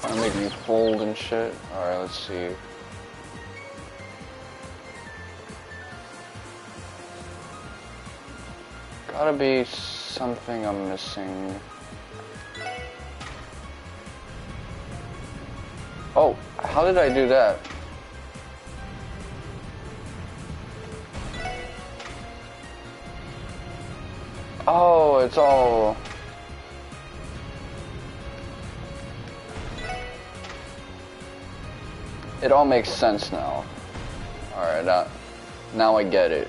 Trying to make me fold and shit. Alright, let's see. Gotta be something I'm missing. Oh, how did I do that? Oh, it's all... It all makes sense now. Alright, now I get it.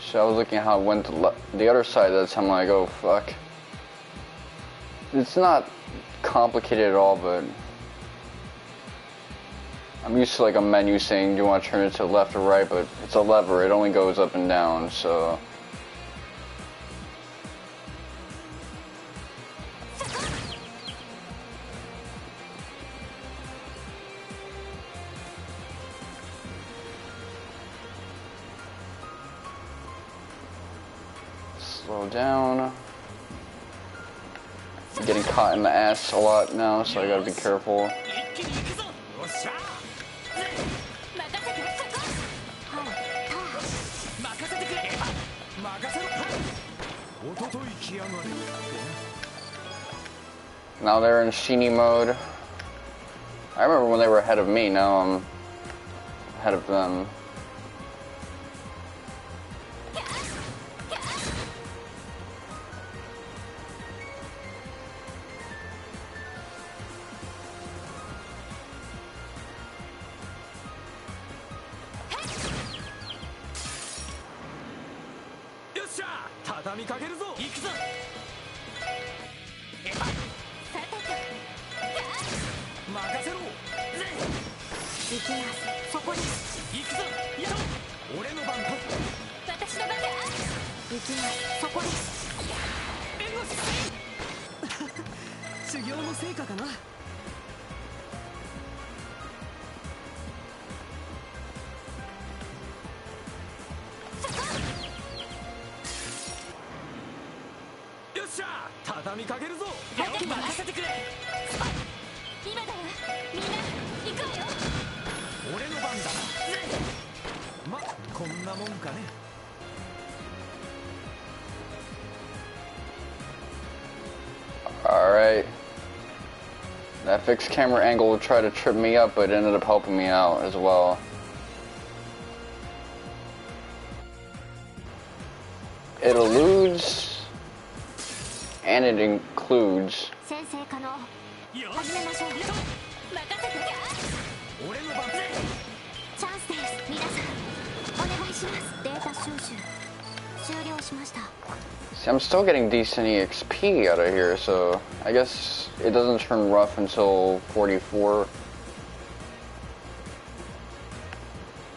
So I was looking at how it went to the other side of that time, I'm like, oh fuck. It's not complicated at all, but I'm used to like a menu saying, do you want to turn it to left or right, but it's a lever, it only goes up and down, so. Slow down. I'm getting caught in the ass a lot now, so I gotta be careful. Now they're in Sheeny mode. I remember when they were ahead of me, now I'm ahead of them. Alright. That fixed camera angle would try to trip me up, but it ended up helping me out as well. It eludes, and it includes. See, I'm still getting decent EXP out of here, so I guess it doesn't turn rough until 44.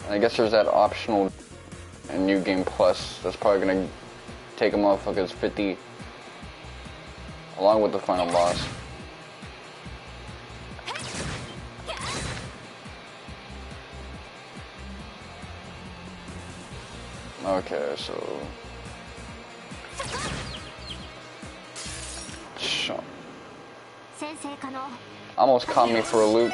And I guess there's that optional and New Game Plus that's probably gonna take a motherfucker's 50 along with the final boss. Okay, so almost caught me for a loop.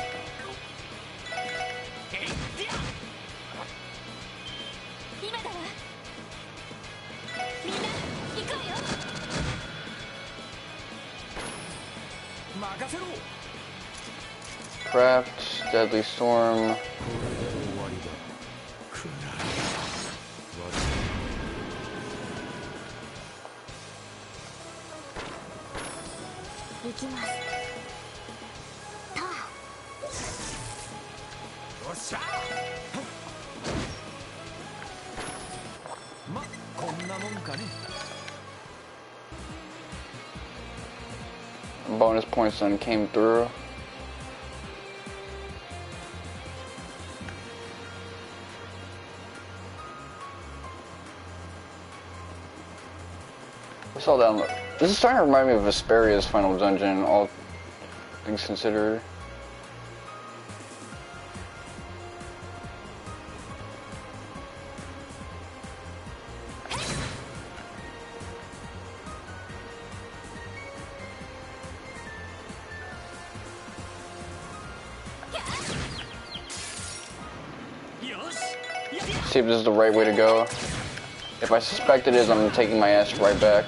Craft, Deadly Storm. Bonus points then came through. What's all down? This is starting to remind me of Vesperia's final dungeon, all things considered. See if this is the right way to go. If I suspect it is, I'm taking my ass right back.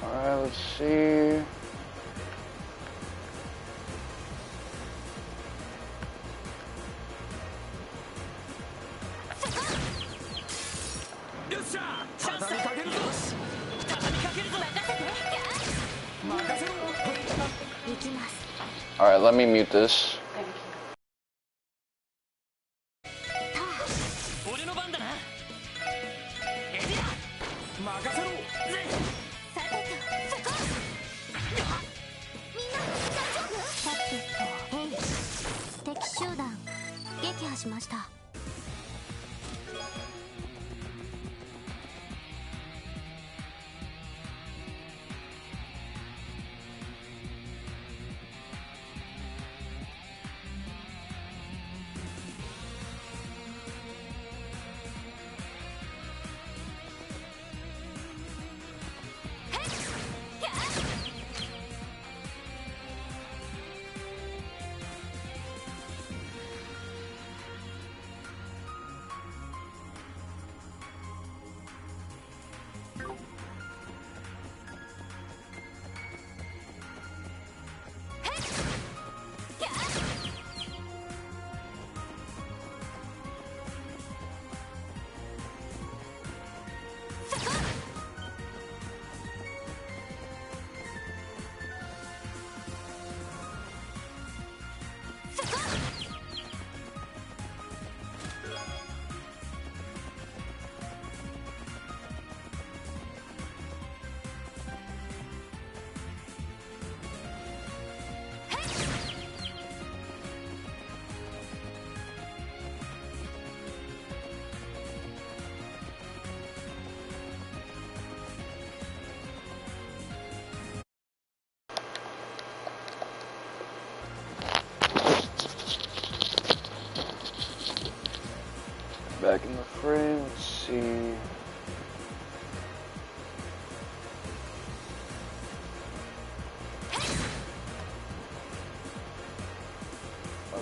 Alright, let's see. Alright, let me mute this.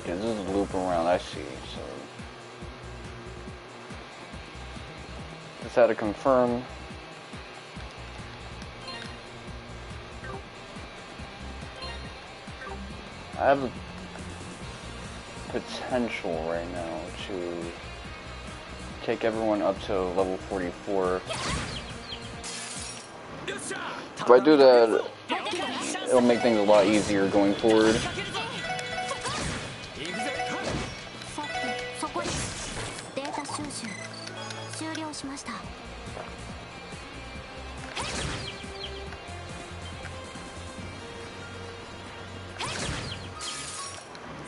Okay, this is a loop around, I see, so... Just had to confirm. I have a potential right now to take everyone up to level 44. If I do that, it'll make things a lot easier going forward. さてそこですデータ収集終了しました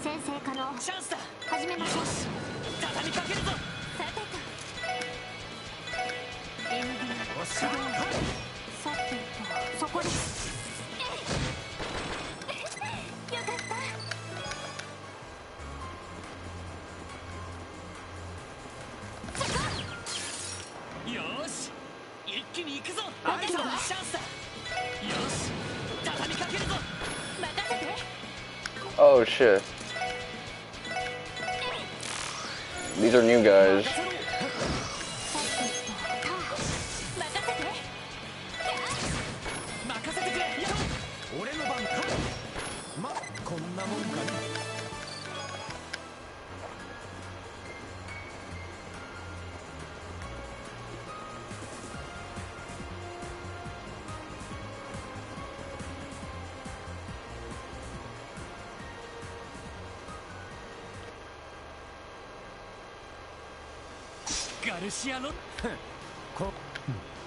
先制可能チャンスだ始めましょう畳みかけるぞさてと NB さてとそこですよかったよーし一気に行くぞあんたのチャンスだよし畳みかけるぞ任せて Oh shit. These are new guys. さてと任せて任せてくれ俺の番かまこんなもんかねガルシアのやっ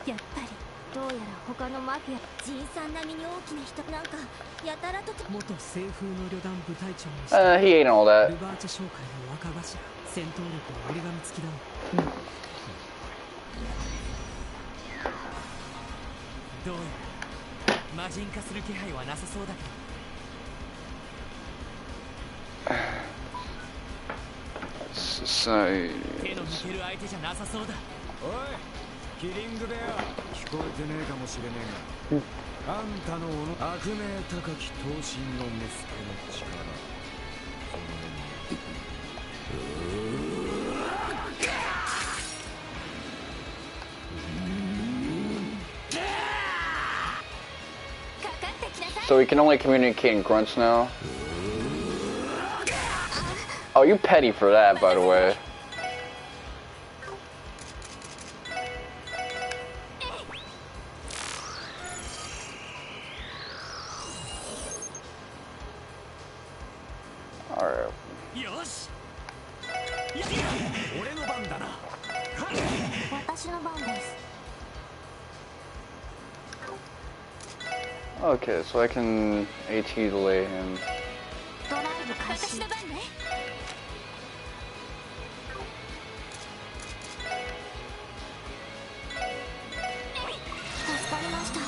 ぱりどうやら他のマフィアジンさん並みに大きな人なんかやたらと元西風の旅団部隊長にし He ain't all ル that. バーチェ商会の若頭戦闘力は折り紙付きだどうやら魔人化する気配はなさそうだけど Society. 手の抜ける相手じゃなさそうだおいキリングだよ聞こえてねえかもしれねえがあんたの悪名高き闘神の息子の力 So we can only communicate in grunts now? Oh, you petty for that, by the way. Alright. よし俺の番だな私の番です Okay, so I can AT delay him. ドライブ開始私の番ね助かりました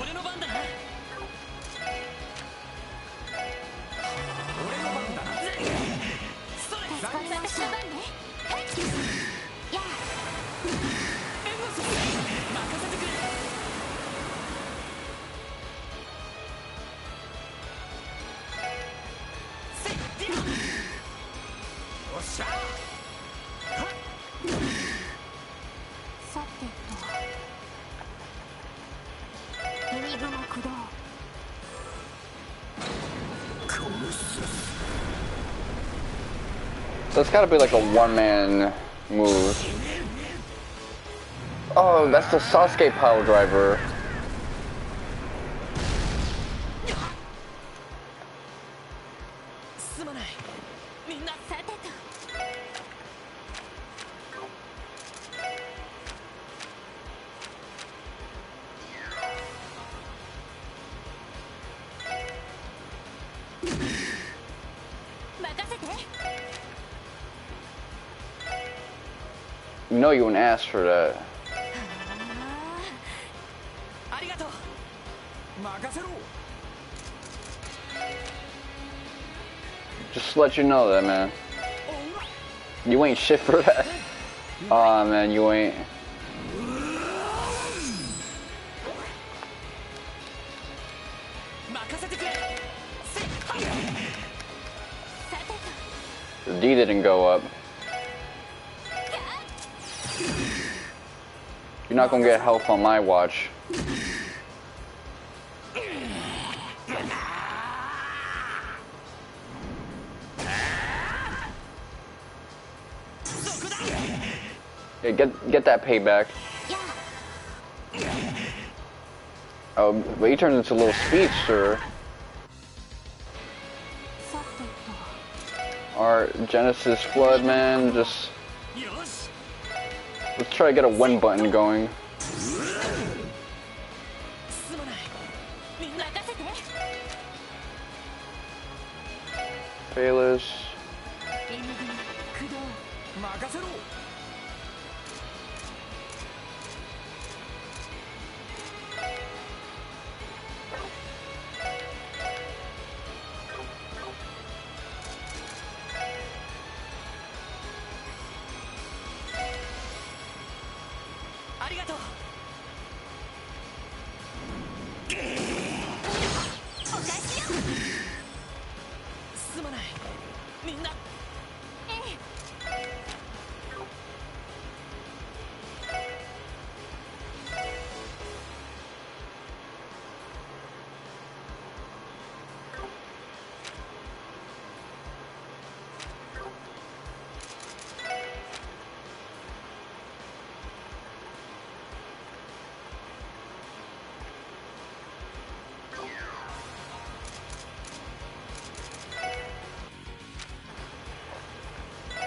俺の番だな俺の番だなそれ助かりましたやあエンゴス任せてくれせっディオおっしゃさてとユニグマ駆動 So it's gotta be like a one-man move. Oh, that's the Sasuke pile driver. すまないみんなさてと 任せて You know you wouldn't ask for that. ありがとう任せろ Just to let you know that, man. You ain't shit for that. Aw, man, you ain't. 任せてくれせっ D didn't go up. You're not gonna get health on my watch. Yeah, get that payback. Oh, but he turns into a little speedster. Our Genesis Flood, man, just... Let's try to get a one button going. Payless.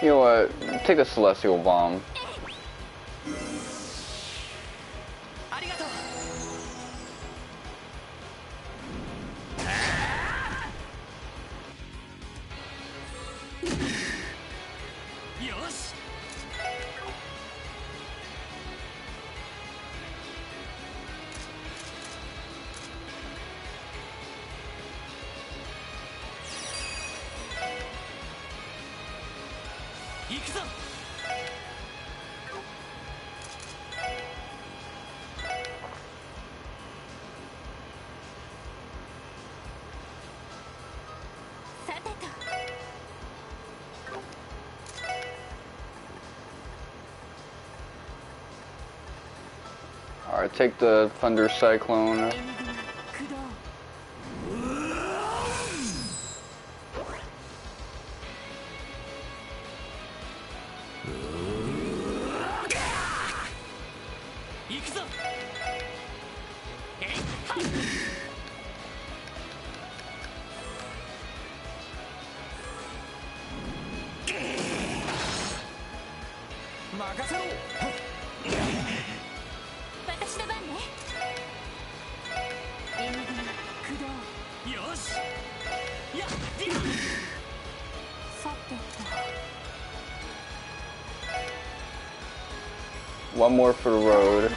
You know what? Take a Celestial Bomb. Alright, take the Thunder Cyclone. One more for the road.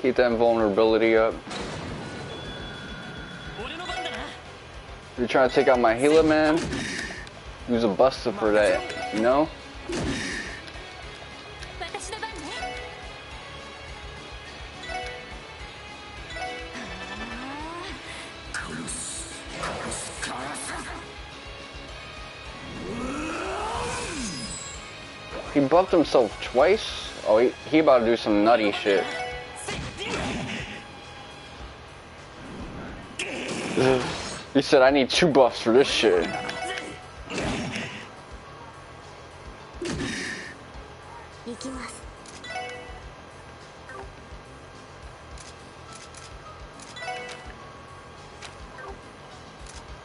Keep that invulnerability up. You're trying to take out my healer, man? Use a buster for that, you know? He buffed himself twice? Oh, he about to do some nutty shit. He said, I need 2 buffs for this shit.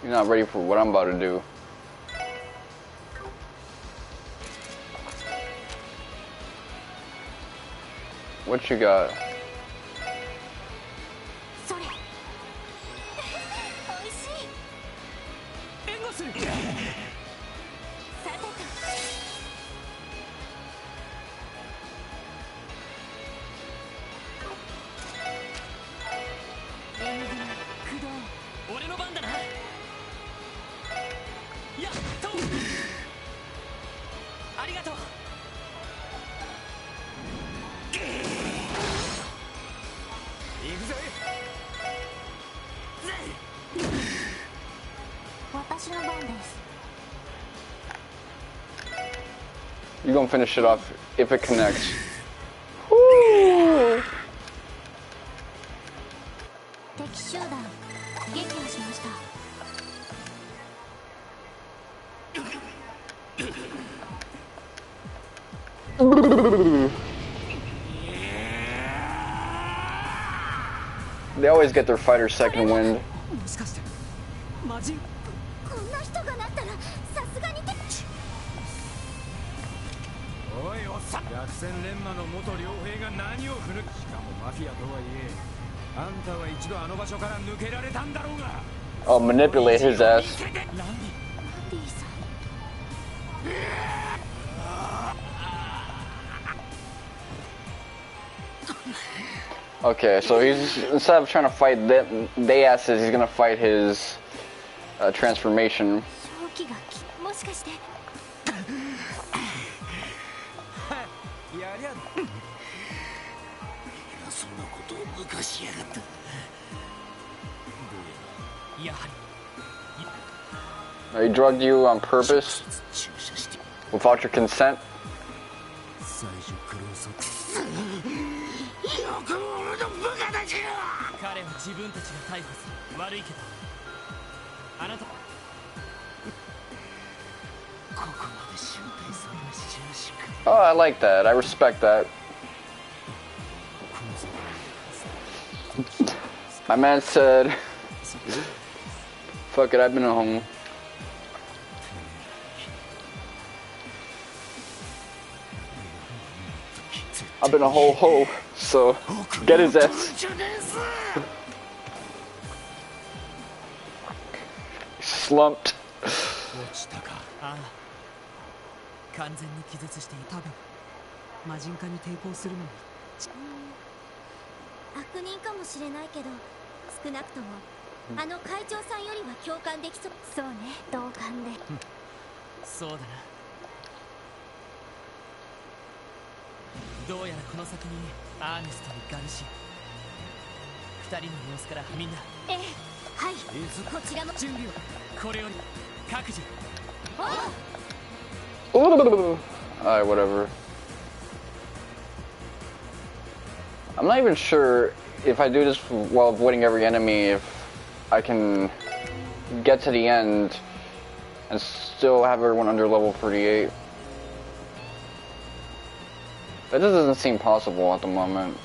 You're not ready for what I'm about to do. What you got? それおいしい。援護する。さてと 俺の番だな。やっと。ありがとう。行くぜ。私の番です。 You're gonna finish it off if it connects. Woo! 敵集団撃破しました。 They always get their fighter's second wind. もしかして魔人。こんな人がなったらさすがにて。おいおっさん。百戦錬磨の元両兵が何を振る。しかもマフィアとはいえ、あんたは一度あの場所から抜けられたんだろうが。 Oh, manipulate his ass. ランディ。ランディさん。 Okay, so he's instead of trying to fight they asses, he's gonna fight his transformation. 正気がもしかして。 やりゃ。そんなことを抜かしやがった。やはり。 He drugged you on purpose 注射して without your consent. 最初から嘘つよくも俺の部下たちが。彼は自分たちが逮捕する。悪いけどあなた。ここまで集大成の収縮。 Oh, I like that. I respect that. My man said, "Fuck it, I've been at home." I've been a ho, so get his ass. Slumped. 落ちたか。ああ、完全に気絶していた。多分魔人化に抵抗するのに。悪人かもしれないけど、少なくともあの会長さんよりは共感できそう。そうね、同感で。そうだな。どうやらこの先にアーネストにガルシア、二人の様子からみんな。ええ、はい。こちらも準備を。これより各自。 Alright, whatever. I'm not even sure if I do this while avoiding every enemy, if I can get to the end and still have everyone under level 38. That just doesn't seem possible at the moment.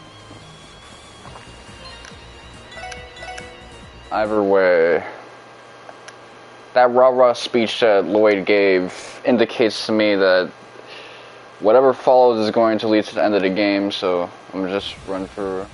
Either way, that rah-rah speech that Lloyd gave indicates to me that whatever follows is going to lead to the end of the game, so I'm gonna just run for...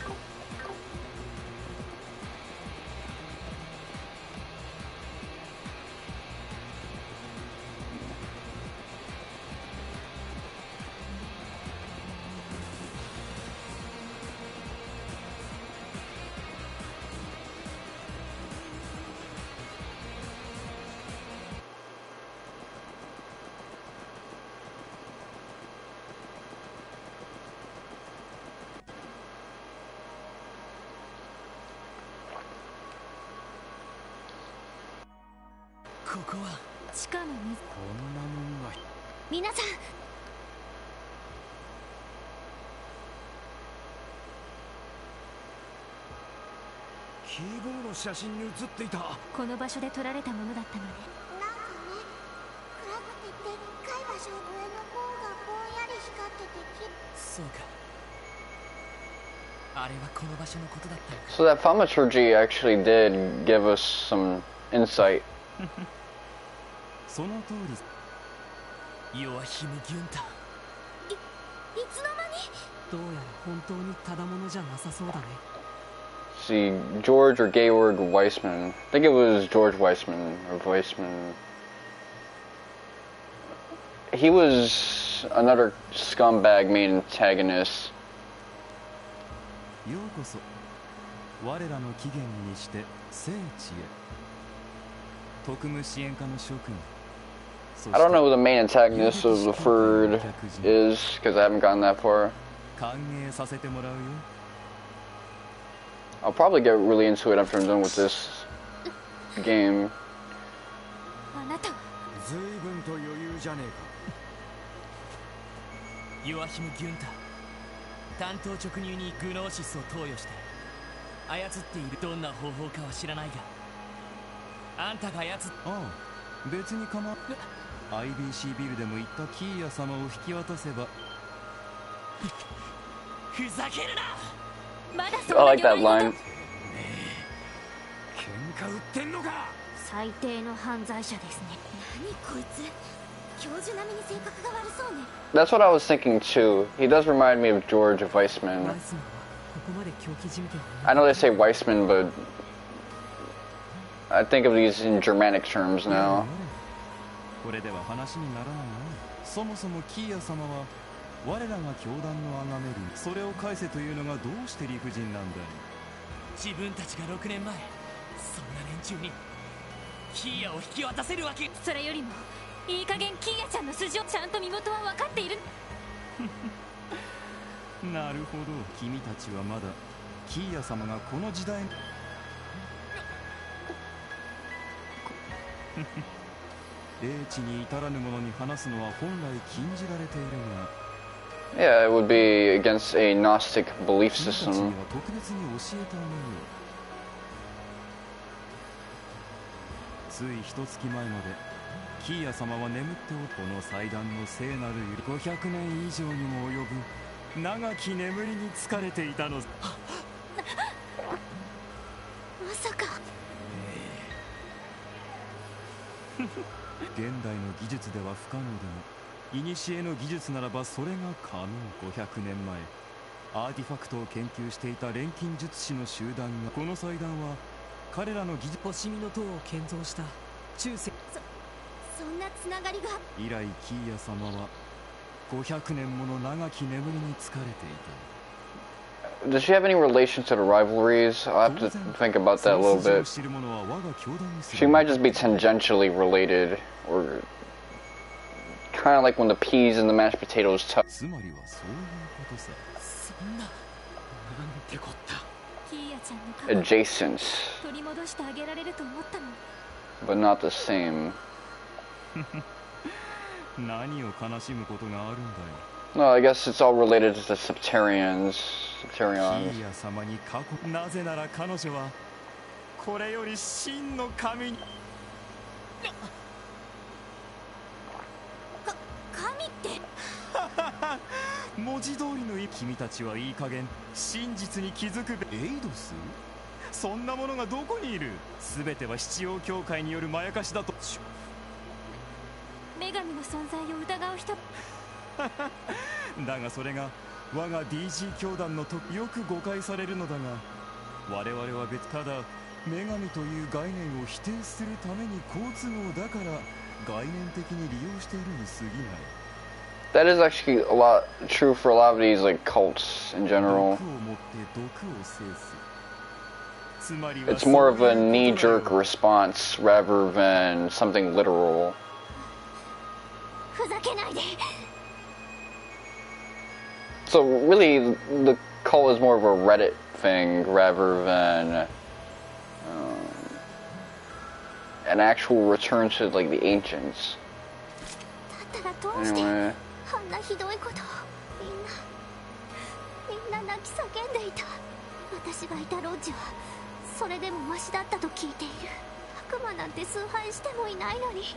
ここは地下の水。こんなもんが。皆さん、キーボーの写真に写っていた。この場所で撮られたものだったのね。なんかね、暗くてでっかい場所、上の方がぼんやり光っててそうか。あれはこの場所のことだったのか。 So that thaumaturgy actually did give us some insight. その通り。ヨアヒム・ギュンター。いつの間に。どうやら本当にただものじゃなさそうだね。 See, George or Georg Weissman. I think it was George Weissman or Weissman. He was another scumbag main antagonist. ようこそ我らの起源にして聖地へ。特務支援課の諸君。 I don't know who the main antagonist of the third is, because I haven't gotten that far. 歓迎させてもらうよ。 I'll probably get really into it after I'm done with this game. あなたは随分と余裕じゃねえか。ヨアヒム・ギュンター、担当直入にグノーシスを投与して操っている。どんな方法かは知らないが、あんたが操っ。ああ、別に構わん。IBC ビルでも言ったキーヤ様を引き渡せば。ふざけるな。 まだそん I な like that line. 喧嘩売ってんのか。最低の犯罪者ですね。何こいつ、教授並みに性格が悪そうね。 That's what I was thinking too. He does remind me of George Weissman. ワイスマンはここまで狂気じみては I know they say Weissman, but I think of these in Germanic terms now. これでは話にならないな。そもそもキーヤ様は我らが教団の崇めるそれを返せというのがどうして理不尽なんだい。自分たちが6年前そんな連中にキーヤを引き渡せるわけ。それよりもいい加減キーヤちゃんの素性、ちゃんと身元は分かっている。なるほど、君たちはまだキーヤ様がこの時代英知に至らぬ者に話すのは本来禁じられているが、 Yeah, it would be against a Gnostic belief 君たち system. には特別に教えてあげよう。つい一月前までキーヤ様は眠っておこの祭壇の聖なる500年以上にも及ぶ長き眠りに疲れていたの。まさか現代の技術では不可能でも古の技術ならばそれが可能。500年前アーティファクトを研究していた錬金術師の集団が、この祭壇は彼らの技術星見の塔を建造した中世。そんなつながりが。以来キーヤ様は500年もの長き眠りに疲れていた。 Does she have any relation to the rivalries? I'll have to think about that a little bit. She might just be tangentially related, or kind of like when the peas and the mashed potatoes touch. つまりはそういうことさ。そんな。なんてこった。キーヤちゃんの顔 Adjacent, 取り戻してあげられると思ったの。 but not the same. 何を悲しむことがあるんだよ。 No, I guess it's all related to the Septarians. キ Septarions. ーヤ様に過去、なぜなら彼女はこれより真の神に。神って文字通りの君たちはいい加減真実に気づくべ。エイドス、そんなものがどこにいる。全ては七曜教会によるまやかしだと。女神の存在を疑う人。だがそれが我が DG 教団のとよく誤解されるのだが、我々は別、ただ女神という概念を否定するために好都合だから概念的に利用しているに過ぎない。 That is actually a lot true for a lot of these like cults in general. 毒をもって毒を制す。つまりは It's more of a そういうことだよ。 knee-jerk response rather than something literal. ふざけないで。 So really, the cult is more of a Reddit thing rather than an actual return to like the ancients. だったらどうして Anyway, あんなひどいことを。みんな泣き叫んでいた。私がいたロッジはそれでもマシだったと聞いている。悪魔なんて崇拝してもいないのに、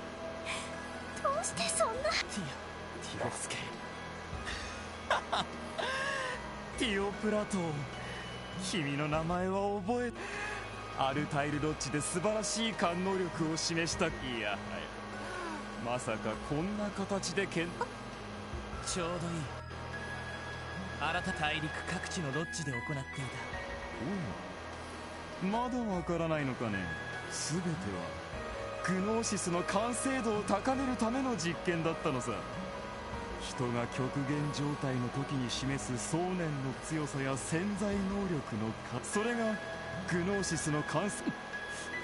どうしてそんな。ティオスケ。ティオプラトン、君の名前は覚え。アルタイルロッジで素晴らしい感能力を示した。いや、まさかこんな形でちょうどいい。新た大陸各地のロッジで行っていた。おう、まだわからないのかね。全てはグノーシスの完成度を高めるための実験だったのさ。人が極限状態の時に示す想念の強さや潜在能力のそれがグノーシスの完成。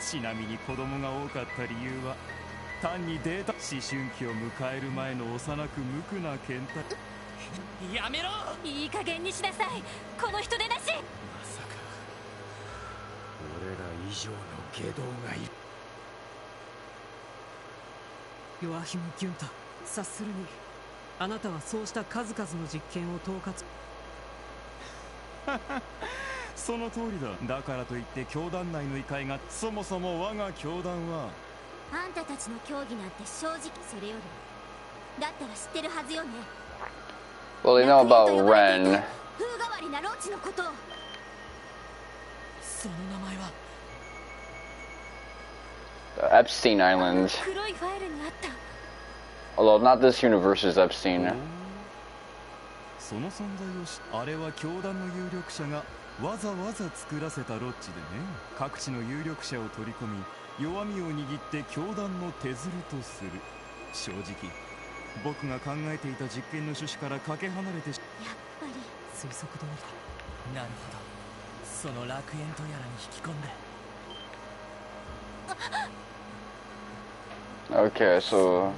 ちなみに子供が多かった理由は単にデータ。思春期を迎える前の幼く無垢な検体。やめろ。いい加減にしなさい、この人でなし。まさか俺ら以上の外道がいる。ヨアヒム・ギュンタ、察するにあなたはそうした数々の実験を統括。その通りだ。だからといって教団内の異界が。そもそも我が教団はあんたたちの競技なんて正直それよりだったら知ってるはずよね。 Well, they know about 風 Ren. 変わりなロッジのことを。その名前は Epstein Island. 黒いファイルにあった。 Although not this universe's Epstein. その存在をあれは教団の有力者がわざわざ作らせたロッジでね。各地の有力者を取り込み弱みを握って教団の手づるとする。正直僕が考えていた実験の趣旨からかけ離れて。やっぱり推測通りだ。なるほど、その楽園とやらに引き込んで。Okay, so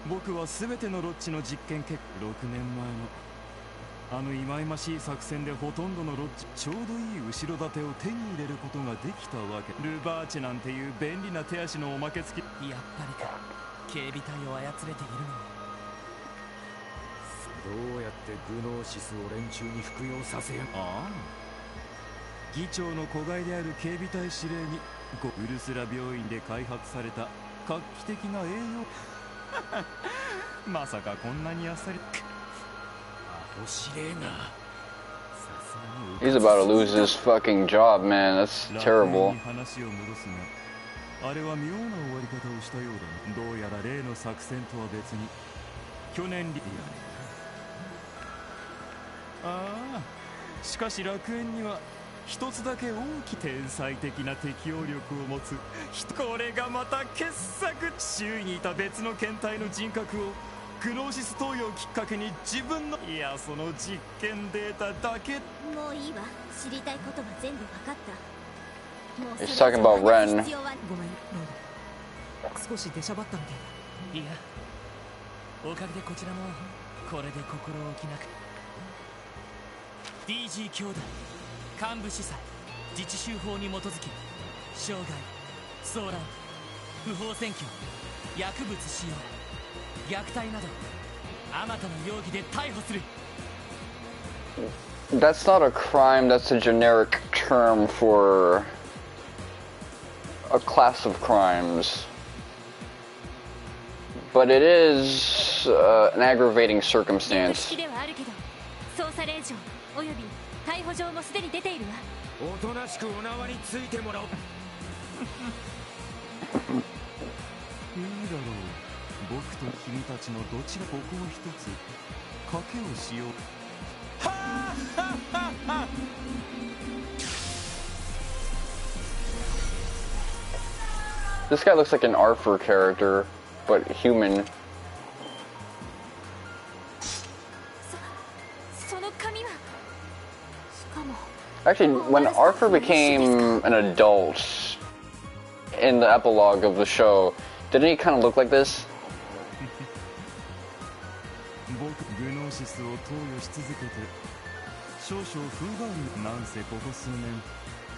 僕は全てのロッジの実験結果6年前のあの忌々しい作戦でほとんどのロッジちょうどいい後ろ盾を手に入れることができたわけ。ルバーチェなんていう便利な手足のおまけ付き。やっぱりか、警備隊を操れているのも。どうやってグノーシスを連中に服用させよう。ああ、議長の子飼いである警備隊司令にウルスラ病院で開発された画期的な栄養。まさかこんなにあっさり。アホ司令がさすがに he's about to lose his fucking job, man. That's 楽園 terrible. に話を戻すが、あれは妙な終わり方をしたようだ。どうやら例の作戦とは別に去年ああ、しかし楽園には一つだけ大きい天才的な適応力を持つこれがまた傑作。周囲にいた別の検体の人格をグノーシス投与をきっかけに自分のその実験データだけ。もういいわ、知りたいことは全部分かった。もう He's それ talking 以上 about 話す Ren. 必要は。ごめん、ロード。少し出しゃばったみたいだ。いや、おかげでこちらもこれで心置きなく。DG 兄弟幹部司祭自治州法に基づき傷害、騒乱、不法占拠、薬物使用、虐待などあまたの容疑で逮捕する。 That's not a crime, that's a generic term for a class of crimes. But it is an aggravating 常 circumstance. 識ではあるけど、捜査令状および逮捕状もすでに出ているわ。おとなしくお縄についてもらおう。いいだろう。僕と君たちのどちらここを一つ賭けをしよう。This guy looks like an Arthur character, but human. その紙は。しかも Actually, when Arthur became an adult in the epilogue of the show, didn't he kind of look like this? 僕グノーシスを投与し続けて少々風変わり。なんせここ数年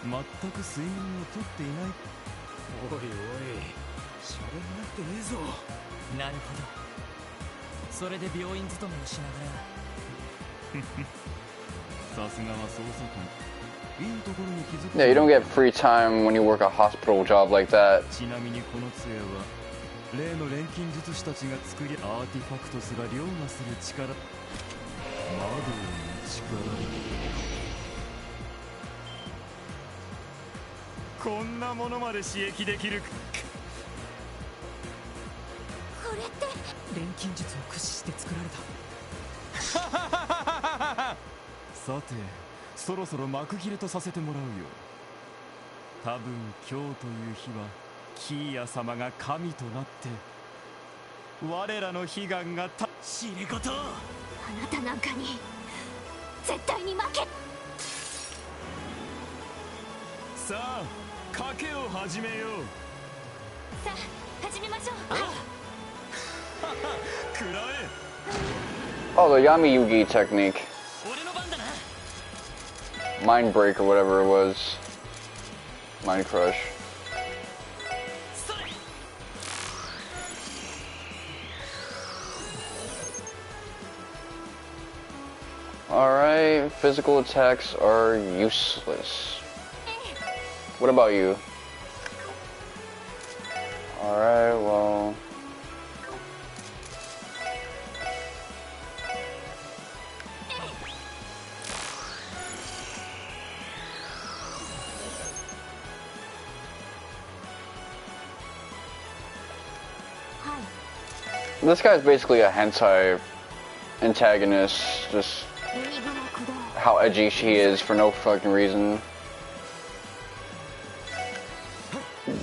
全く睡眠をとっていない。おいおい、シャレになってねえぞ。なるほど、それで病院勤めをしながら。さすがは捜査官。いいところに気づく。 Yeah, you don't get free time when you work a hospital job like that. ちなみにこの杖は例の錬金術師たちが作りアーティファクトすら凌駕する力。魔道の力。こんなものまで刺激できる。これって。錬金術を駆使して作られた。さてそろそろ幕切れとさせてもらうよ。多分今日という日はキーヤ様が神となって我らの悲願が仕入れ事。あなたなんかに絶対に負け。さあ賭けを始めよう。さあ始めましょう。食らえ。 Oh, the Yami Yugi technique. 俺の番だな。 Mind break or whatever it was. Mind crush. それ。 Alright, physical attacks are useless. What about you? Alright, well... This guy's basically a hentai antagonist, just how edgy she is for no fucking reason.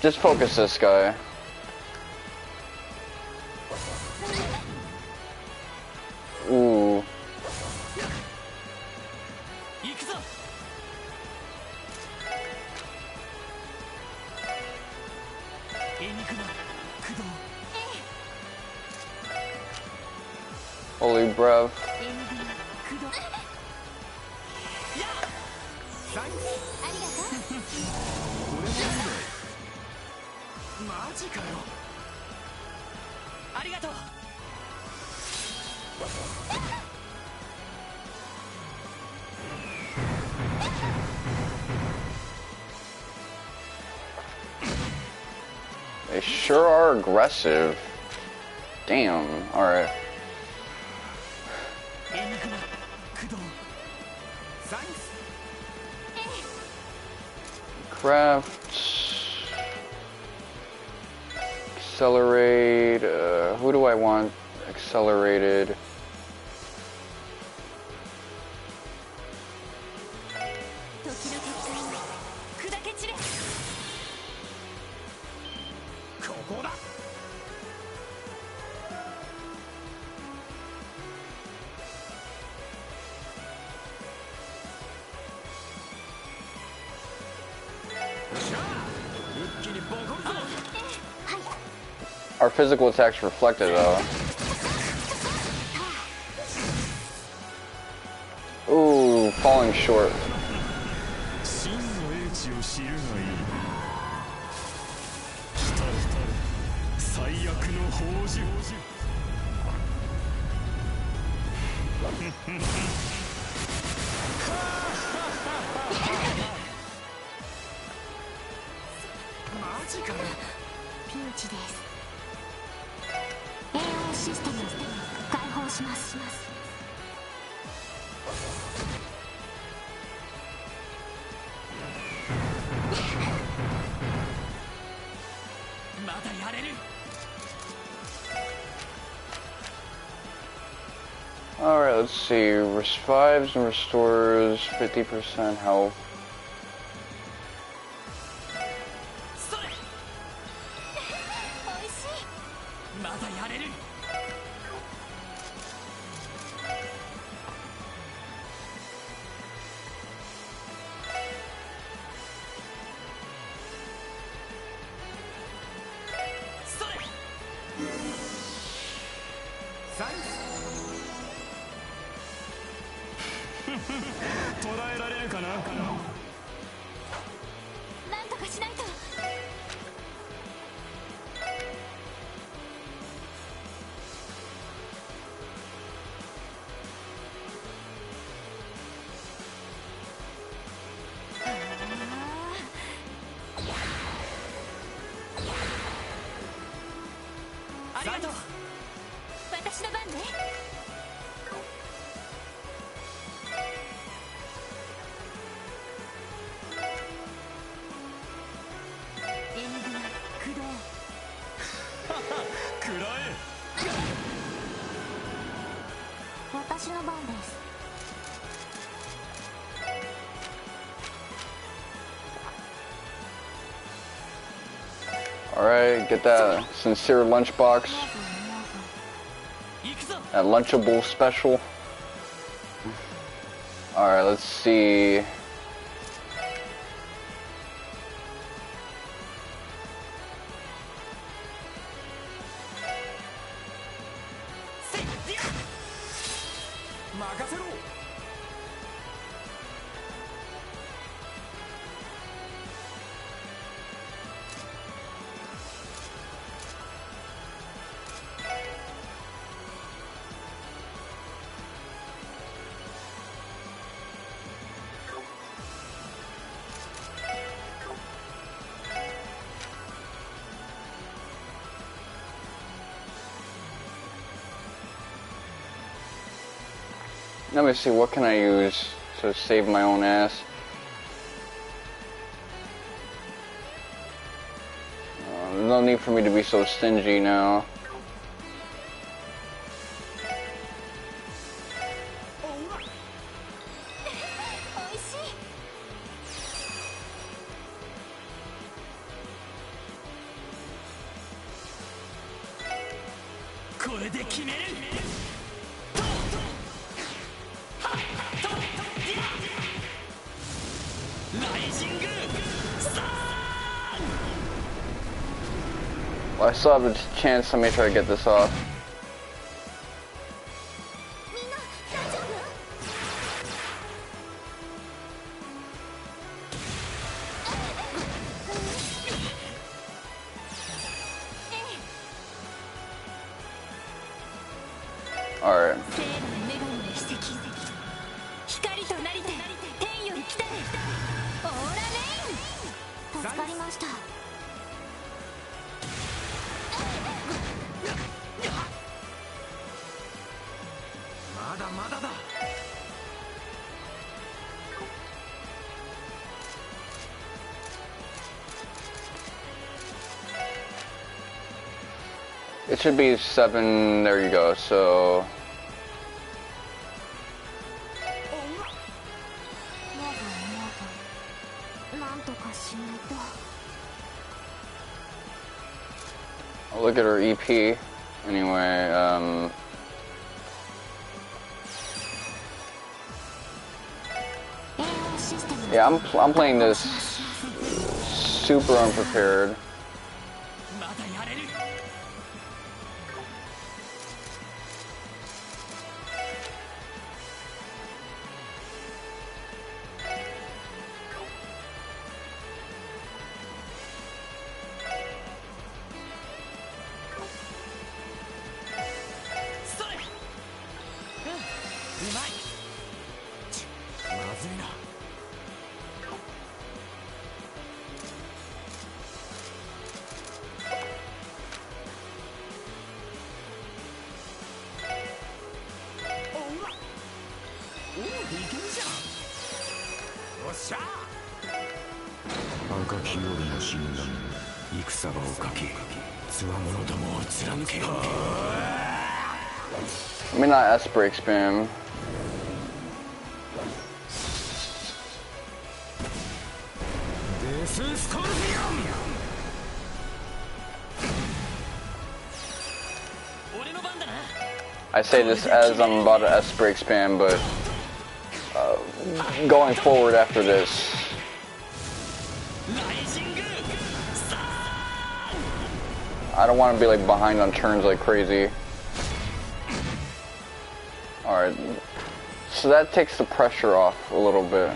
Just focus this guy. Ooh. Holy breath. マジかよ。ありがとう。 They sure are aggressive. Damn. Alright. Craft. Accelerate. Who do I want accelerated? Our physical attacks reflected though. Ooh, falling short. Alright, let's see. Revives and restores 50% health. 私の番です。 Alright, get that sincere lunchbox. That Lunchable special. Alright, let's see. Let me see, what can I use to save my own ass? There's no need for me to be so stingy now. Well, I still have a chance. Let me try to get this off. Alright. It should be 7, there you go, so... I'll look at her EP, anyway, yeah, I'm playing this super unprepared. I mean, not S-break spam. I say this as I'm about to S-break spam, but going forward after this, I don't want to be like behind on turns like crazy. Alright, so that takes the pressure off a little bit.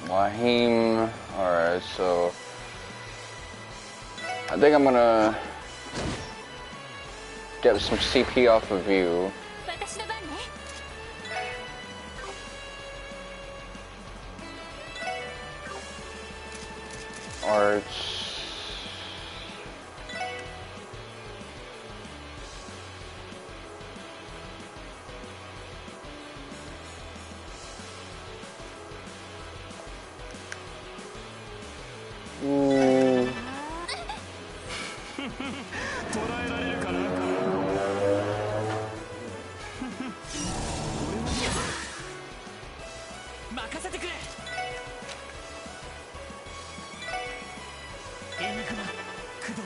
Joachim, alright, so I think I'm gonna get some CP off of you. 私の番ね。Arts. Ooh. 捕らえられるかな。任せてくれ。エニグマ駆動。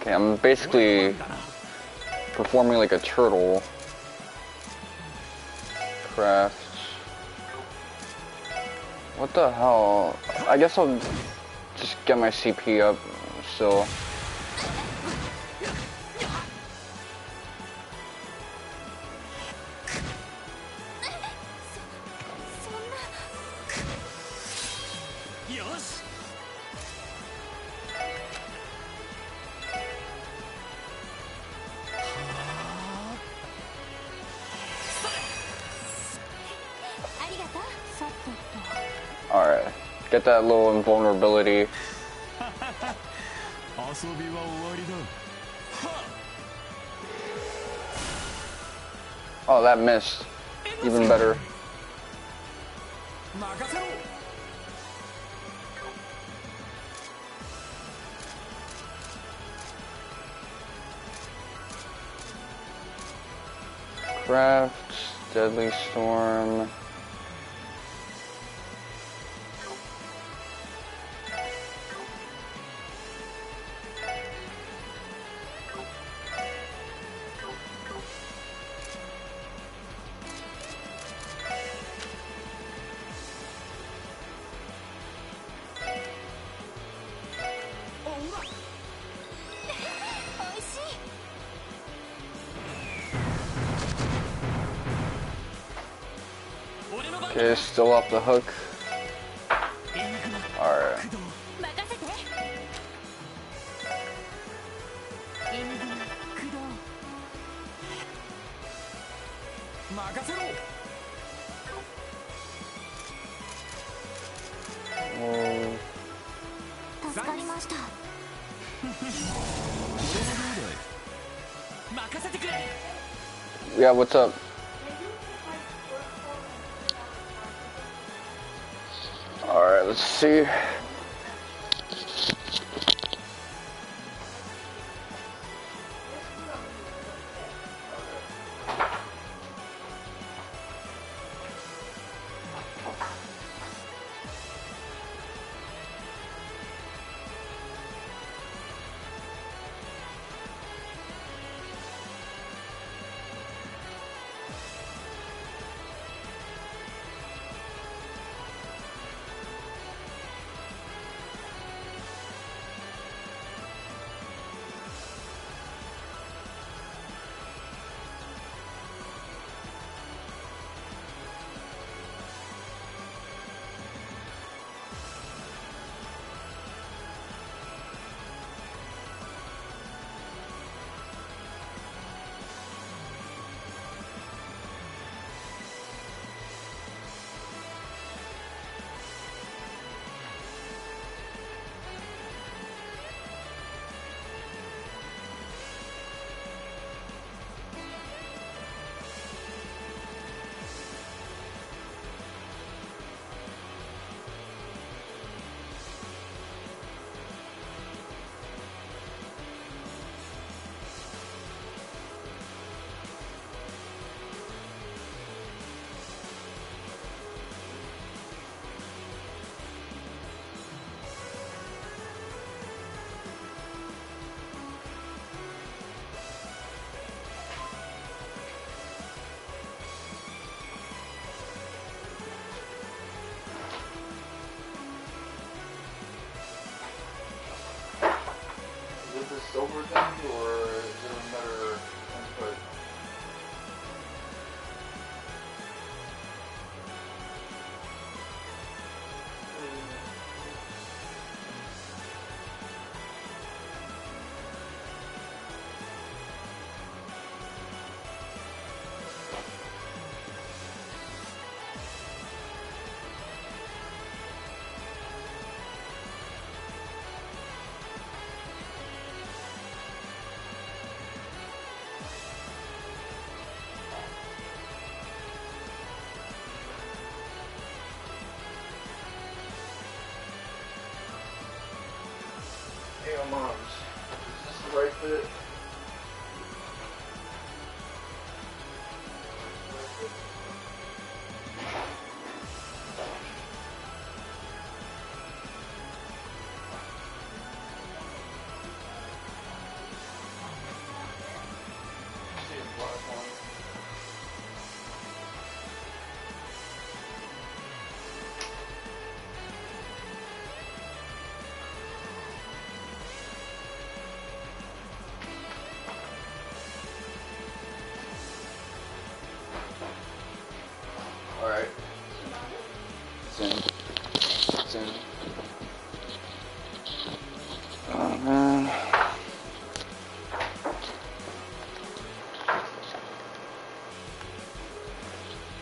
Okay, I'm basically performing like a turtle. Crafts. What the hell? I guess I'll just get my CP up still. Alright, get that little invulnerability. 遊びは終わりだ。 Oh, that missed. Even better. 任せろ。 Crafts, Deadly Storm. Okay, still off the hook. Alright. 任せて。エニグマ駆動。任せろ。 Oh. 助かりました。任せてくれ。 Yeah, what's up? Alright, let's see. my mom's. Is this the right fit? Alright. It's in. It's in. Oh man.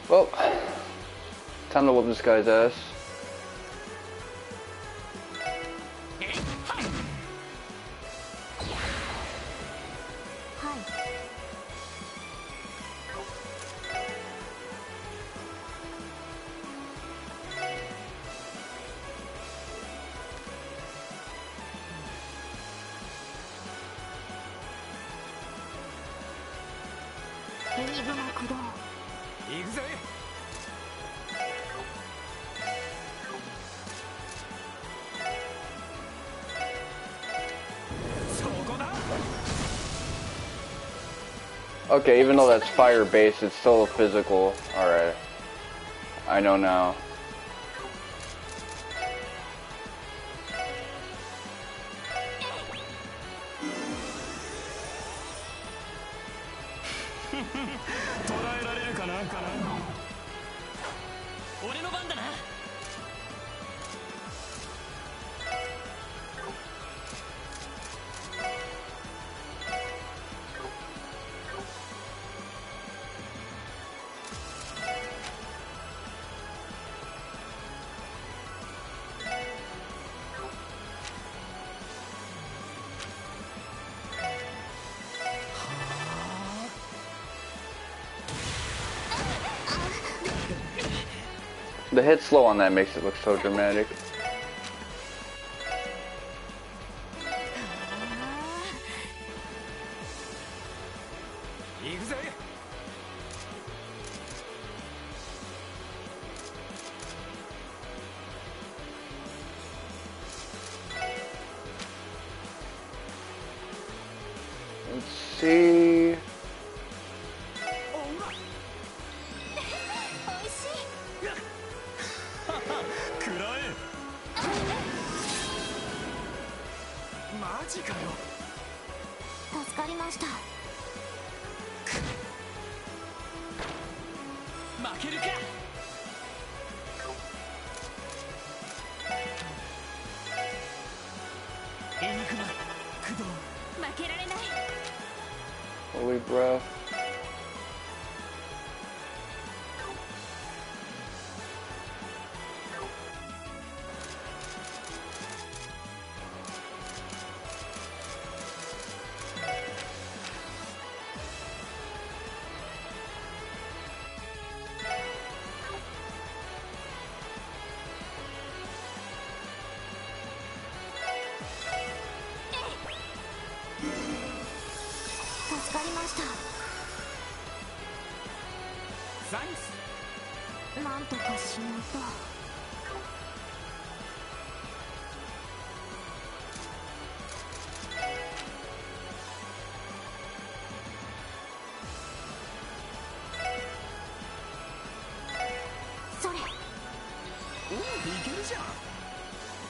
Well, time to whoop this guy's ass. Okay, even though that's fire-based, it's still physical. Alright. I know now. The hit slow on that makes it look so dramatic. Let's see. Holy breath.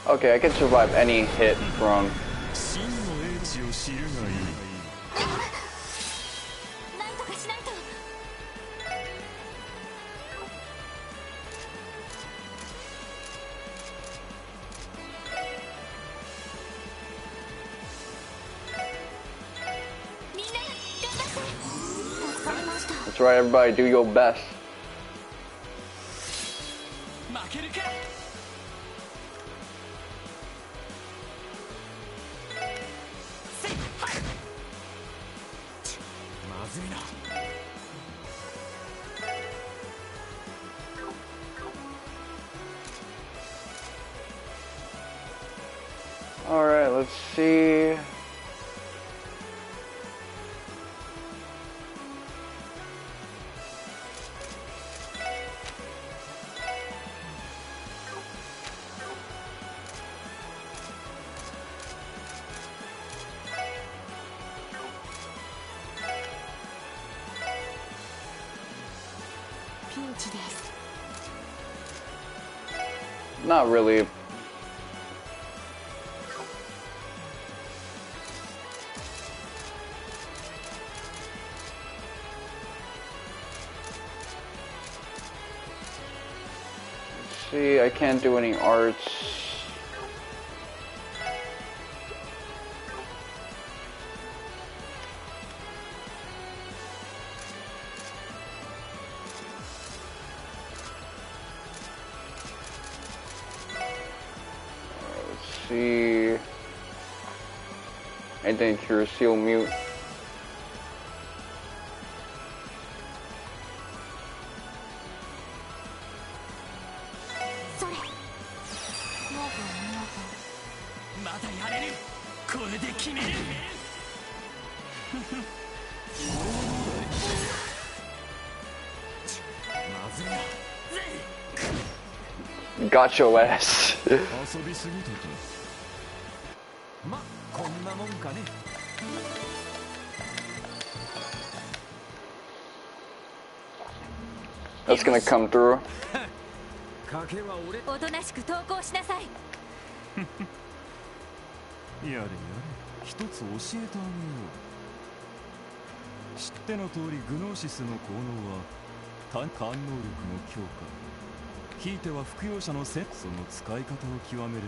Okay, I can survive any hit from. That's right, everybody, do your best. Alright, let's see. Not really. Let's see, I can't do any arts. See, I think you're seal mute. Got your ass. That's gonna come through. おとなしく投稿しなさい。やれやれ、一つ教えてあげよう。知っての通りグノーシスの効能は感能力の強化。ひいては服用者のその使い方を極めれば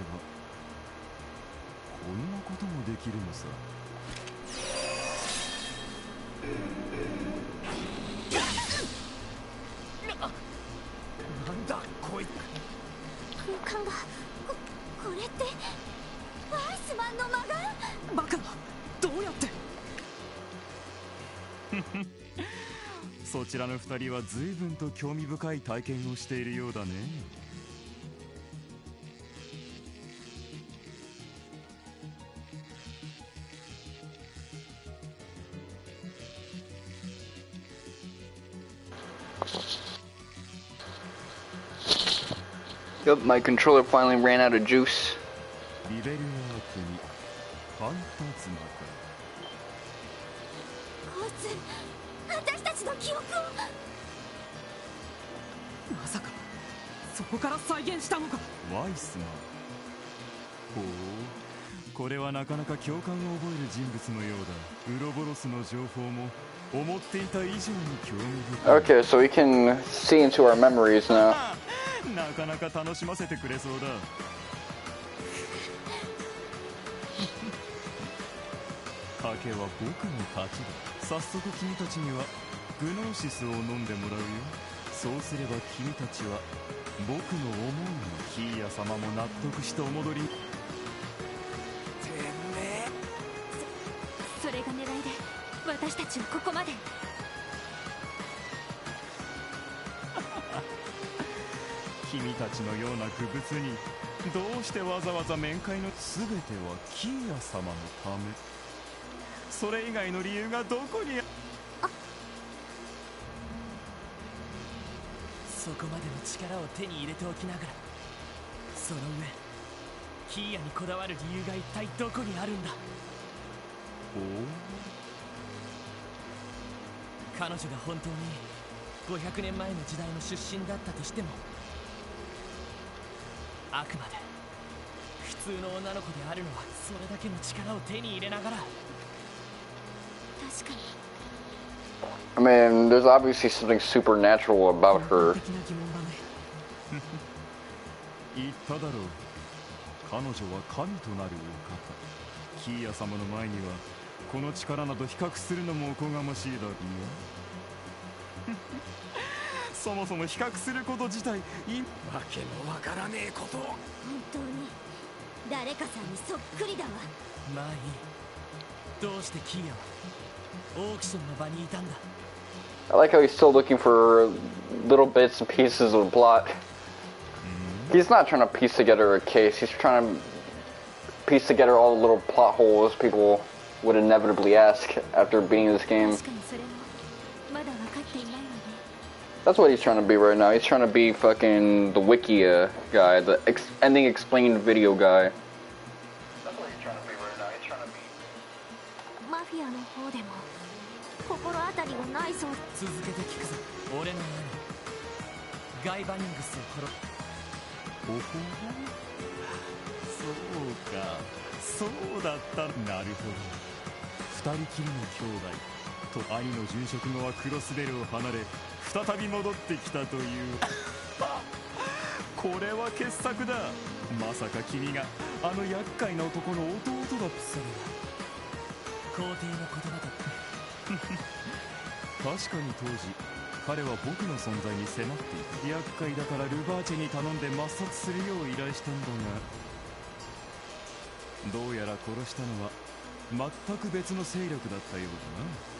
こんなこともできるのさ。なんだこいつ。空間がこれってアイスマンの魔眼。バカな、どうやって。そちらの二人は随分と興味深い体験をしているようだね。Yep, my controller finally ran out of juice. リベルアークにファンタズマか。こいつ私たちの記憶を。まさかそこから再現したのか。ワイスマン。ほう、これはなかなか共感を覚える人物のようだ。ウロボロスの情報も思っていた以上に興味深い。 Okay, so we can see into our memories now. なかなか楽しませてくれそうだ。賭けは僕の勝ちだ。早速君たちにはグノーシスを飲んでもらうよ。そうすれば君たちは僕の思いにヒーヤ様も納得してお戻り。てめえ。それが狙いで私たちはここまで。君たちのような愚物にどうしてわざわざ面会の全てはキーヤ様のため。それ以外の理由がどこに。そこまでの力を手に入れておきながら、その上キーヤにこだわる理由が一体どこにあるんだ。彼女が本当に500年前の時代の出身だったとしても、あくまで普通の女の子であるのはそれだけの力を手に入れながら。確かに。I mean, there's obviously something supernatural about her. 言っただろう。彼女は神となるお方。キーヤ様の前にはこの力など比較するのもおこがましいだろうよ。そもそも比較すること自体わけのわからねえこと。本当に誰かさんにそっくりだわ。まあいい。どうしてキーヤはオークションの場にいたんだ。 I like how he's still looking for little bits and pieces of the plot. He's not trying to piece together a case. He's trying to piece together all the little plot holes people would inevitably ask after beating this game. 確かにそれもまだ分かっていないわね。 That's what he's trying to be right now. He's trying to be fucking the Wikia guy, the ending explained video guy. That's what he's trying to be right now. He's trying to be. マフィアの方でも心当たりはないそう。続けて聞くぞ。俺の兄ガイ・バニングスを殺す。ほほそうか、そうだった。なるほど。二人きりの兄弟と兄の殉職後はクロスベルを離れ再び戻ってきたというこれは傑作だ。まさか君があの厄介な男の弟だ。それは皇帝の言葉だった。確かに当時彼は僕の存在に迫っていた。厄介だからルバーチェに頼んで抹殺するよう依頼したんだが、どうやら殺したのは全く別の勢力だったよう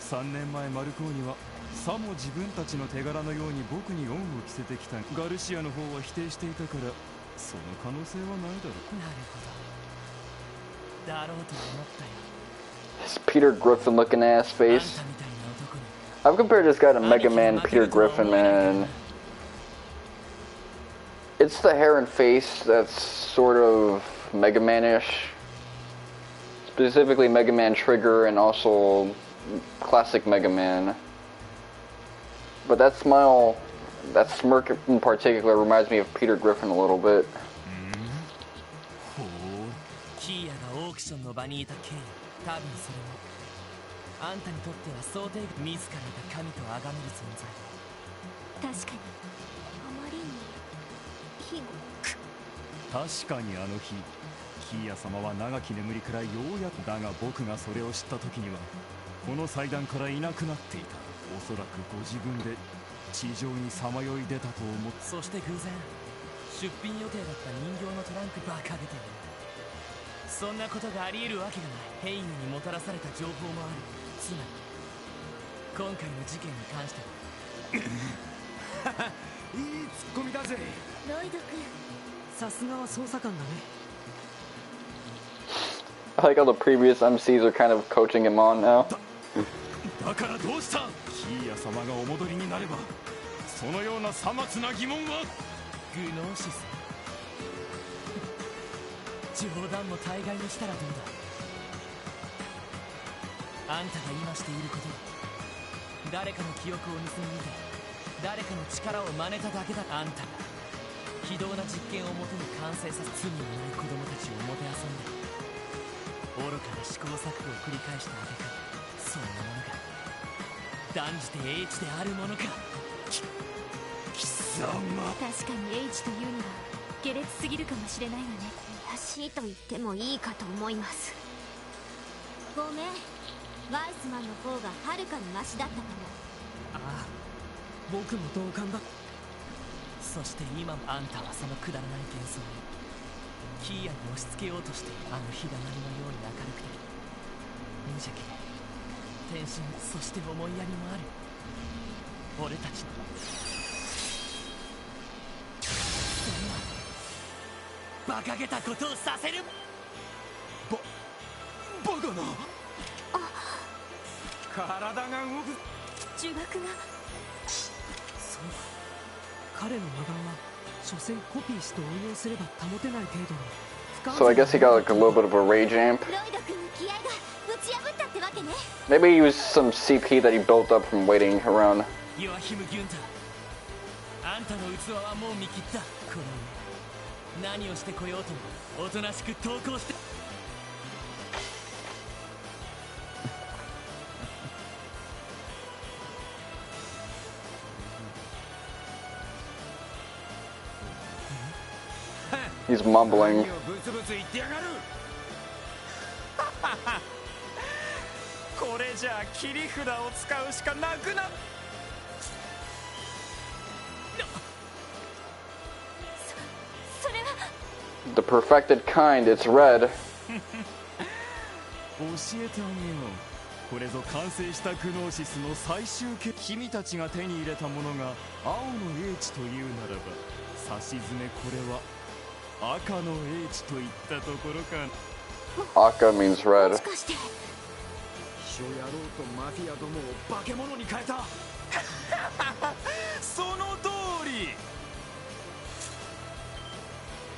だな。3年前マルコーニはさも自分たちの手柄のように僕に恩を着せてきた。ガルシアの方は否定していたからその可能性はないだろう。なるほど。だろうと思ったよ。 His Peter Griffin looking ass あん face. たみたいな男に I've compared this guy to Mega Man Peter Griffin, man. It's the hair and face that's sort of Mega Man-ish. Specifically Mega Man Trigger and also classic Mega Man. But that smile, that smirk in particular reminds me of Peter Griffin a little bit. キーヤがオークションの場にいた件、多分それもあんたにとっては想定外、自らが神と崇める存在。確かにあまりに非語。確かにあの日キーヤ様は長き眠りからようやくだが、僕がそれを知った時にはこの祭壇からいなくなっていた。おそらくご自分で地上にさまよい出たと思って。そして偶然出品予定だった人形のトランクばかげている。そんなことがあり得るわけがない。ヘイユにもたらされた情報もある。つまり今回の事件に関しては。いいツッコミだぜ。ロイド君、さすがは捜査官だね。 I like how the previous MCs are kind of coaching him on now. だからどうした。キーヤ様がお戻りになればそのようなさまつな疑問は。グノーシス。冗談も大概にしたらどうだ。あんたが今していることは誰かの記憶を盗み見て誰かの力を真似ただけだ。あんたが非道な実験をもとに完成させ、罪のない子供たちをもてあそんで愚かな試行錯誤を繰り返したあげく、そんなものが断じて英知であるものか。貴様。確かに英知というには下劣すぎるかもしれないわね。怪しいと言ってもいいかと思います。ごめん、ワイスマンの方がはるかにマシだったかも。ああ、僕も同感だ。そして今もあんたはそのくだらない幻想にキーヤに押し付けようとしている。あの日だまりのように明るくて無邪気で天真、そして思いやりもある俺たちのそんな馬鹿げたことをさせる。バカな。体が動く。呪縛が。そうだ、彼の魔眼は所詮コピーして応用すれば保てない程度に。 So I guess he got like a little bit of a rage amp. ロイド君の気合が打ち破ったってわけね。 Maybe he used some CP that he built up from waiting around. ヨアヒム・ギュンター、あんたの器はもう見切った。この上何をしてこようともおとなしく投降して。He's mumbling. ブツブツ言ってやがる。これじゃあ切り札を使うしかなくなっ。それは The perfected kind, it's red. 教えてあげよう。これぞ完成したグノーシスの最終形。君たちが手に入れたものが青の英知というならば、さしずめこれは赤の英知といったところか。Aka means も red. しかして。秘書野郎とマフィアどもを化け物に変えたその通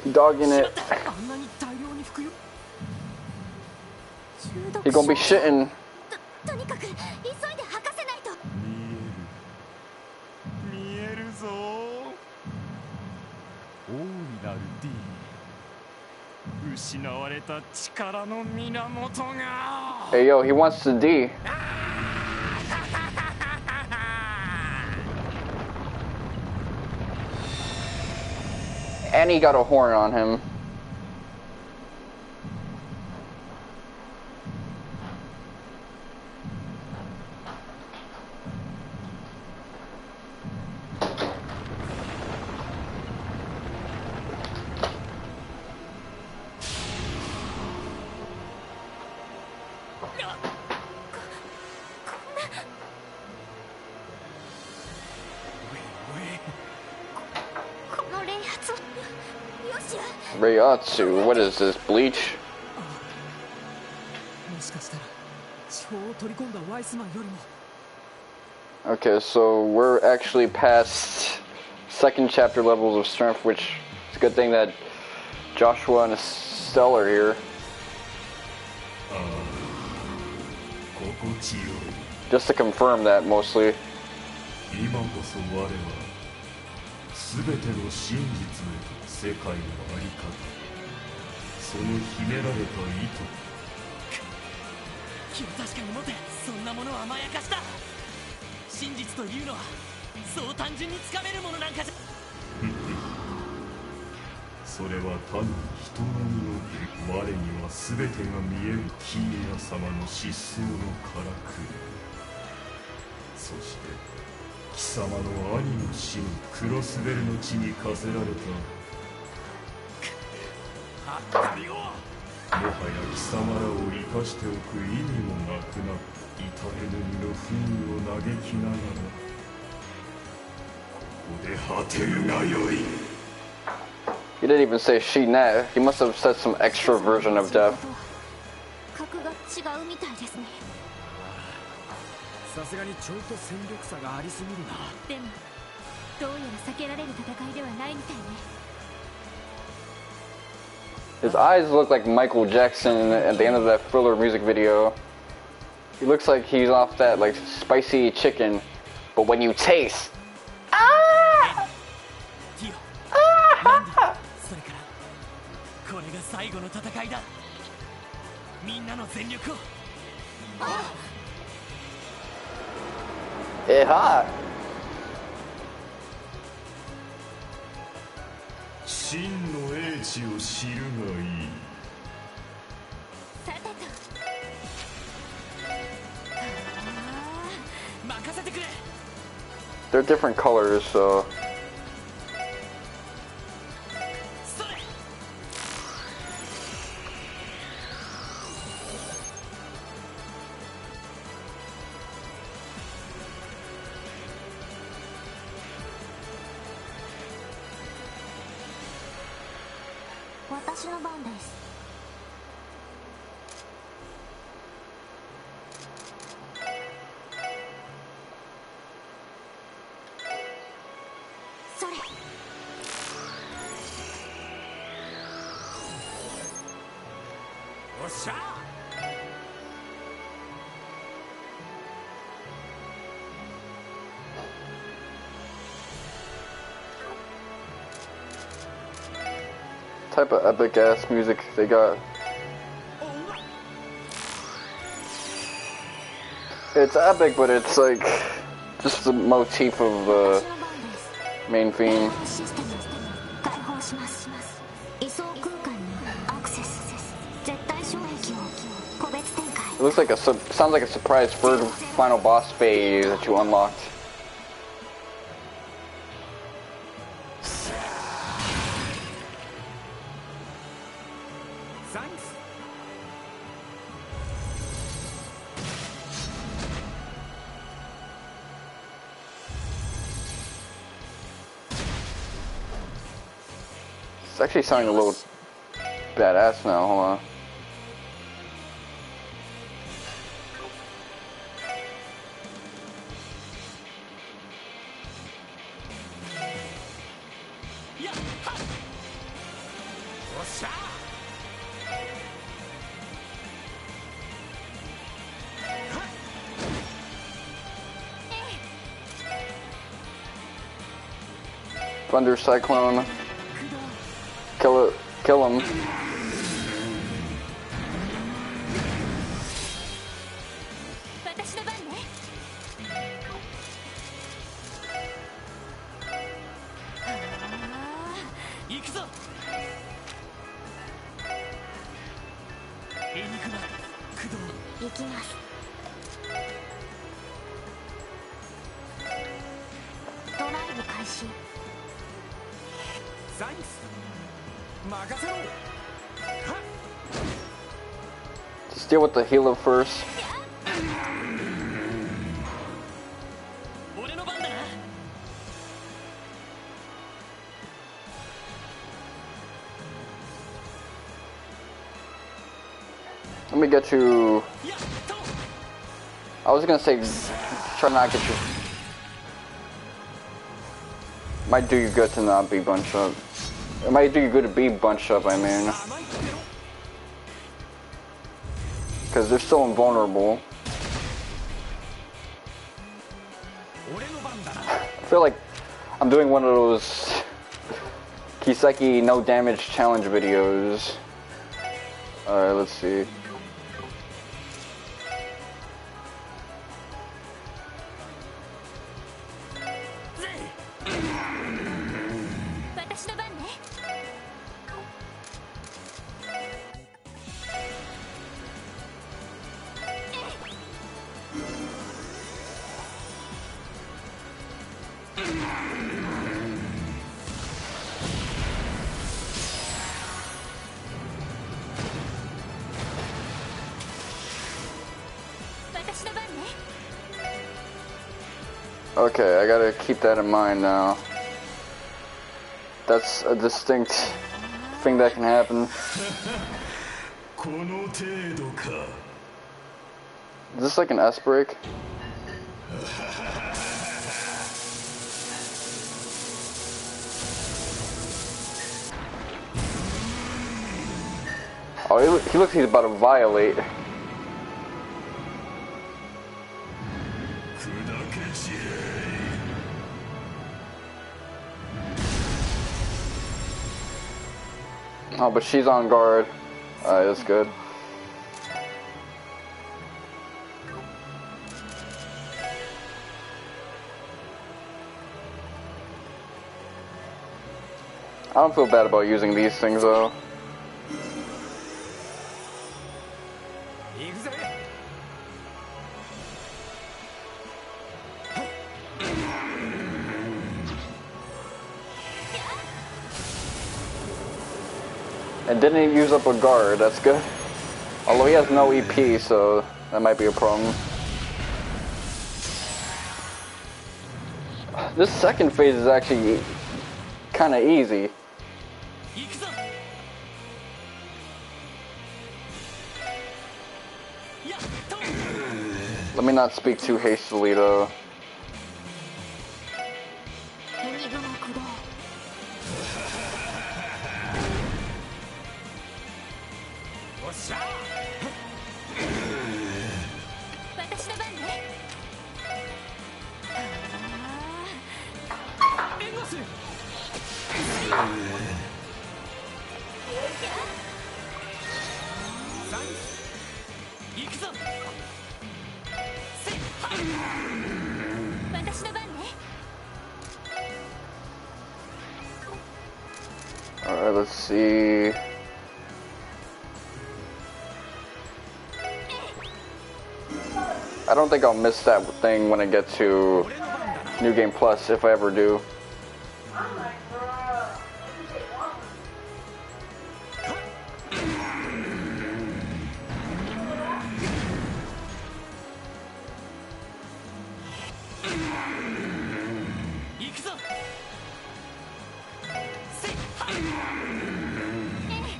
り Dogging it. あんなに大量に服用。 He gonna be shitting. とにかく急いで吐かせないと。見えるぞ大いなる D 失われた力の源が Hey yo, he wants the D. And he got a horn on him. Reiatsu, what is this, bleach? もしかしたら地方を取り込んだワイスマンよりも。 Okay, so we're actually past second chapter levels of strength, which is a good thing that Joshua and Estelle are here. Just to confirm that, mostly. 今こそ我は全ての真実へと世界のあり方その秘められた意図気を確かに持て。そんなものはまやかしだ。真実というのはそう単純につかめるものなんかじゃ。それは単に人並みの我には全てが見えるキーヤ様の失踪のからくりそして貴様の兄の死にクロスベルの地に課せられたはったりをもはや貴様らを生かしておく意味もなくな至れぬ身の不運を嘆きながらここで果てるがよい He didn't even say she net. He must have said some extra version of death. 格が違うみたいですね。さすがにちょいと戦力差がありすぎるな。でもどうやら避けられる戦いではないみたいね。 His eyes look like Michael Jackson at the end of that Thriller music video. He looks like he's off that like spicy chicken, but when you taste, ティオ、ランディ、それからこれが最後の戦いだ。みんなの全力を。it hot. 真の英知を知るがいい。さてと。任せてくれ。 They're different colors, so それ。私の番です。それ。おっしゃ type of epic ass music they got. It's epic, but it's like just the motif of the 私の番です。 main theme. システム解放します。位相空間にアクセス。絶対障壁を個別展開。 It looks like sounds like a surprise third final boss phase that you unlocked. It's actually sounding a little badass now, hold on. Thunder Cyclone. Kill it. Kill him. Just deal with the healer first. Let me get you. I was gonna say, try not to get you. Might do you good to not be bunched up. It might do you good to be bunched up, I mean. Because they're so invulnerable. I feel like I'm doing one of those Kiseki no damage challenge videos. Alright, let's see. Okay, I gotta keep that in mind now. That's a distinct thing that can happen. Is this like an S break? Oh, he looks like he's about to violate. Oh, but she's on guard. Alright, that's good. I don't feel bad about using these things though. And didn't use up a guard, that's good. Although he has no EP, so that might be a problem. This second phase is actually kind of easy. Let me not speak too hastily though. Alright, let's see. I don't think I'll miss that thing when I get to New Game Plus, if I ever do.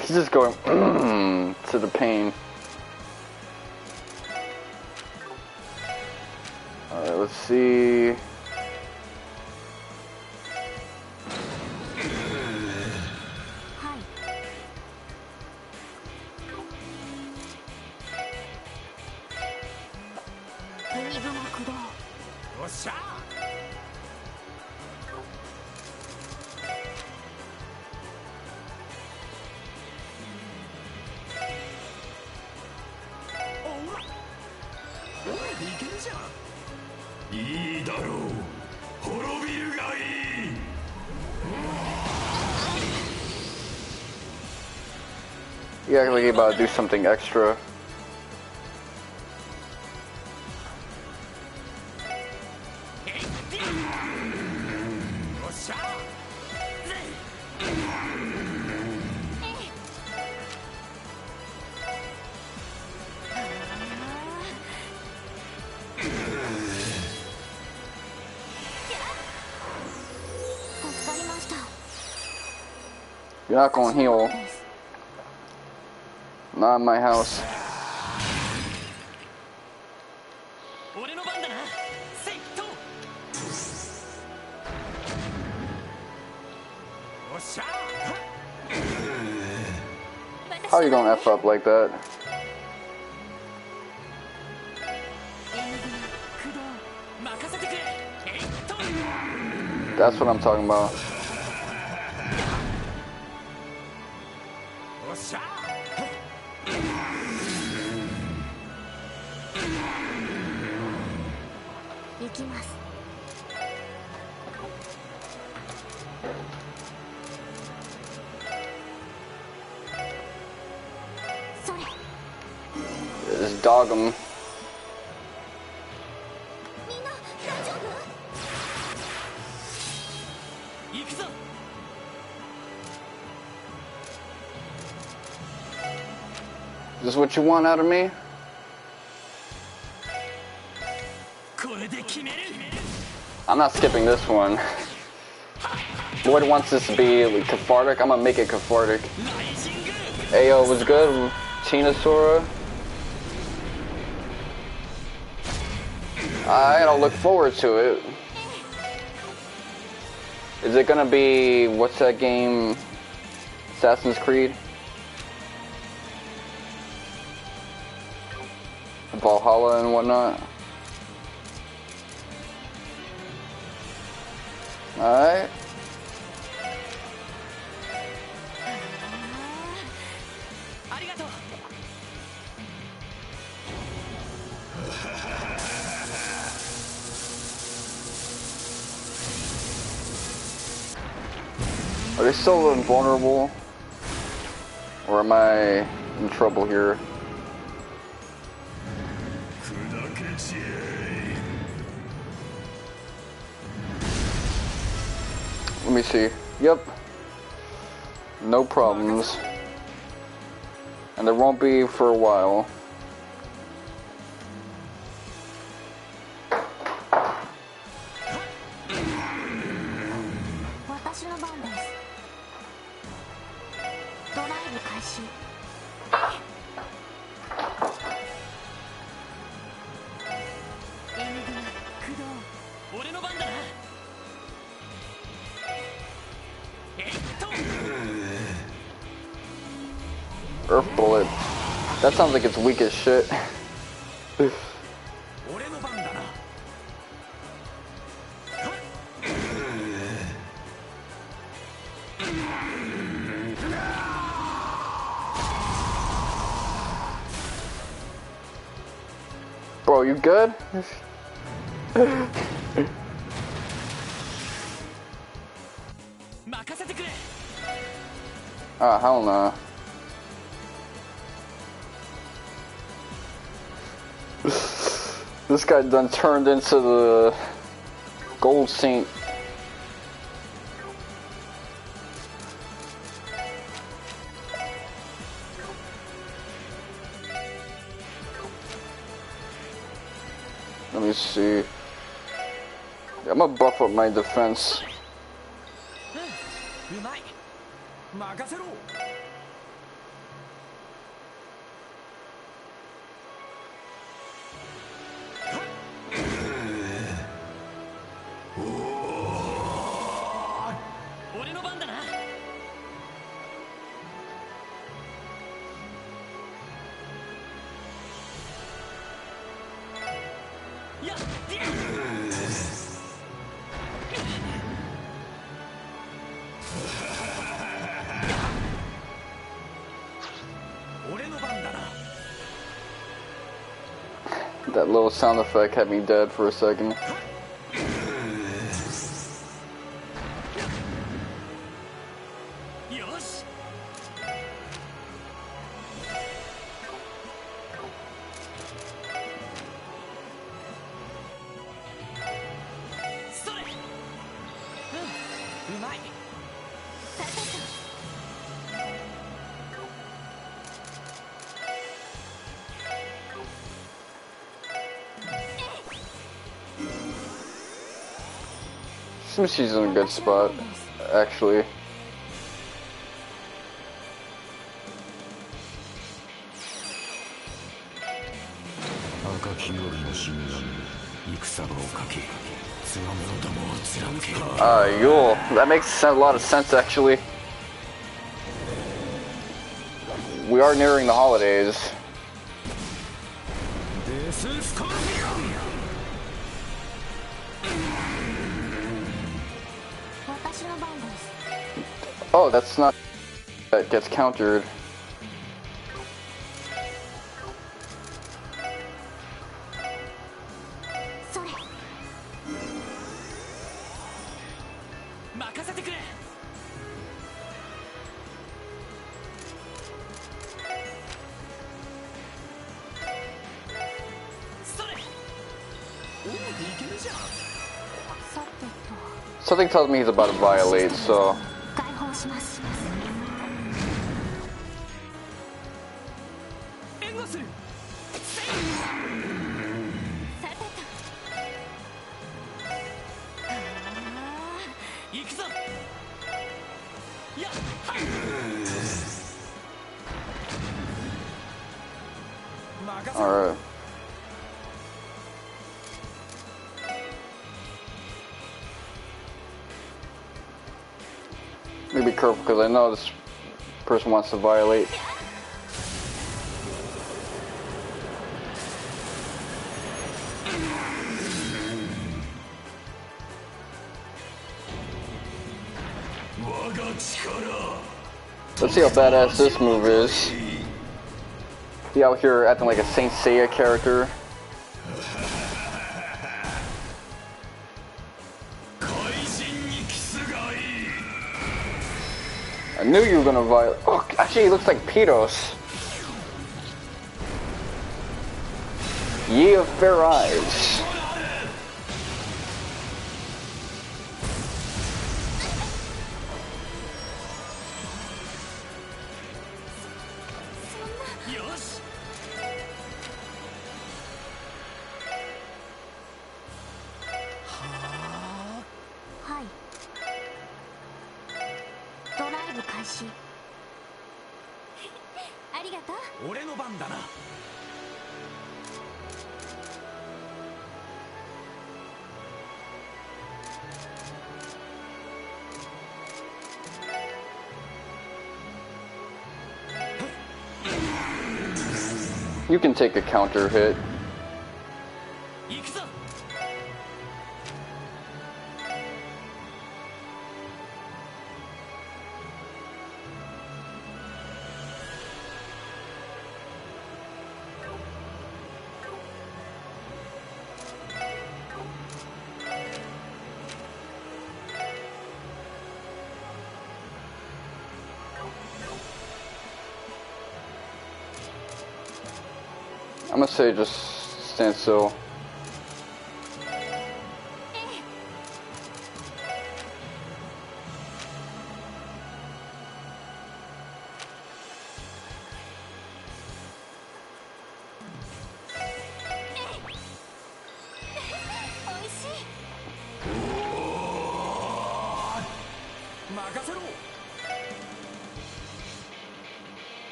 He's just going to the pain. Alright, let's see. いいだろう。滅びるがいい。You act like you're about to do something extra. You're not gonna heal. Not in my house. How are you gonna F up like that? That's what I'm talking about. Just dog him. Is this what you want out of me? I'm not skipping this one. Boyd wants this to be like, cathartic. I'm gonna make it cathartic. Ayo, was good? Chinasaura? Alright, I'll look forward to it. Is it gonna be, what's that game? Assassin's Creed? Valhalla and whatnot? Alright. Are they still invulnerable? Or am I in trouble here? Let me see. Yep. No problems. And there won't be for a while. Earth bullet. That sounds like it's weak as shit. Bro, you good? Ah, hell nah. This guy done turned into the gold saint. Let me see. I'm gonna buff up my defense. That little sound effect had me dead for a second. Seems she's in a good spot, actually. Yo, that makes a lot of sense, actually. We are nearing the holidays. Oh, that's not... That gets countered. Something tells me he's about to violate, so... Alright. Be careful because I know this person wants to violate. Let's see how badass this move is. He out here acting like a Saint Seiya character. I knew you were gonna violate. Oh, actually, he looks like Pitos. Ye of fair eyes. You can take a counter hit. I'm gonna say just stand still.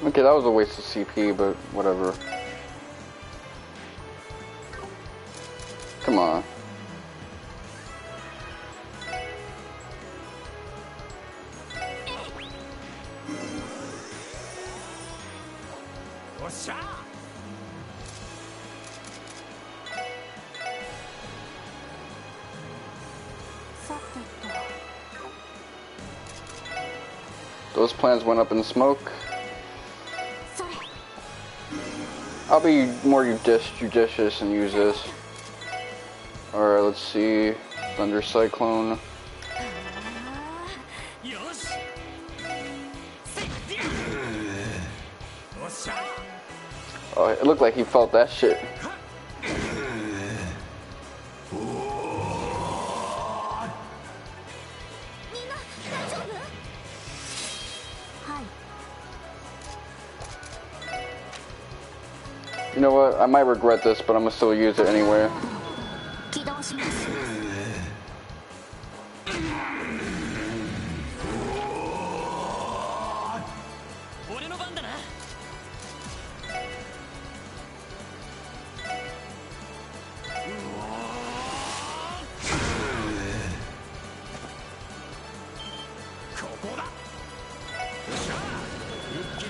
Okay, that was a waste of CP, but whatever. Come on. Those plans went up in smoke. I'll be more judicious and use this. Alright, let's see. Thunder Cyclone. Oh, it looked like he felt that shit. You know what? I might regret this, but I'm gonna still use it anyway.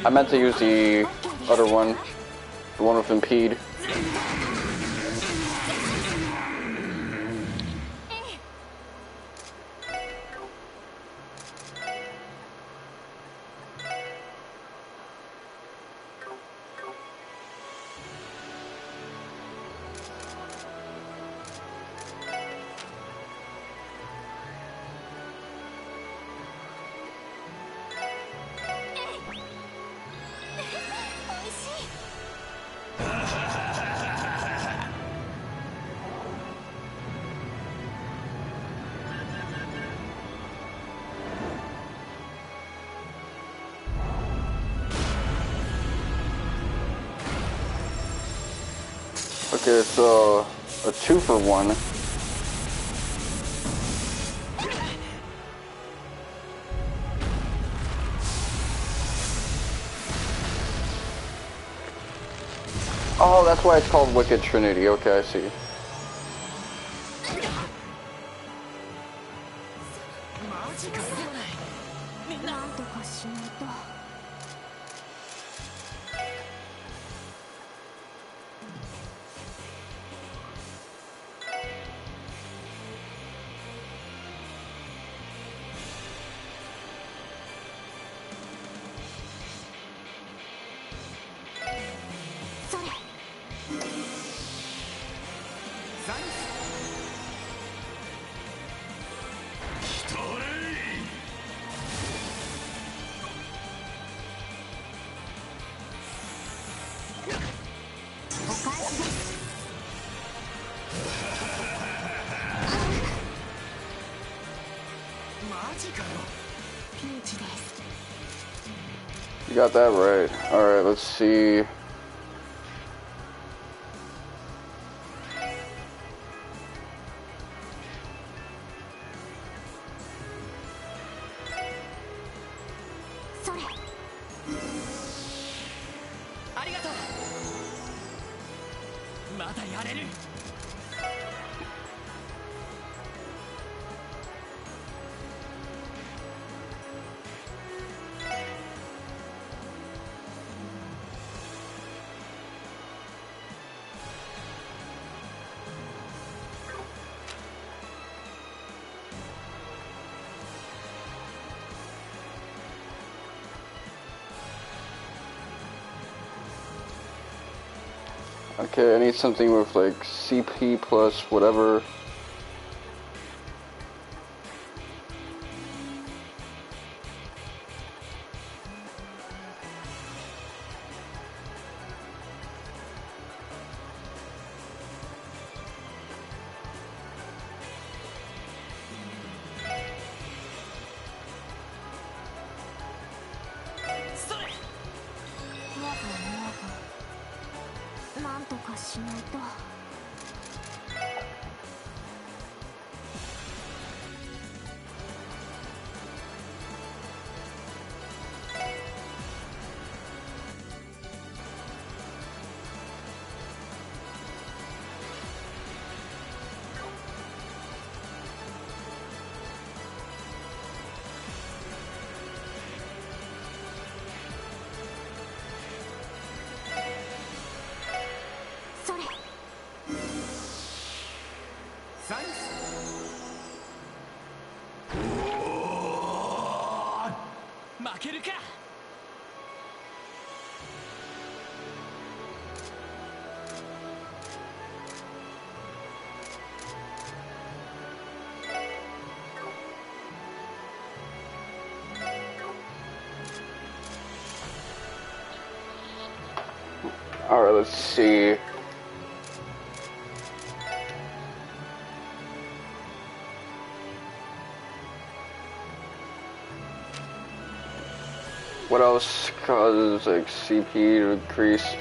I meant to use the other one, the one with impede. Okay, so a 2-for-1. Oh, that's why it's called Wicked Trinity. Okay, I see. You got that right. Alright, let's see. Okay, I need something with like CP plus whatever. るか。Alright, let's see. What else causes like CP to increase?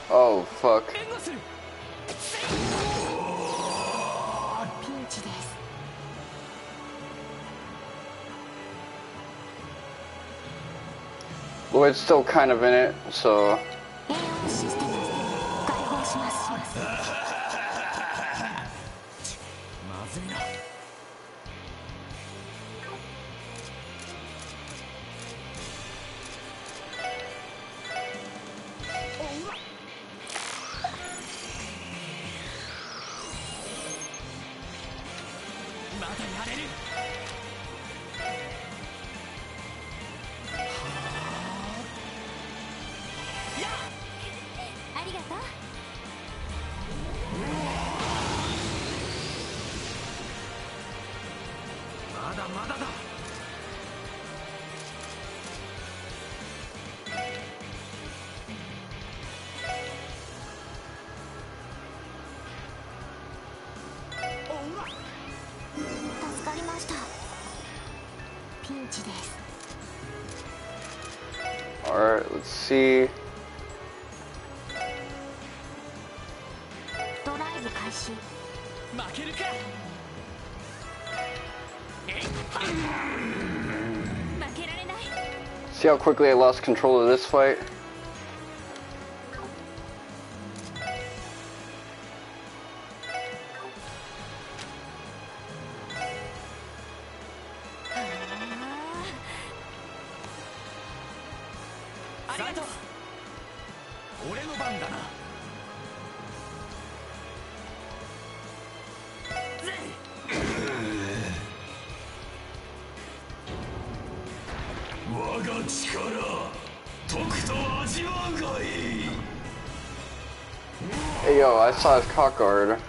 Oh, fuck. ピンチです。 Well, it's still kind of in it, so... 栄養システム解放します。まずいな。まだやれる。ありがとう。まだまだだ。助かりました。ピンチです。 Alright, let's see. ドライブ開始。負けるか。負けられない。 See how quickly I lost control of this fight? Hey yo, I saw his cock guard.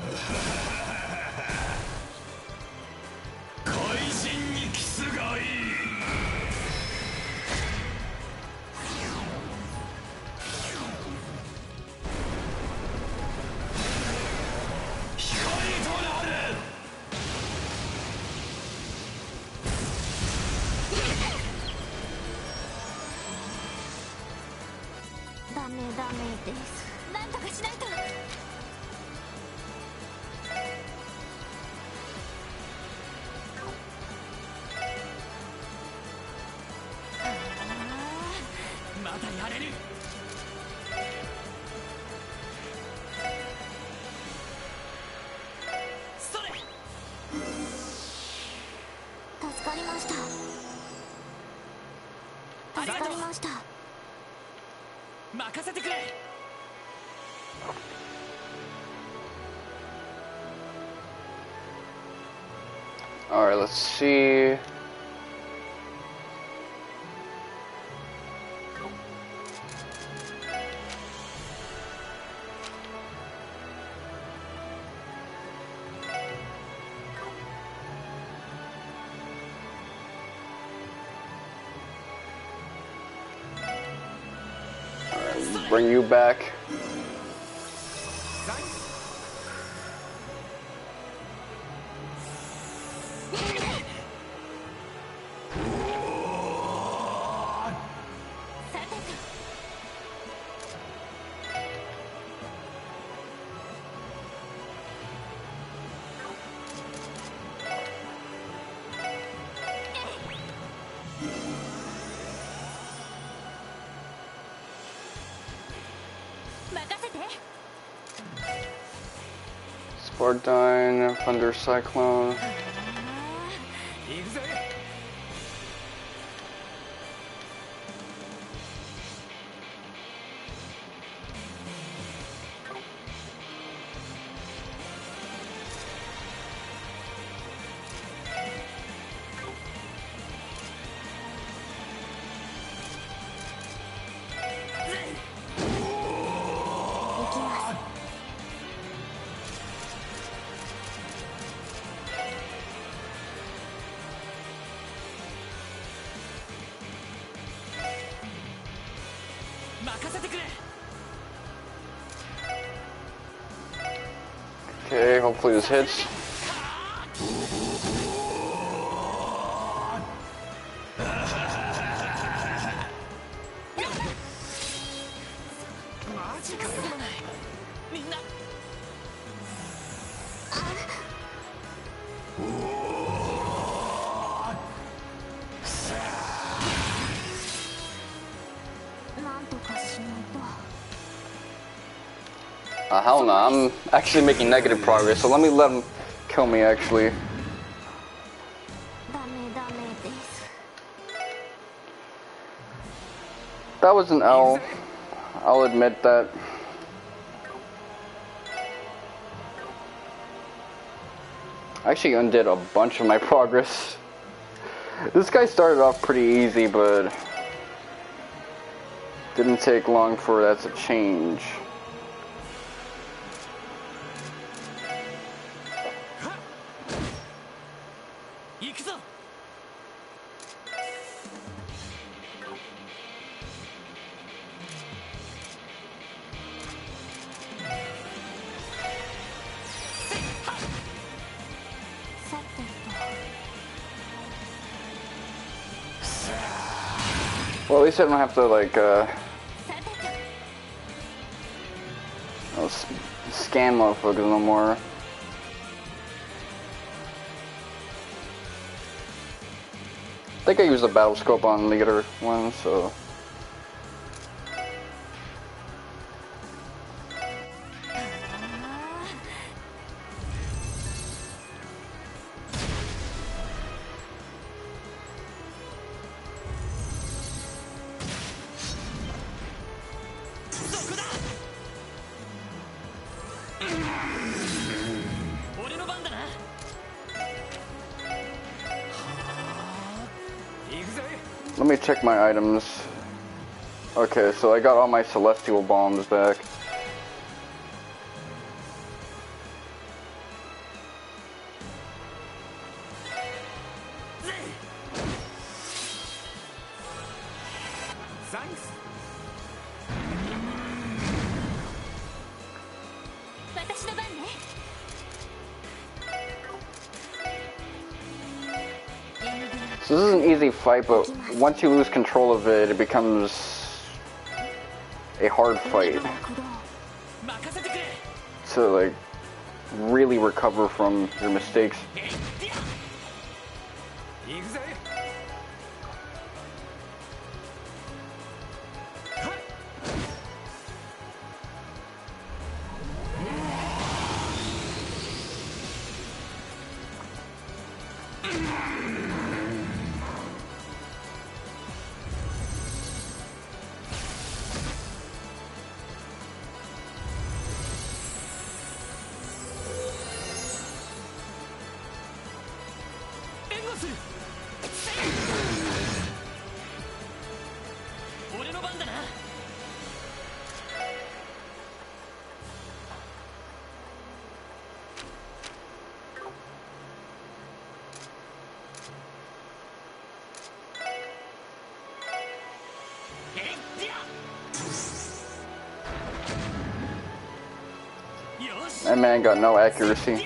ダメです。なんとかしないと。まだやれる。それ。助かりました。助かりました。 任せてくれ。 Alright, let's see. Alright, bring you back. Spartine, Thunder Cyclone. Okay, hopefully this hits. Hell no, I'm actually making negative progress, so let me let him kill me actually. That was an L, I'll admit that. I actually undid a bunch of my progress. This guy started off pretty easy, but didn't take long for that to change. Well, at least I don't have to, like, scan motherfuckers no more. I think I used a battle scope on the other one, so... Let me check my items. Okay, so I got all my celestial bombs back. So this is an easy fight, but once you lose control of it, it becomes a hard fight to, like, really recover from your mistakes. That man got no accuracy.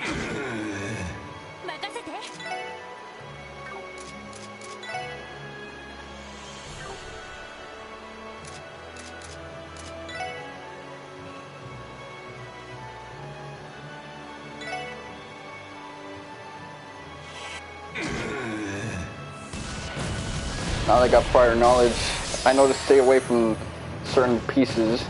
Now that I got prior knowledge, I know to stay away from certain pieces.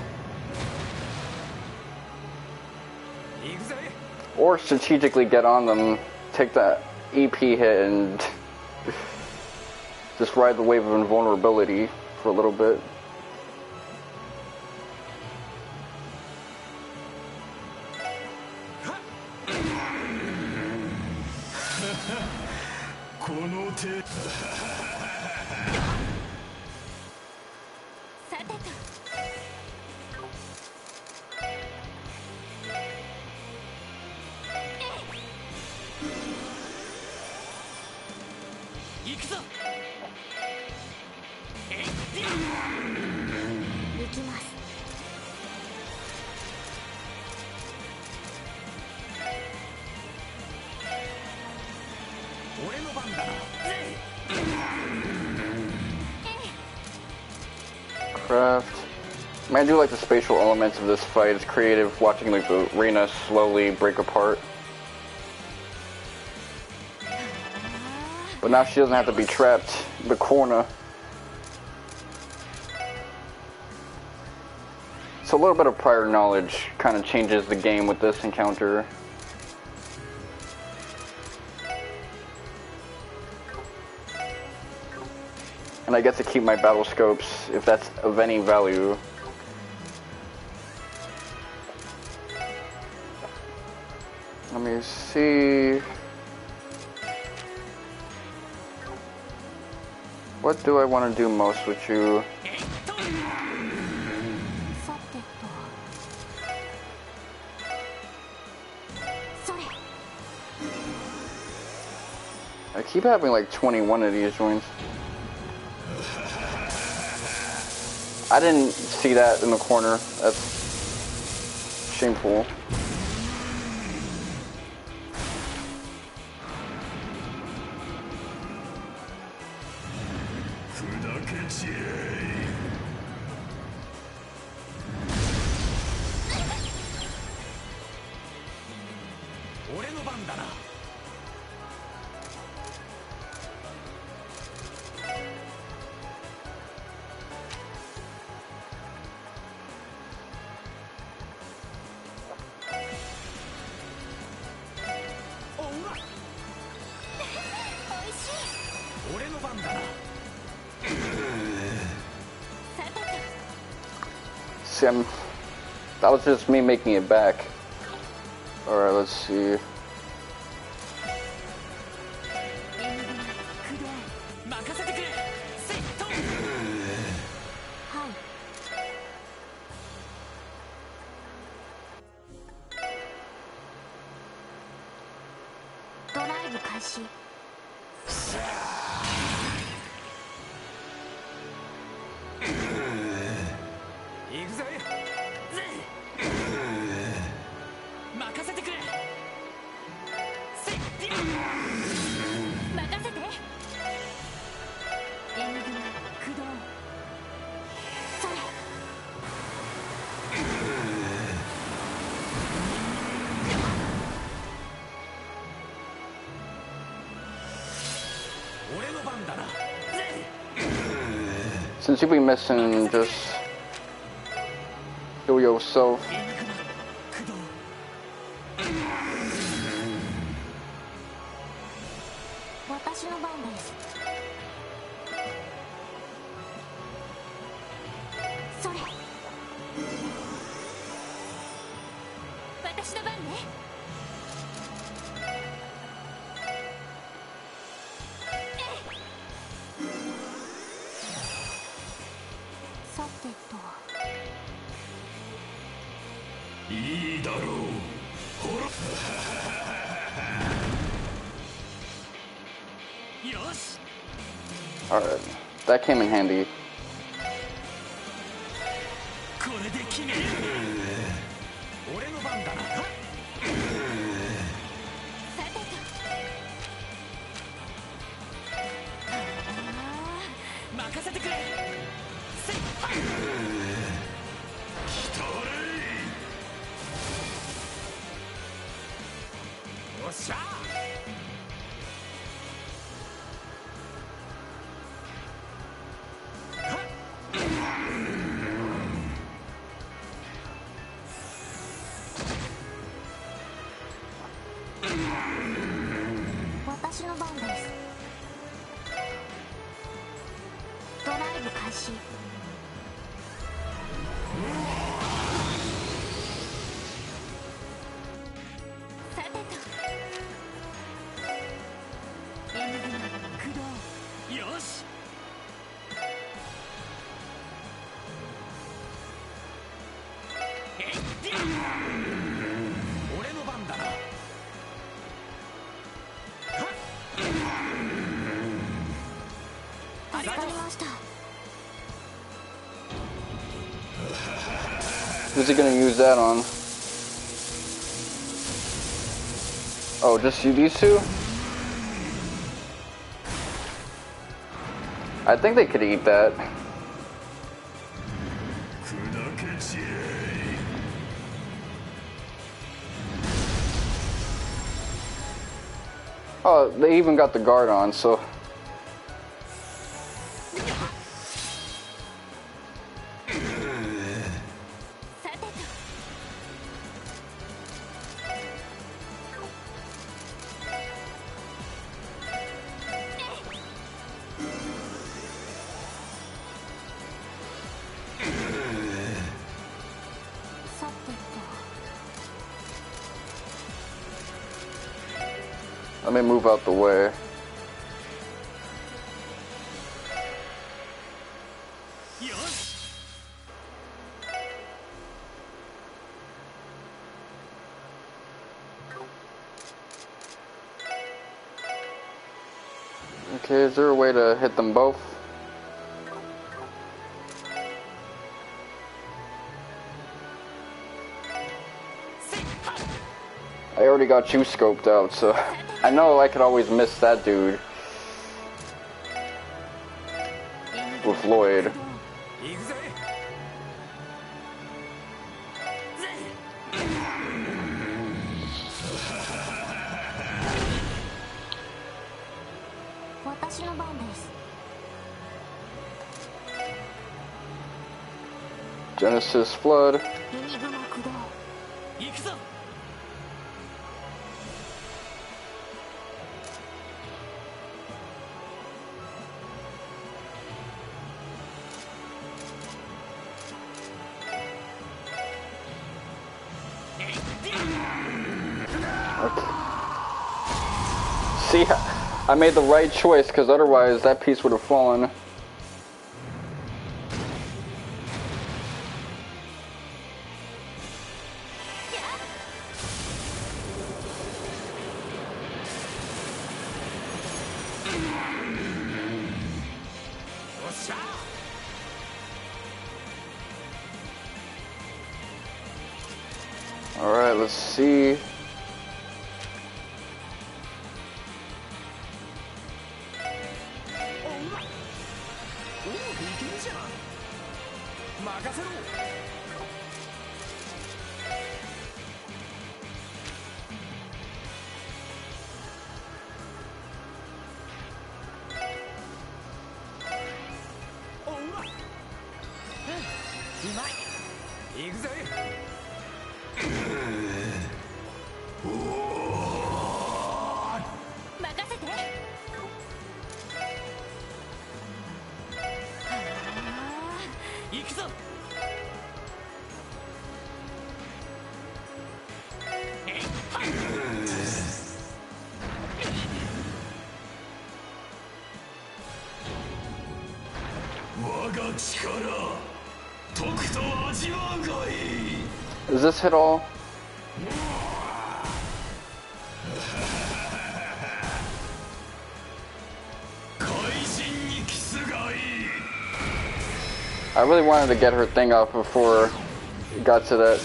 Or strategically get on them, take that EP hit and just ride the wave of invulnerability for a little bit. Craft. I mean, I do like the spatial elements of this fight. It's creative, watching like the arena slowly break apart. But now she doesn't have to be trapped in the corner. So a little bit of prior knowledge kind of changes the game with this encounter. And I get to keep my battle scopes if that's of any value. Let me see. What do I want to do most with you? I keep having like 21 of these joints. I didn't see that in the corner. That's shameful. See, that was just me making it back. Alright, let's see. Since you'll be missing, just do yourself. Alright, that came in handy. Who's he gonna use that on? Oh, just you, these two? I think they could eat that. Oh, they even got the guard on, so. Let me move out the way. Okay, is there a way to hit them both? I already got you scoped out, so I know I could always miss that dude with Lloyd. Genesis Flood. See, I made the right choice, because otherwise that piece would have fallen. Alright, let's see. Does this hit all? I really wanted to get her thing up before it got to that.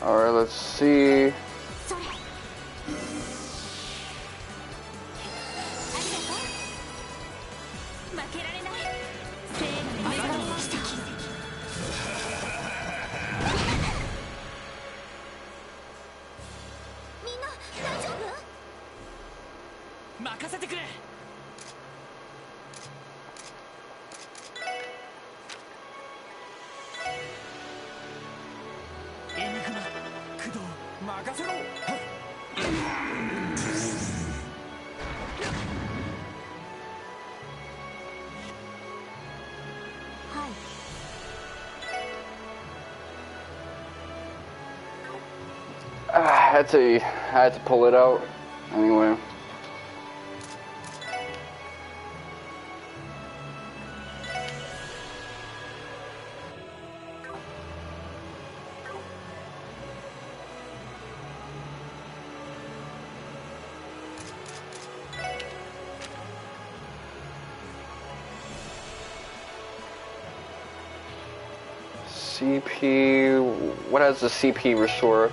Alright, let's see. had to pull it out anyway. CP, what has the CP restore?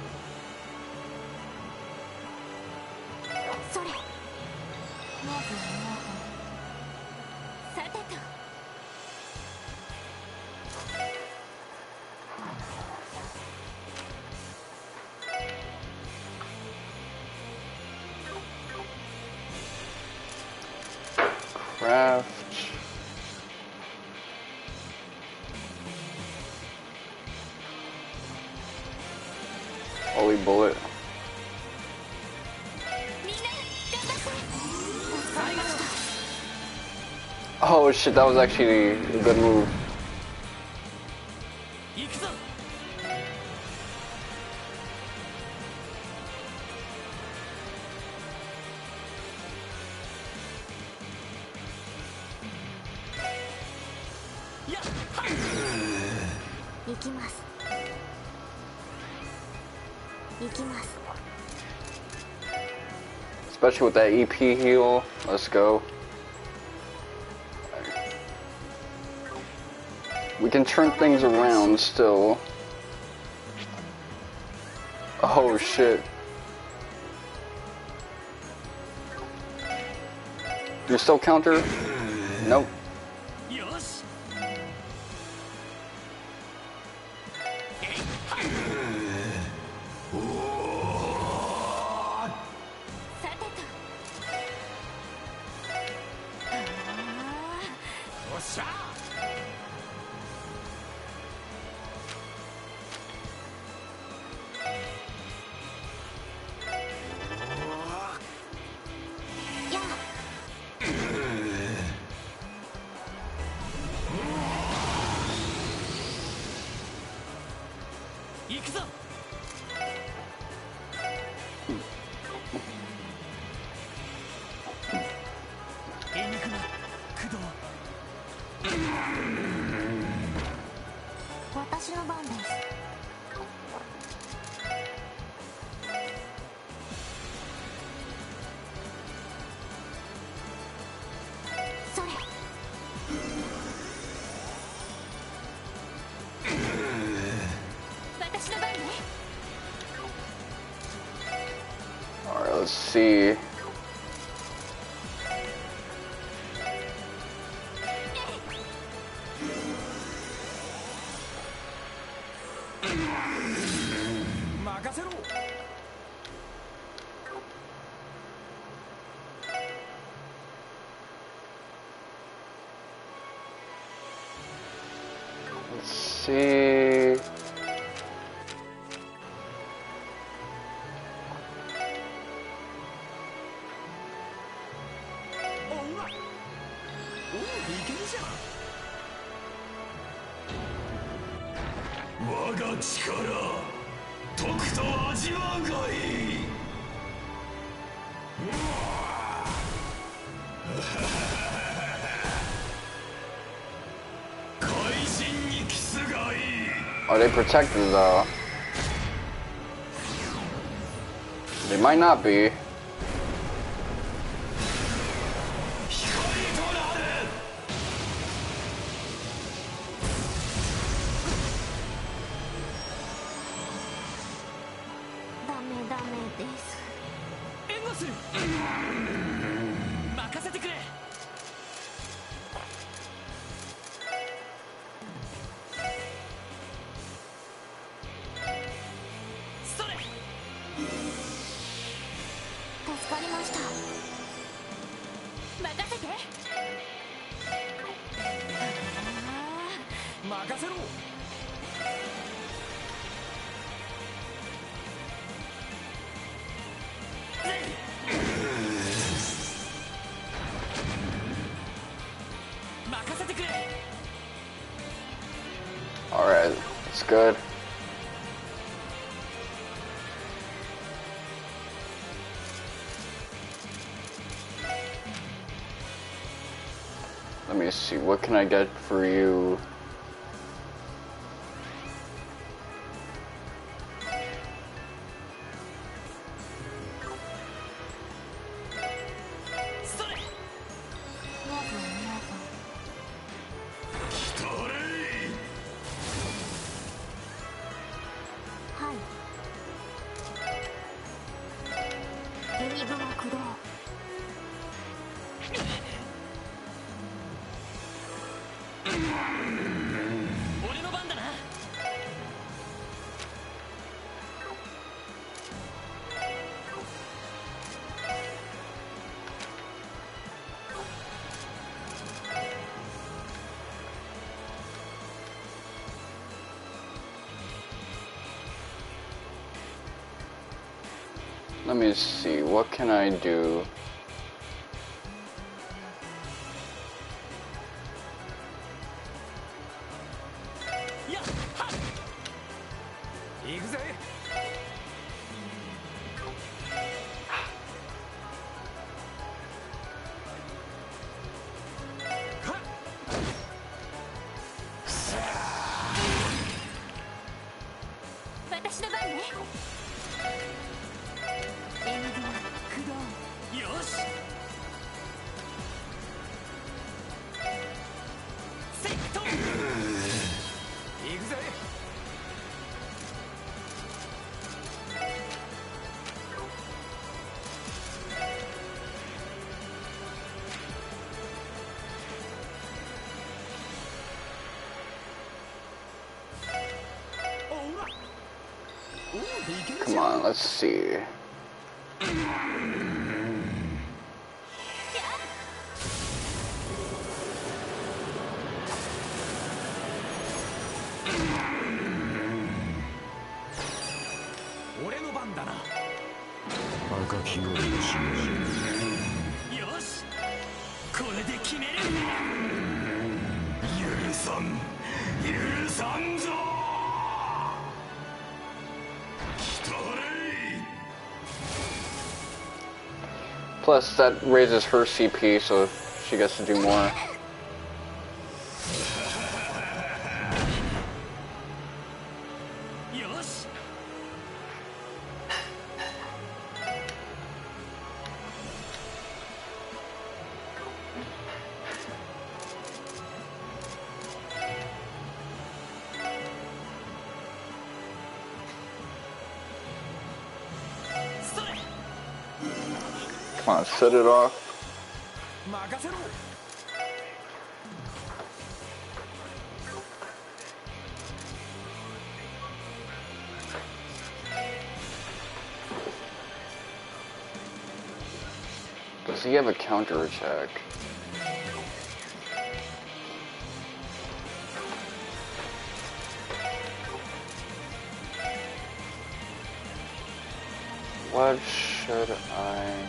それ。もぐもぐ。さてと。Craft. Holy bullet. みんな、頑張って。お疲れ様でした。 Oh shit, that was actually a good move. 行くぞ。やっはっ。行きます。行きます。 Especially with that EP heal. Let's go. We can turn things around still. Oh shit. Do you still counter? Nope. よし。 さてと。おっしゃ。 やあ。 行くぞ。エニグマ駆動。私の番です。それ。私の番ね。 Alright, let's see. Let's see. Are they protected though? They might not be. Alright, it's good. Let me see, what can I get for you? Let me see, what can I do? Come on, let's see. Plus, that raises her CP, so she gets to do more. Come on, set it off. Does he have a counter attack? What should I...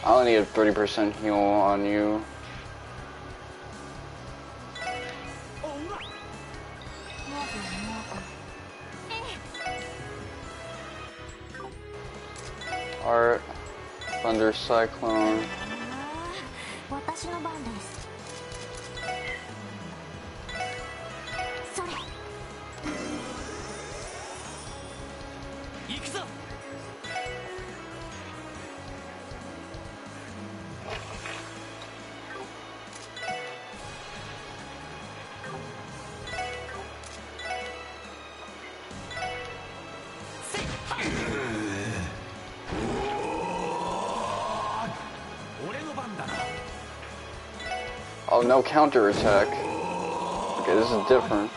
I only need a 30% heal on you. Art, Thunder Cyclone. Oh, no counter attack. Okay, this is different.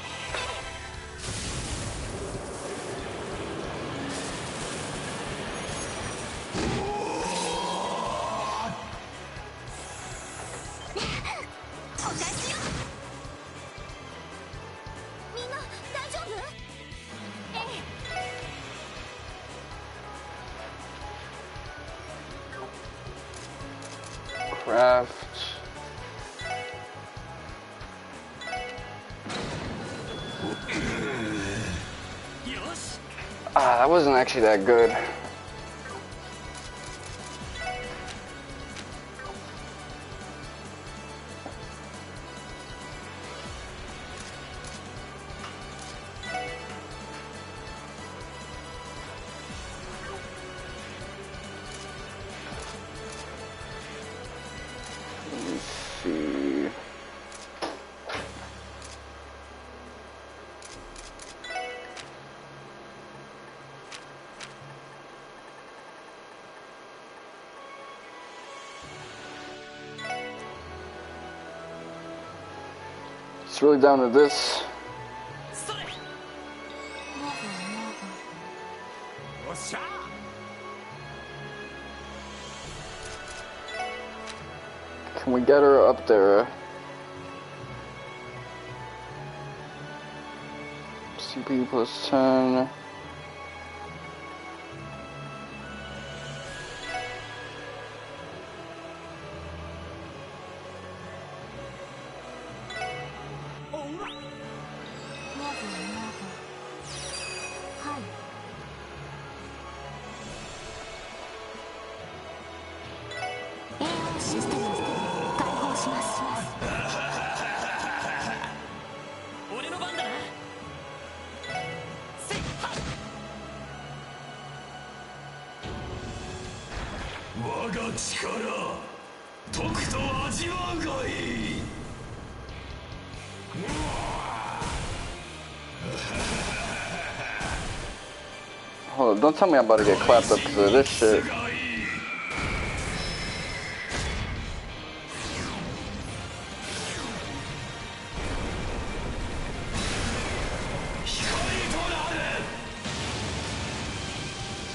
Craft. Ah, that wasn't actually that good. It's really down to this. Can we get her up there? CPU plus 10. Hold on, don't tell me I'm about to get clapped up because of this shit.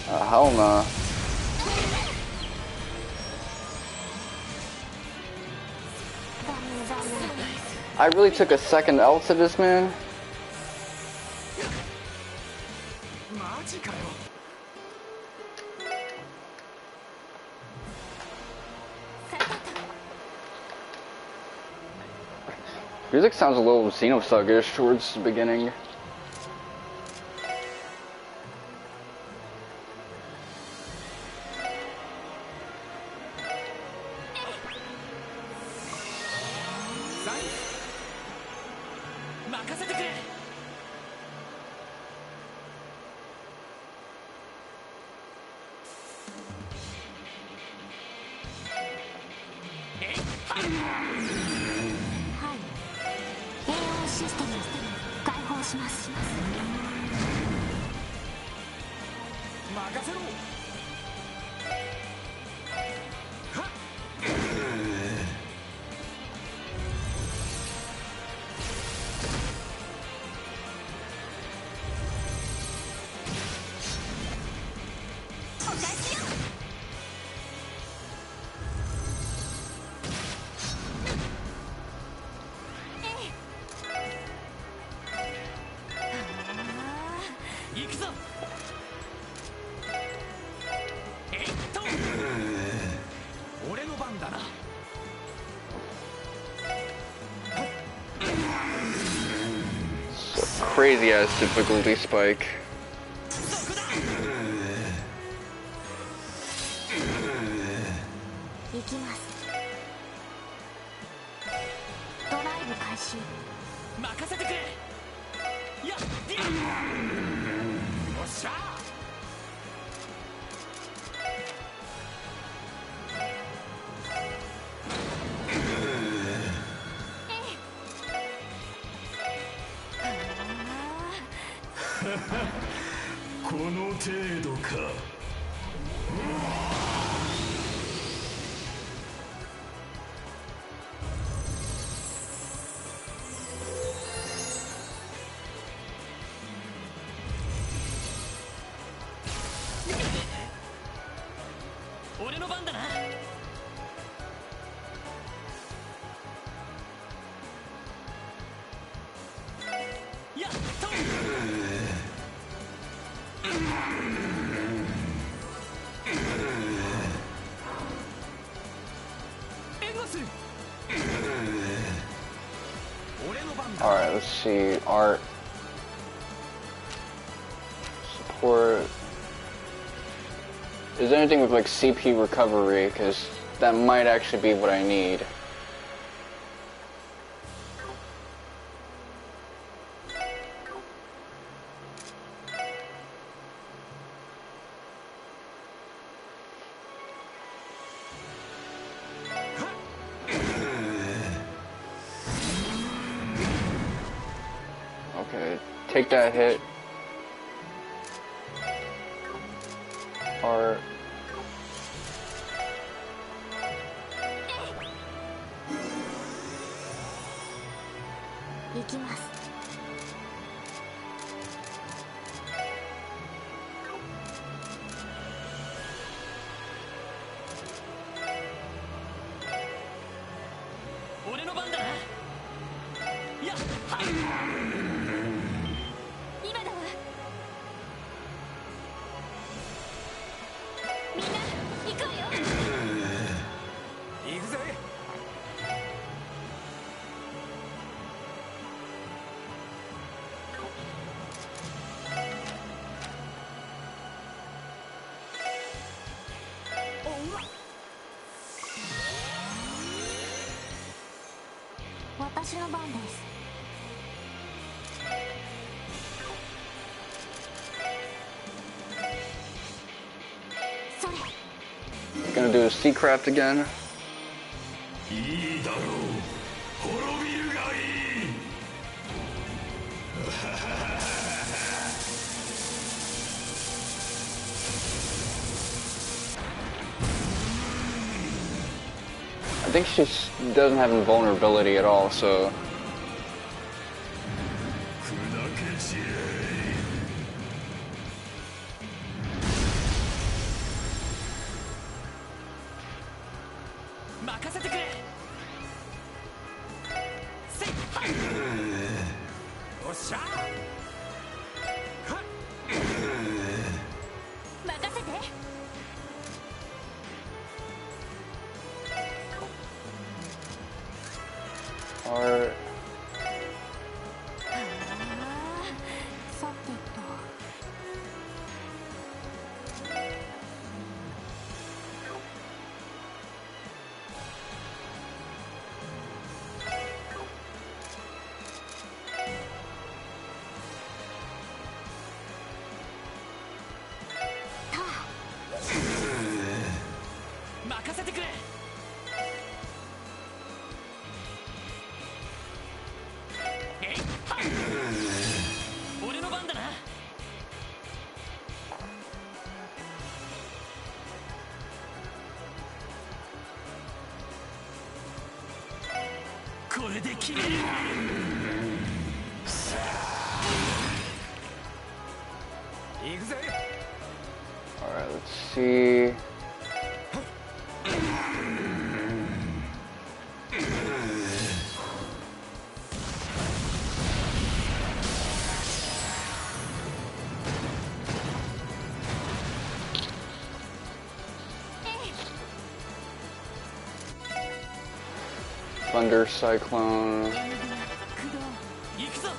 Hell nah. I really took a second L to this, man. Music sounds a little Xenothug-ish towards the beginning. Crazy ass difficulty spike. Alright, let's see. Art. Or is there anything with like CP recovery? Because that might actually be what I need. Okay, take that hit. Or行きます。俺の番だな。いや、はい。今だわ。みんな行くわよ。行くぜ。私の番です。それ。gonna do Seacraft again. いいだろう。滅びるがいい。I think she doesn't have invulnerability at all, so. 砕け散れ。任せてくれ。せいはい。おっしゃ。はっ。任せて。Or さてと。任せてくれ。えいはい。俺の番だな。これで決める。行くぜ。 alright, let's see. Thunder Cyclone. 行くぞ。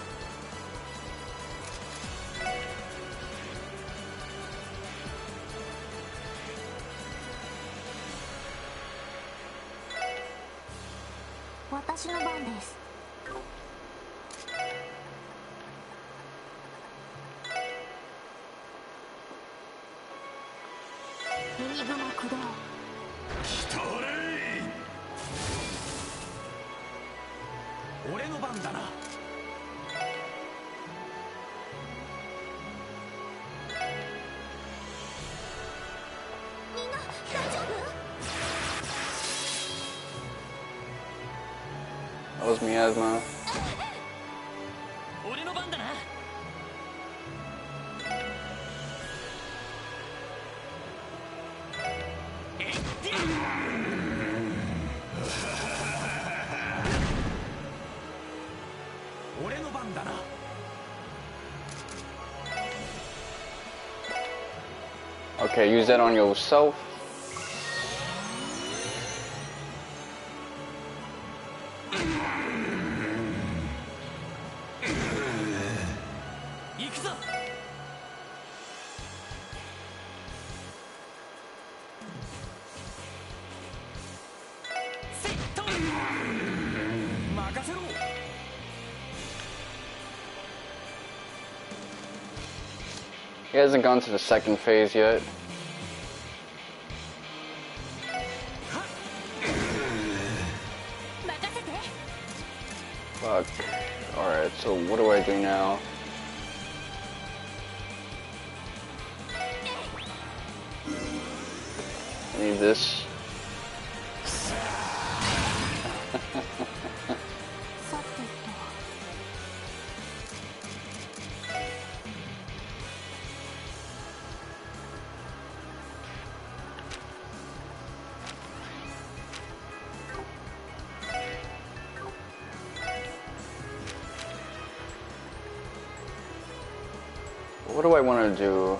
私の番です。エニグマ駆動。来たれ。俺の番だな。みんな大丈夫？ That was Miasma. 俺の番だな。えいっ。俺の番だな。Okay, use that on yourself. 行くぞ。He hasn't gone to the second phase yet. Fuck. Alright, so what do I do now? I need this. What do I want to do?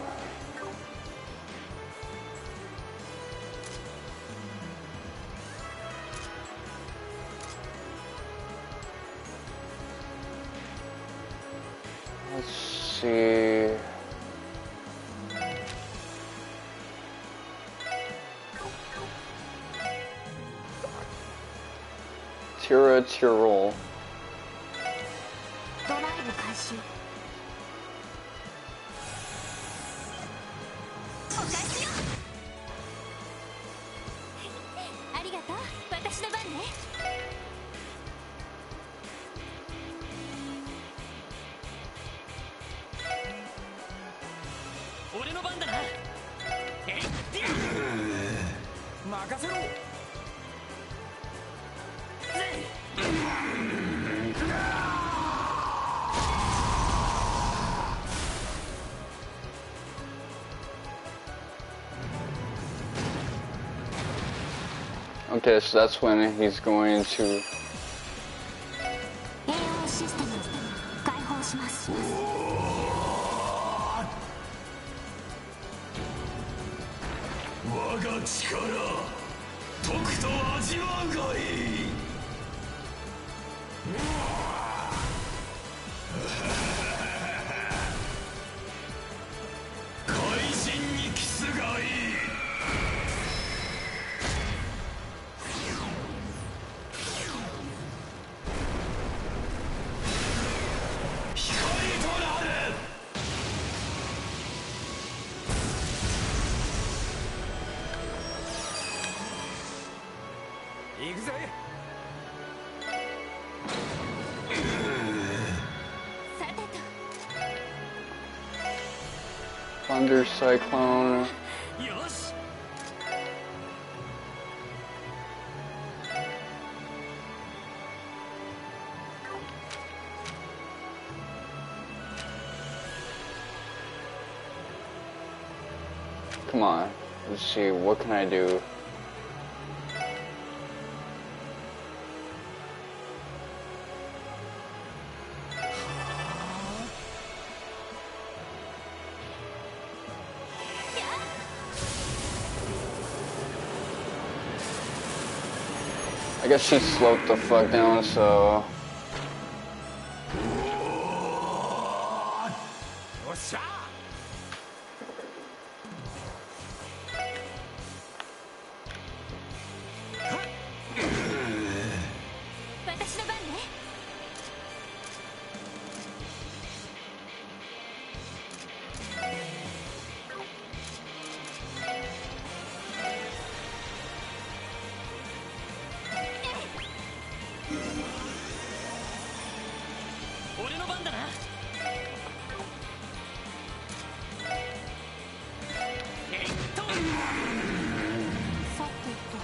Let's see. Tirol. ドライブ開始。お返しよ。ありがとう。私の番ね。俺の番だな。えい、任せろ。Okay, so that's when he's going to. AI システム開放します。我が力とくと味わうがいい。怪人にキスがいい。行くぜ。さてと。 Thunder Cyclone. よし。Come on. Let's see. What can I do? I guess she slowed the fuck down, so. よっしゃ。私の番ね。俺の番だな。えいっと。さてと。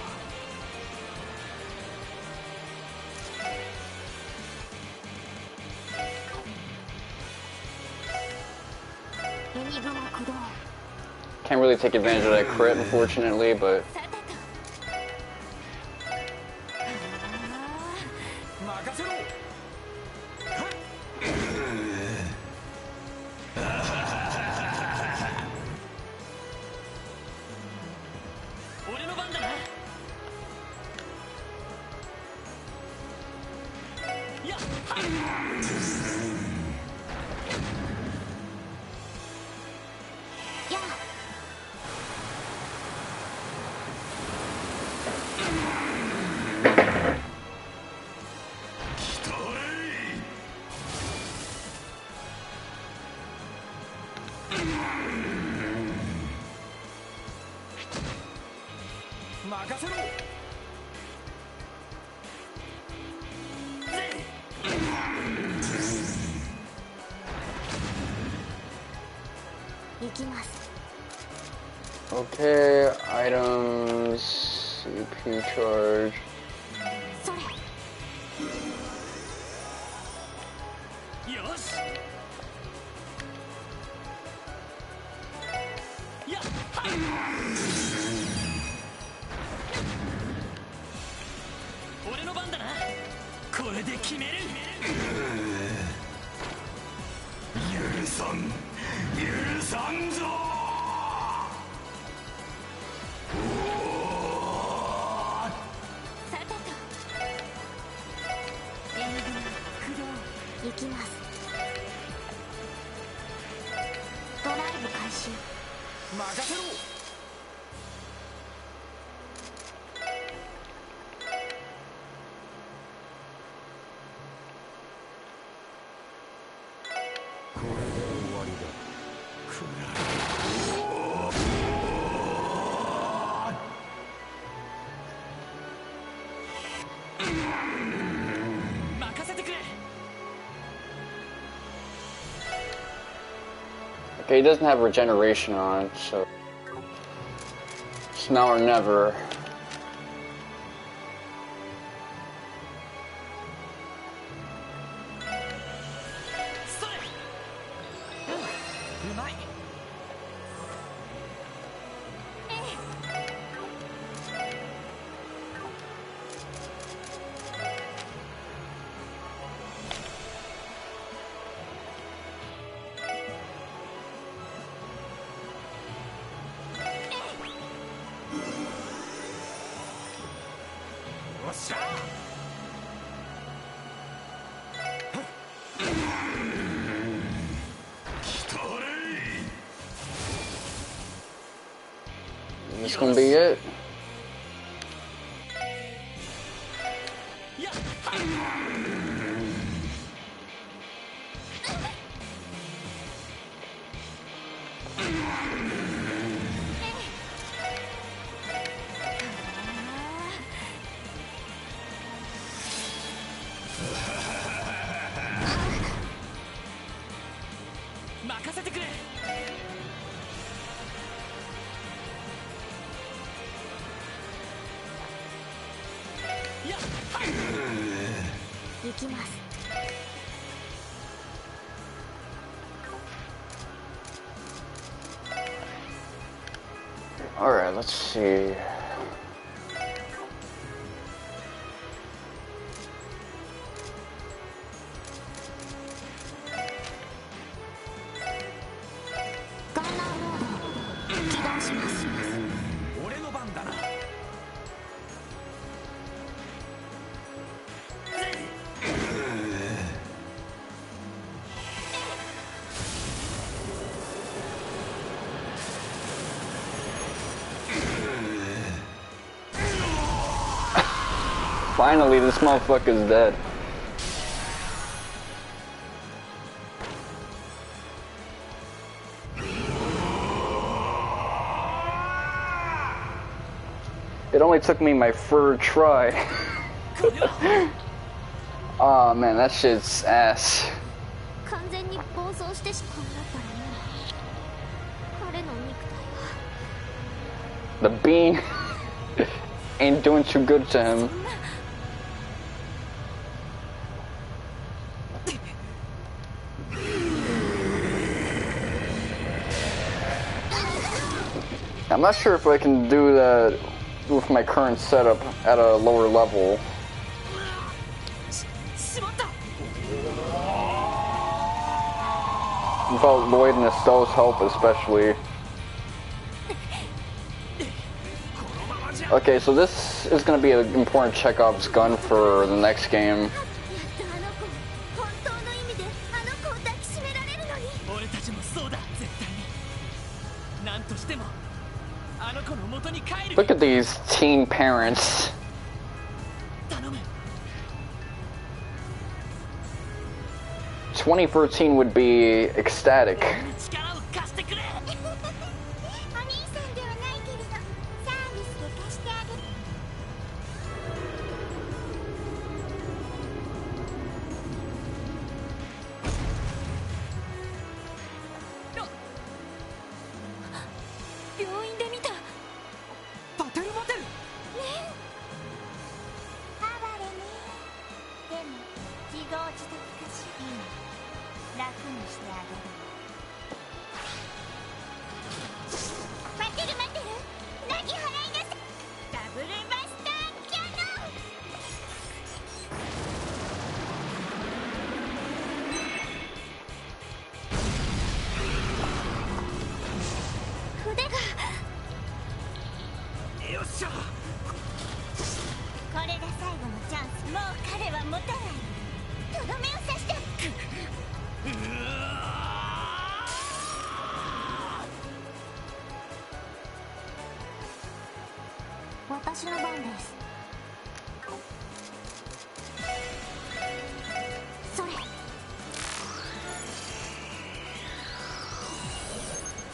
エニグマ駆動。 Can't really take advantage of that crit, unfortunately, but. さてと。任せろ。俺の番だな。やっはっ。やあ。来たれ。 エ任せろ。行きます。 Okay, items, CPU charge. それ。よし。やっはっ。俺の番だな。これで決める。許さん、許さんぞ。さてと。援軍駆動。行きます。ドライブ開始。任せろ。これで終わりだ。任せてくれ。 Okay, he doesn't have regeneration on, so it's now or never. それ。うまい。おっしゃ。来たれ。 This gonna be it. やっはっ。任せてくれ。やっはっ。行きます。 Alright, let's see. Finally, this motherfucker's dead. It only took me my third try. Oh man, that shit's ass. 完全に暴走してしまうんだったらね。彼の肉体は The bean ain't doing too good to him. I'm not sure if I can do that with my current setup at a lower level. しまった。 Without Lloyd and Estelle's help, especially. Okay, so this is going to be an important Chekhov's gun for the next game. やっとあの子本当の意味であの子を抱きしめられるのに。俺たちもそうだ、絶対に。なんとしてもあの子の元に帰る。 Look at these teen parents. 頼む。 2013 would be ecstatic. 俺に力を貸してくれ。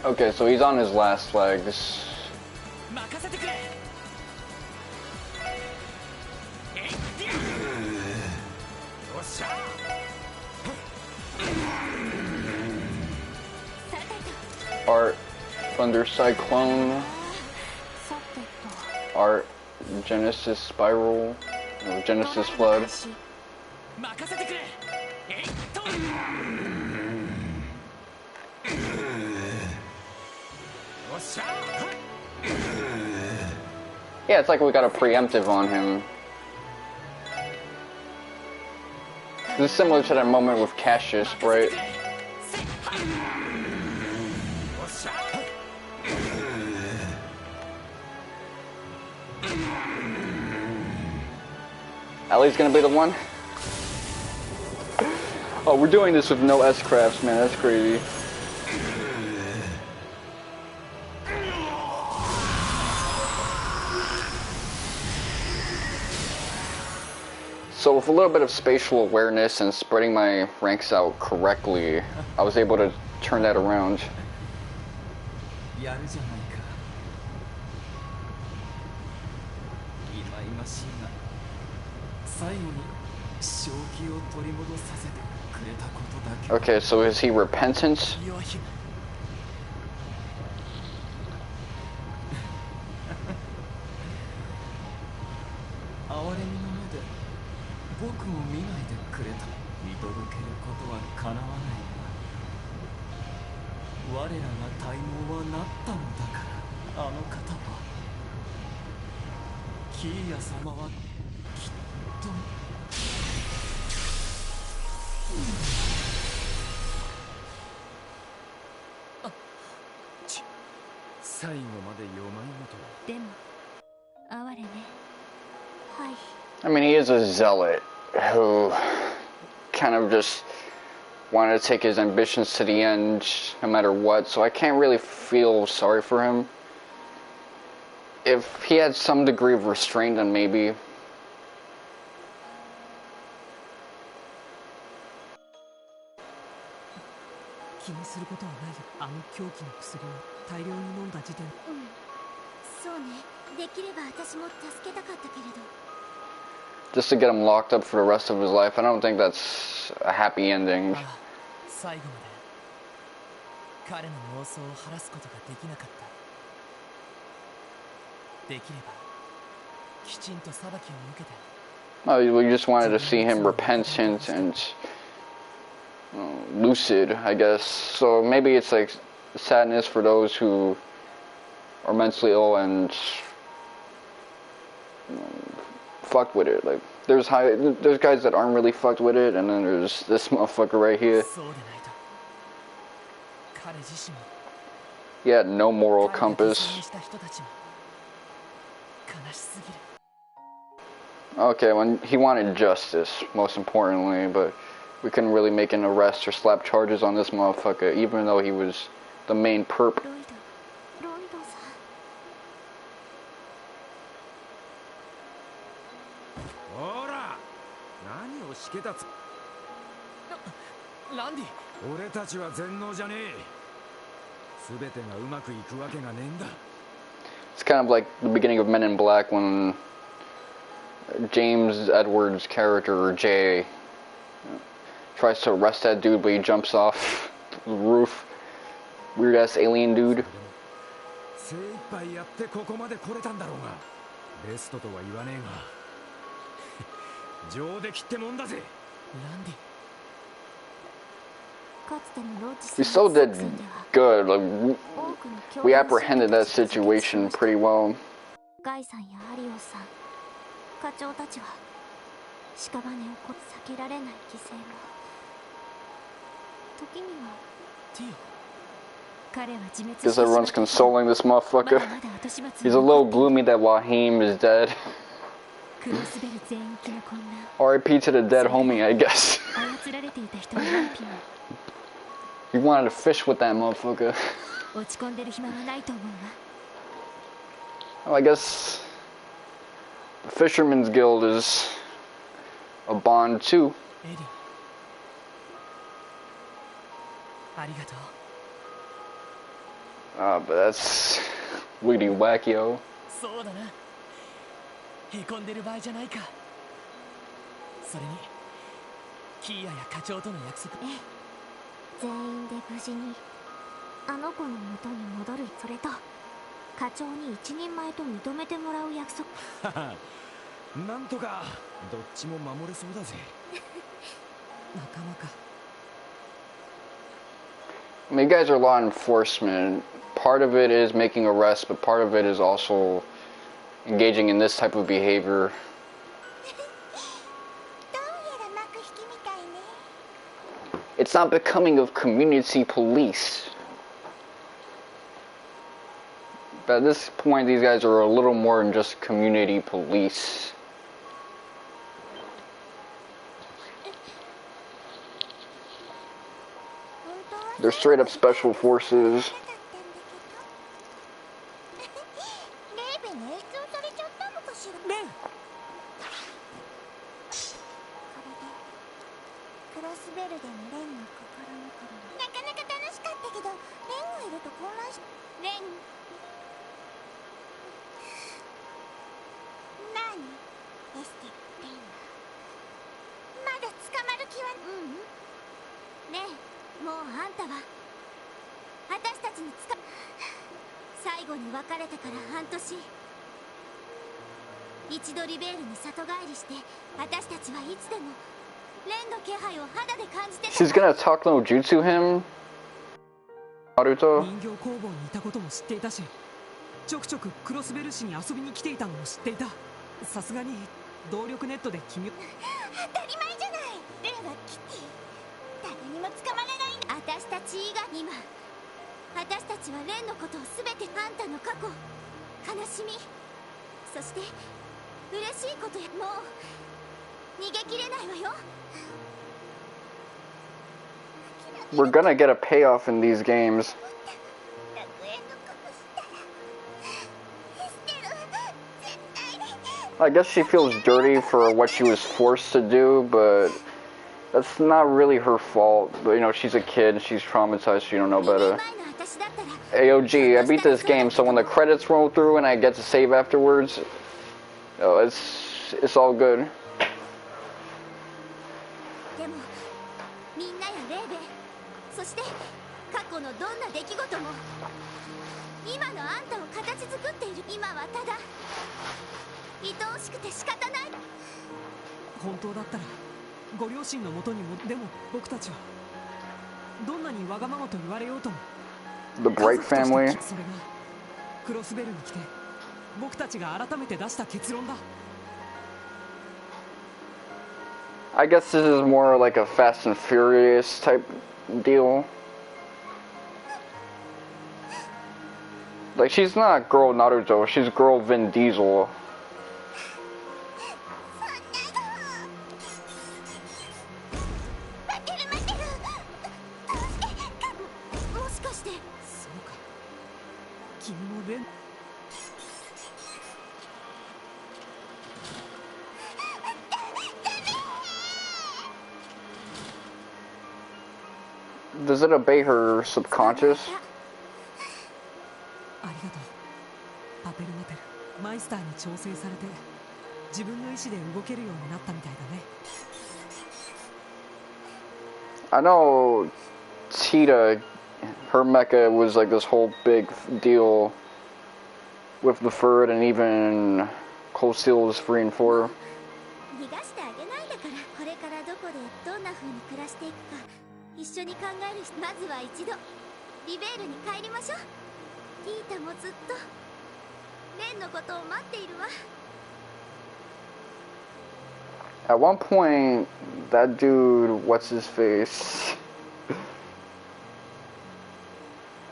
Okay, so he's on his last legs. 任せてくれ。えいっや。よっしゃ。Art Thunder Cyclone. さてと Art Genesis Spiral. Or Genesis Flood. 任せてくれ。えいっと。 Yeah, it's like we got a preemptive on him. This is similar to that moment with Cassius, right? Ellie's gonna be the one? Oh, we're doing this with no S-crafts, man, that's crazy. So with a little bit of spatial awareness and spreading my ranks out correctly, I was able to turn that around. やるじゃないか。忌々しいが、最後に正気を取り戻させてくれたことだけ。 Okay, so is he repentant? 哀れみの目で僕を見ないでくれた。見届けることはかなわないが、我らが体毛はなったのだから、あの方はキーヤ様はきっと。あ、最後まで読まいごと。でも哀れね。はい。 I mean, he is a zealot who kind of just wanted to take his ambitions to the end no matter what, so I can't really feel sorry for him. If he had some degree of restraint, then maybe. 気にすることはないよ。あの狂気の薬を大量に飲んだ時点。そうね。できれば私も助けたかったけれど。 Just to get him locked up for the rest of his life, I don't think that's a happy ending. 最後まで彼の妄想を晴らすことができなかった。できればきちんと裁きを受けて。 Oh, we just wanted to see him repentant and lucid, I guess. So maybe it's like sadness for those who are mentally ill and fucked with it. Like there's guys that aren't really fucked with it, and then there's this motherfucker right here. He had no moral compass. Okay, when he wanted justice, most importantly, but we couldn't really make an arrest or slap charges on this motherfucker, even though he was the main perp. ランディ、俺たちは全能じゃねえ。全てがうまくいくわけがねえんだ。 It's kind of like the beginning of Men in Black when James Edwards' character, or Jay, tries to arrest that dude, but he jumps off the roof. Weird ass alien dude. 精一杯やってここまで来れたんだろうが、ベストとは言わねえが、上出来ってもんだぜ。ランディ。 We still did good. Like, we apprehended that situation pretty well. ガイさんやアリオさん、課長たちは屍を避けられない犠牲も。時にはティオ。彼は自滅。 Guess everyone's consoling this motherfucker. He's a little gloomy that Joachim is dead. R.I.P. to the dead homie, I guess. He wanted to fish with that motherfucker. Well, I guess the Fisherman's Guild is a bond too. ありがとう。But that's really wacky-o. そうだな。へこんでる場合じゃないか。それにキーヤや課長との約束。ええ、全員で無事にあの子の元に戻る。それと課長に一人前と認めてもらう約束。なんとかどっちも守れそうだぜ。仲間か。I mean, you guys are law enforcement. Part of it is making arrests, but part of it is also engaging in this type of behavior. どうやら幕引きみたいね。 It's not becoming of community police. But at this point, these guys are a little more than just community police. They're straight up special forces. レイベンに演出をされちゃったのかしら。レン。これでクロスベルでのレンの心残りはなかなか楽しかったけど、レンがいると混乱し。レン、なにエステ、レンはまだ捕まる気は。うんうん。ねえ、もうあんたは私たちに最後に別れてから半年、一度リベールに里帰りして、私たちはいつでもレンの気配を肌で感じてた。 She's gonna talk no jutsu him? Naruto? 人形工房にいたことも知っていたし、ちょくちょくクロスベル市に遊びに来ていたのも知っていた。さすがに動力ネットで君を。当たり前じゃない。レンはキティ、誰にも捕まらないんだ。私たち以外、今私たちはレンのことを全て、あんたの過去、悲しみ、そして嬉しいことや、もう逃げきれないわよ。 We're gonna get a payoff in these games. 楽園のことしたらエステル絶対に。 I guess she feels dirty for what she was forced to do, but that's not really her fault. But you know, she's a kid, she's traumatized, she don't know 2年 better. 前の私だったら AOG, I beat this game, so when the credits roll through and I get to save afterwards, oh, it's all good. でもみんなやレーベン、そして過去のどんな出来事も今のあんたを形作っている。今はただ愛おしくて仕方ない。本当だったらご両親のもとにも。でも僕たちはどんなにわがままと言われようとも The Bright 家族と family. してそれがクロスベルに来て僕たちが改めて出した結論だ。 I guess this is more like a Fast and Furious type deal. Like, she's not girl Naruto, she's girl Vin Diesel. 待ってる待ってる。どうしてもしかしてそうか、君もレン。 Does it obey her subconscious? ありがとうパペルマテル。マイスターに調整されて自分の意志で動けるようになったみたいだね。 I know Tita, her mecha was like this whole big deal with the Ferd and even Cold Steel's 3 and 4. 逃がしてあげないだから。これからどこでどんな風に暮らしていくか一緒に考えるし、まずは一度リベールに帰りましょう。ティータもずっとレンのことを待っているわ。 At one point, that dude, what's his face?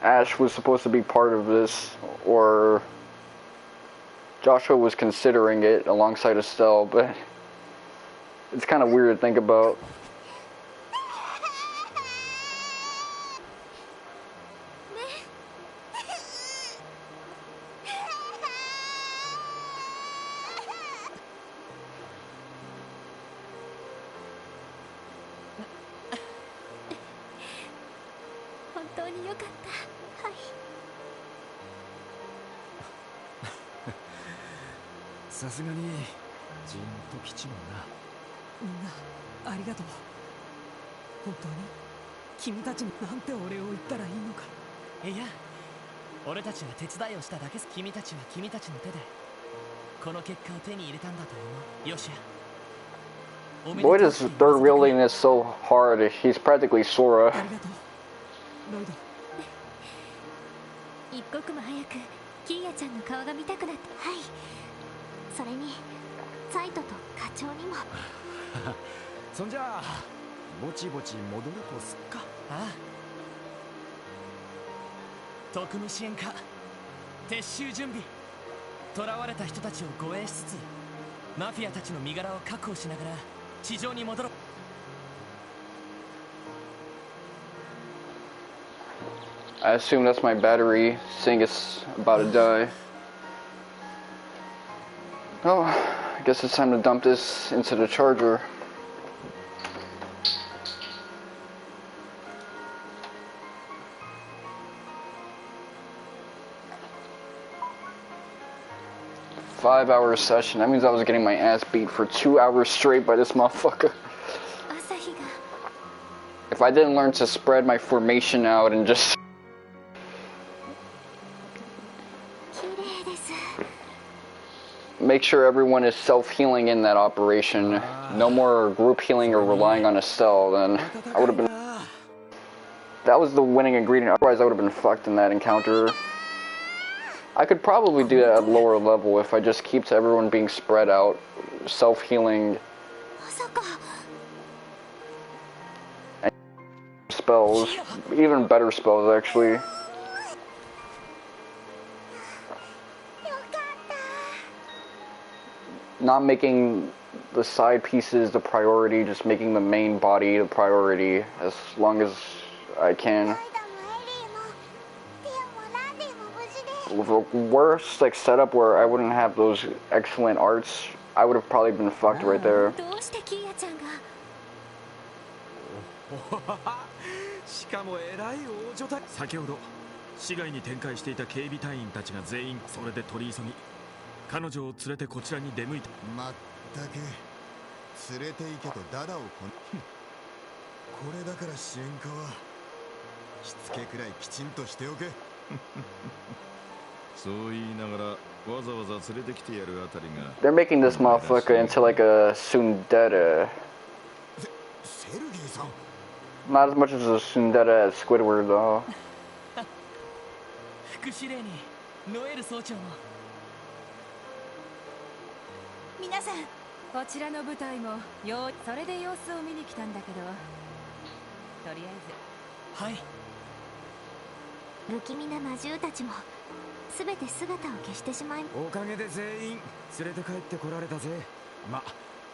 Ash was supposed to be part of this, or Joshua was considering it alongside Estelle, but it's kind of weird to think about. 本当によかった。はい。さすがにじんときちもんな。みんなありがとう。本当に君たちになんてお礼を言ったらいいのか。いや、俺たちは手伝いをしただけ。君たちは君たちの手でこの結果を手に入れたんだと思う。よしや。 Boy, this third wielding is so hard. He's practically Sora. ありがとうロイド。一刻も早くキーヤちゃんの顔が見たくなって。はい、それにサイトと課長にも。そんじゃあぼちぼち戻るとすっか。ああ、特務支援課撤収準備。囚われた人たちを護衛しつつマフィアたちの身柄を確保しながら地上に戻ろう。 I assume that's my battery, saying it's about to die. Oh, I guess it's time to dump this into the charger. Five-hour session. That means I was getting my ass beat for 2 hours straight by this motherfucker. If I didn't learn to spread my formation out and just make sure everyone is self-healing in that operation, no more group healing or relying on Estelle, then I would have been... That was the winning ingredient, otherwise I would have been fucked in that encounter. I could probably do that at lower level if I just keep everyone being spread out, self-healing, and spells, even better spells actually. Not making the side pieces the priority, just making the main body the priority as long as I can. With a worse like setup where I wouldn't have those excellent arts, I would have probably been fucked right there. しかも偉い大所帯。先ほど市外に展開していた警備隊員たちが全員それで取り急ぎ彼女を連れてこちらに出向いた。まったく連れて行けとダダをこれだから支援課はしつけくらいきちんとしておけ。そう言いながらわざわざ連れてきてやるあたりが。 They're making this motherfucker into like a tsundere. セルギーさん。 Not as much as a tsundere as Squidward though. 副司令にノエル総長も。皆さん、こちらの部隊もそれで様子を見に来たんだけど、とりあえず。はい。不気味な魔獣たちも全て姿を消してしまい。おかげで全員連れて帰ってこられたぜ。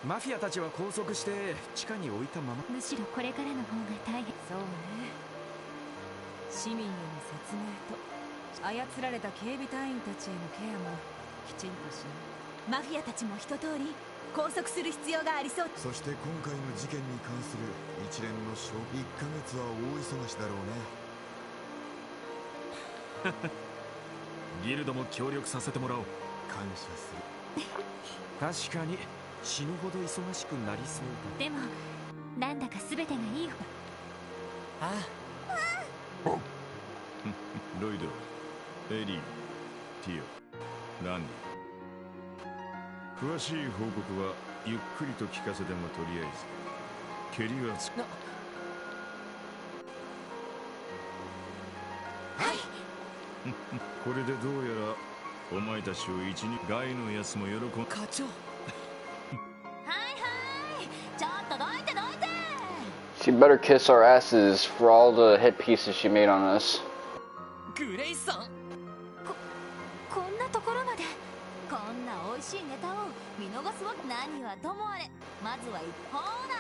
マフィアたちは拘束して地下に置いたまま。むしろこれからの方が大変。そうね。市民への説明と操られた警備隊員たちへのケアもきちんとしない。マフィアたちも一通り拘束する必要がありそう。そして今回の事件に関する一連の1ヶ月は大忙しだろうね。ギルドも協力させてもらおう。感謝する。確かに死ぬほど忙しくなりそうだ。でもなんだか全てがいい。ああ。ロイド、エリー、ティオ、ランディ。詳しい報告はゆっくりと聞かせてもとりあえず蹴りはつく。これでどうやらお前たちを一に外のやつも喜ん。課長。ちょっとどいてどいて。 She better kiss our asses for all the hit pieces she made on us. グレイさん。こんなところまで。こんな美味しいネタを見逃すわ。何はともあれ。まずはほら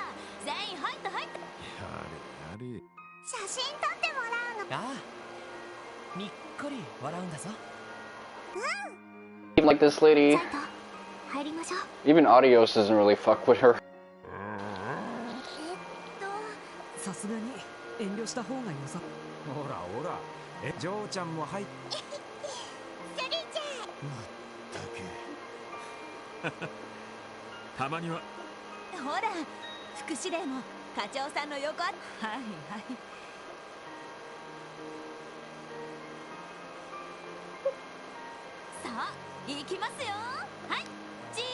全員入った入った。あれ写真撮ってもらうの。ああ、にっこり笑うんだぞ。Even like this lady. 入りましょう。 Even Adios doesn't really fuck with her. さすがに遠慮した方がよさ。ほらほら、ジョーちゃんも入っ。セリちゃん。まったくたまには。ほら副司令も課長さんの横。はいはい。さあ行きますよ。はいチー。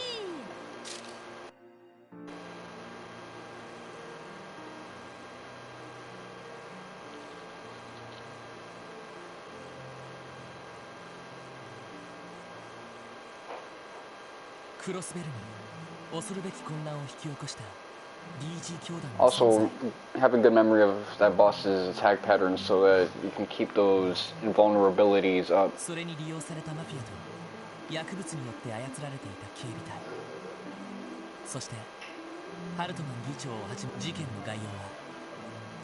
クロスベルに恐るべき混乱を引き起こした DG 教団の存 Also, 在。 have a good memory of that boss's attack patterns so that you can keep those invulnerabilities up. それに利用されたマフィアと薬物によって操られていた警備隊、そしてハルトマン議長をはじめ事件の概要は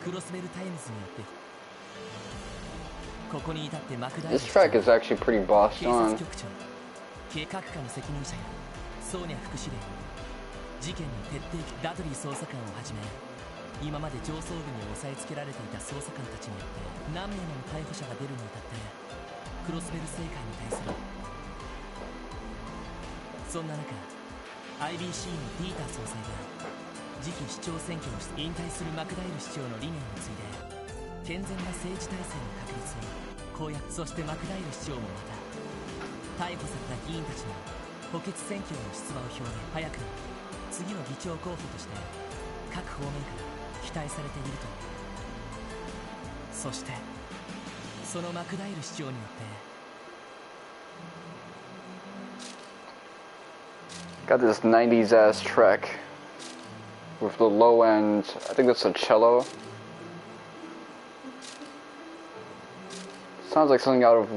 クロスベルタイムズによってここに至って莫大な This track is actually pretty bossed 警察 on. 局長、各課の責任者やソーニャ副司令、事件の徹底ダドリー捜査官をはじめ今まで上層部に押さえつけられていた捜査官たちによって何名もの逮捕者が出るに至ってクロスベル政界に対する。そんな中 IBC のディーター総裁が次期市長選挙を引退するマクダイル市長の理念を継いで健全な政治体制の確立を公約。そしてマクダイル市長もまた逮捕された議員たちの補欠選挙への出馬を表明。早くも次の議長候補として各方面から期待されていると。そしてそのマクダイル市長によって Got this 90s ass track with the low end, I think that's a cello. Sounds like something out of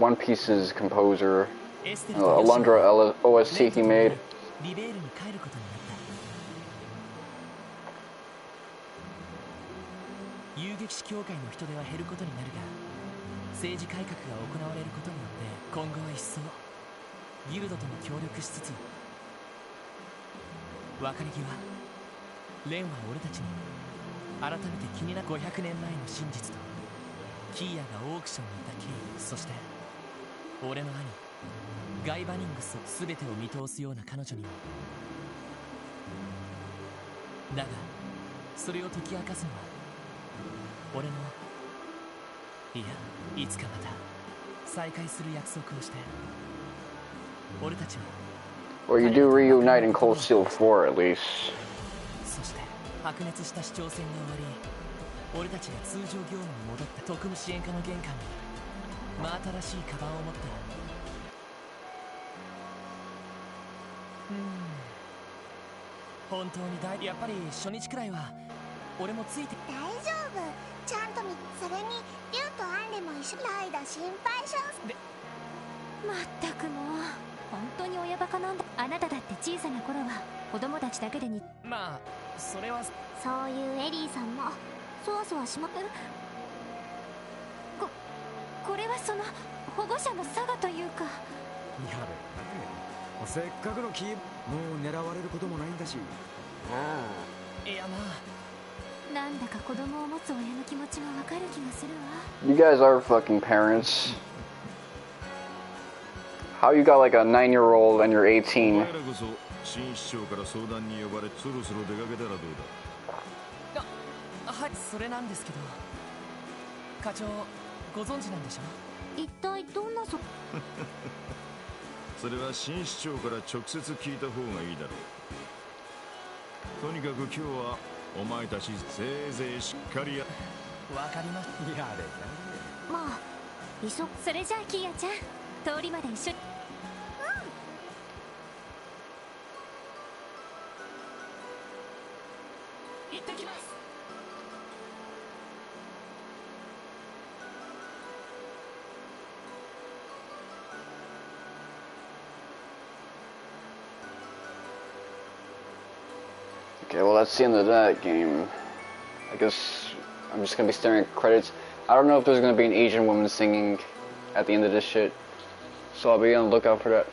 One Piece's composer, Alundra OST he made. リベールに帰ることになった。遊撃士協会の人手は減ることになるが政治改革が行われることによって今後は一層ギルドとも協力しつつ別れ際レンは俺たちに改めて気になる500年前の真実とキーヤがオークションにいた経緯、そして俺の兄ガイ・バニングス全てを見通すような彼女にも。だがそれを解き明かすのは俺のいやいつかまた再会する約束をして俺たちは Or you do reunite in Cold Steel 4 at least. そして白熱した市長選が終わり俺たちが通常業務に戻った特務支援課の玄関に真新しいカバンを持った本当にやっぱり初日くらいは俺もついて。大丈夫、ちゃんとそれにリュウとアンリも一緒ライダー心配性で。まったくもう本当に親バカなんだ。あなただって小さな頃は子供たちだけでに。まあそれはそういうエリーさんもそわそわしまくる。これはその保護者の差がというか。やれ、せっかくのキーもう狙われることもないんだし。いやまあなんだか子供を持つ親の気持ちがわかる気がするわ。 You guys are fucking parents. How you got like a 9-year-old and you're 18? 新市長から相談に呼ばれそろそろ出かけたらどうだ。はい、それなんですけど課長ご存知なんでしょう。一体どんなそれは新市長から直接聞いた方がいいだろう。とにかく今日はお前たちせいぜいしっかりや。わかります。やれまあそれじゃあキーヤちゃん通りまで一緒に。行ってきます。Okay, well that's the end of that game. I guess I'm just gonna be staring at credits. I don't know if there's gonna be an Asian woman singing at the end of this shit, so I'll be on the lookout for that.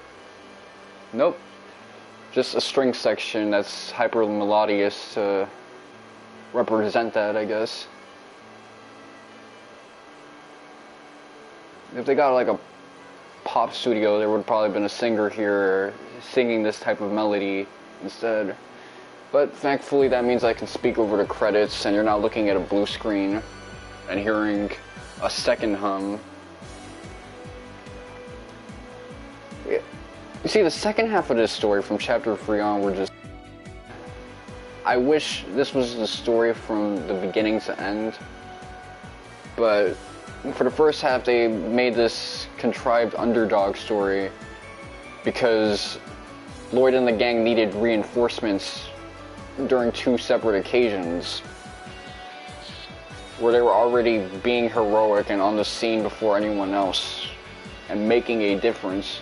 Nope. Just a string section that's hyper melodious to represent that, I guess. If they got like a pop studio, there would have probably been a singer here singing this type of melody instead. But thankfully that means I can speak over the credits and you're not looking at a blue screen and hearing a second hum. You see, the second half of this story from chapter 3 on were just... I wish this was the story from the beginning to end. But for the first half they made this contrived underdog story because Lloyd and the gang needed reinforcements during 2 separate occasions where they were already being heroic and on the scene before anyone else and making a difference.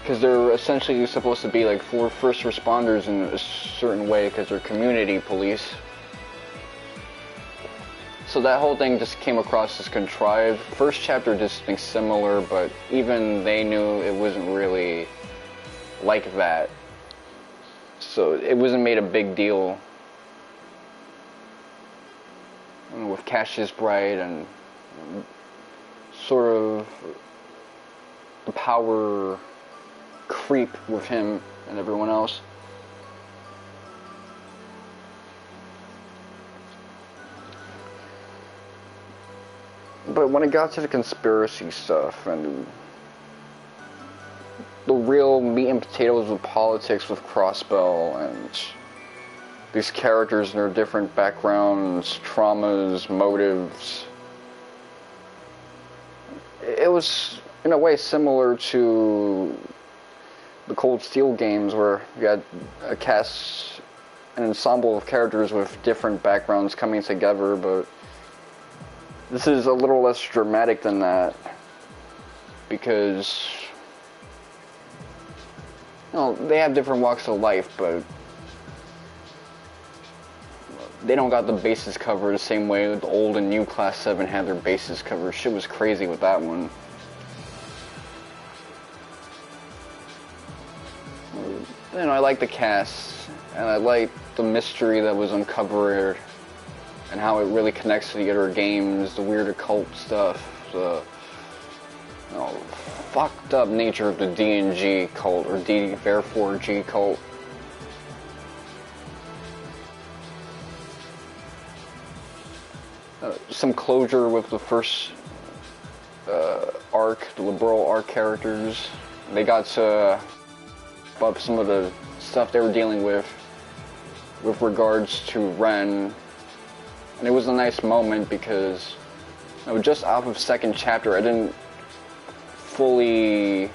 Because they're essentially supposed to be like first responders in a certain way because they're community police. So that whole thing just came across as contrived. First chapter did something similar, but even they knew it wasn't really like that. So it wasn't made a big deal. With Cassius Bright and sort of the power creep with him and everyone else. But when it got to the conspiracy stuff and the real meat and potatoes of politics with Crossbell and these characters and their different backgrounds, traumas, motives, it was in a way similar to the Cold Steel games where you had a cast, an ensemble of characters with different backgrounds coming together, but this is a little less dramatic than that because, you know, they have different walks of life, but they don't got the bases covered the same way the old and new Class 7 had their bases covered. Shit was crazy with that one. You know, I like the cast, and I like the mystery that was uncovered, and how it really connects to the other games, the weird occult stuff, the fucked up nature of the D&G cult, or D therefore G cult. Some closure with the first arc, the liberal arc characters. They got to up some of the stuff they were dealing with regards to Ren, and it was a nice moment because, you know, just off of second chapter I didn't fully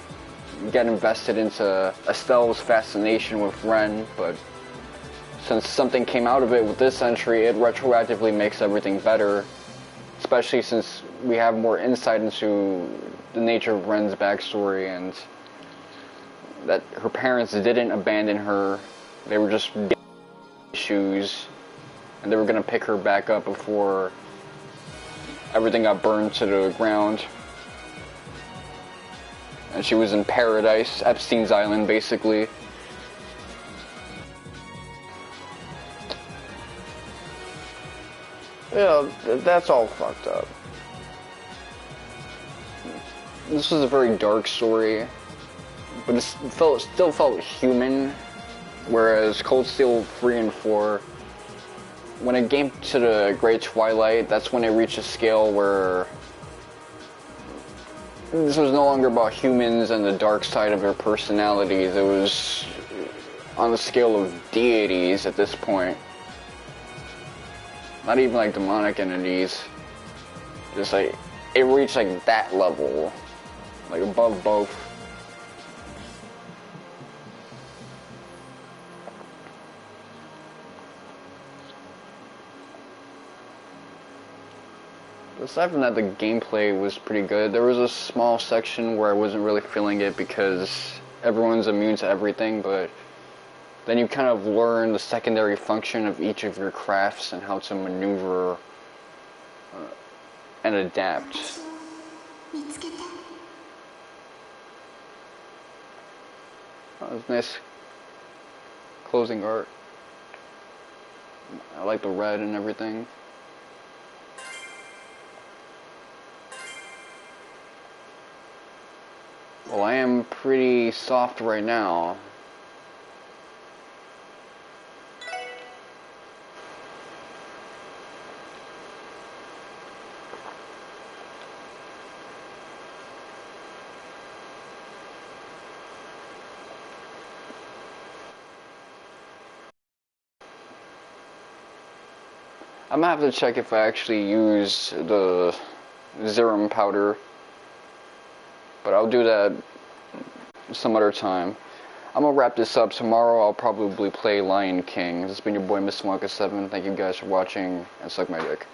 get invested into Estelle's fascination with Ren, but since something came out of it with this entry, it retroactively makes everything better, especially since we have more insight into the nature of Ren's backstory and that her parents didn't abandon her. They were just issues, and they were gonna pick her back up before everything got burned to the ground. And she was in paradise, Epstein's Island, basically. Yeah, that's all fucked up. This was a very dark story, but it still felt human, whereas Cold Steel 3 and 4, when it came to the Great Twilight, that's when it reached a scale where this was no longer about humans and the dark side of their personalities. It was on the scale of deities at this point. Not even like demonic entities. Just like, it reached like that level. Like above both. Aside from that, the gameplay was pretty good. There was a small section where I wasn't really feeling it because everyone's immune to everything, but then you kind of learn the secondary function of each of your crafts and how to maneuver and adapt. That was nice closing art. I like the red and everything. Well, I am pretty soft right now. I'm gonna have to check if I actually use the Zerum powder, but I'll do that some other time. I'm gonna wrap this up. Tomorrow I'll probably play Lion King. This has been your boy Mr. Wonka 7. Thank you guys for watching, and suck my dick.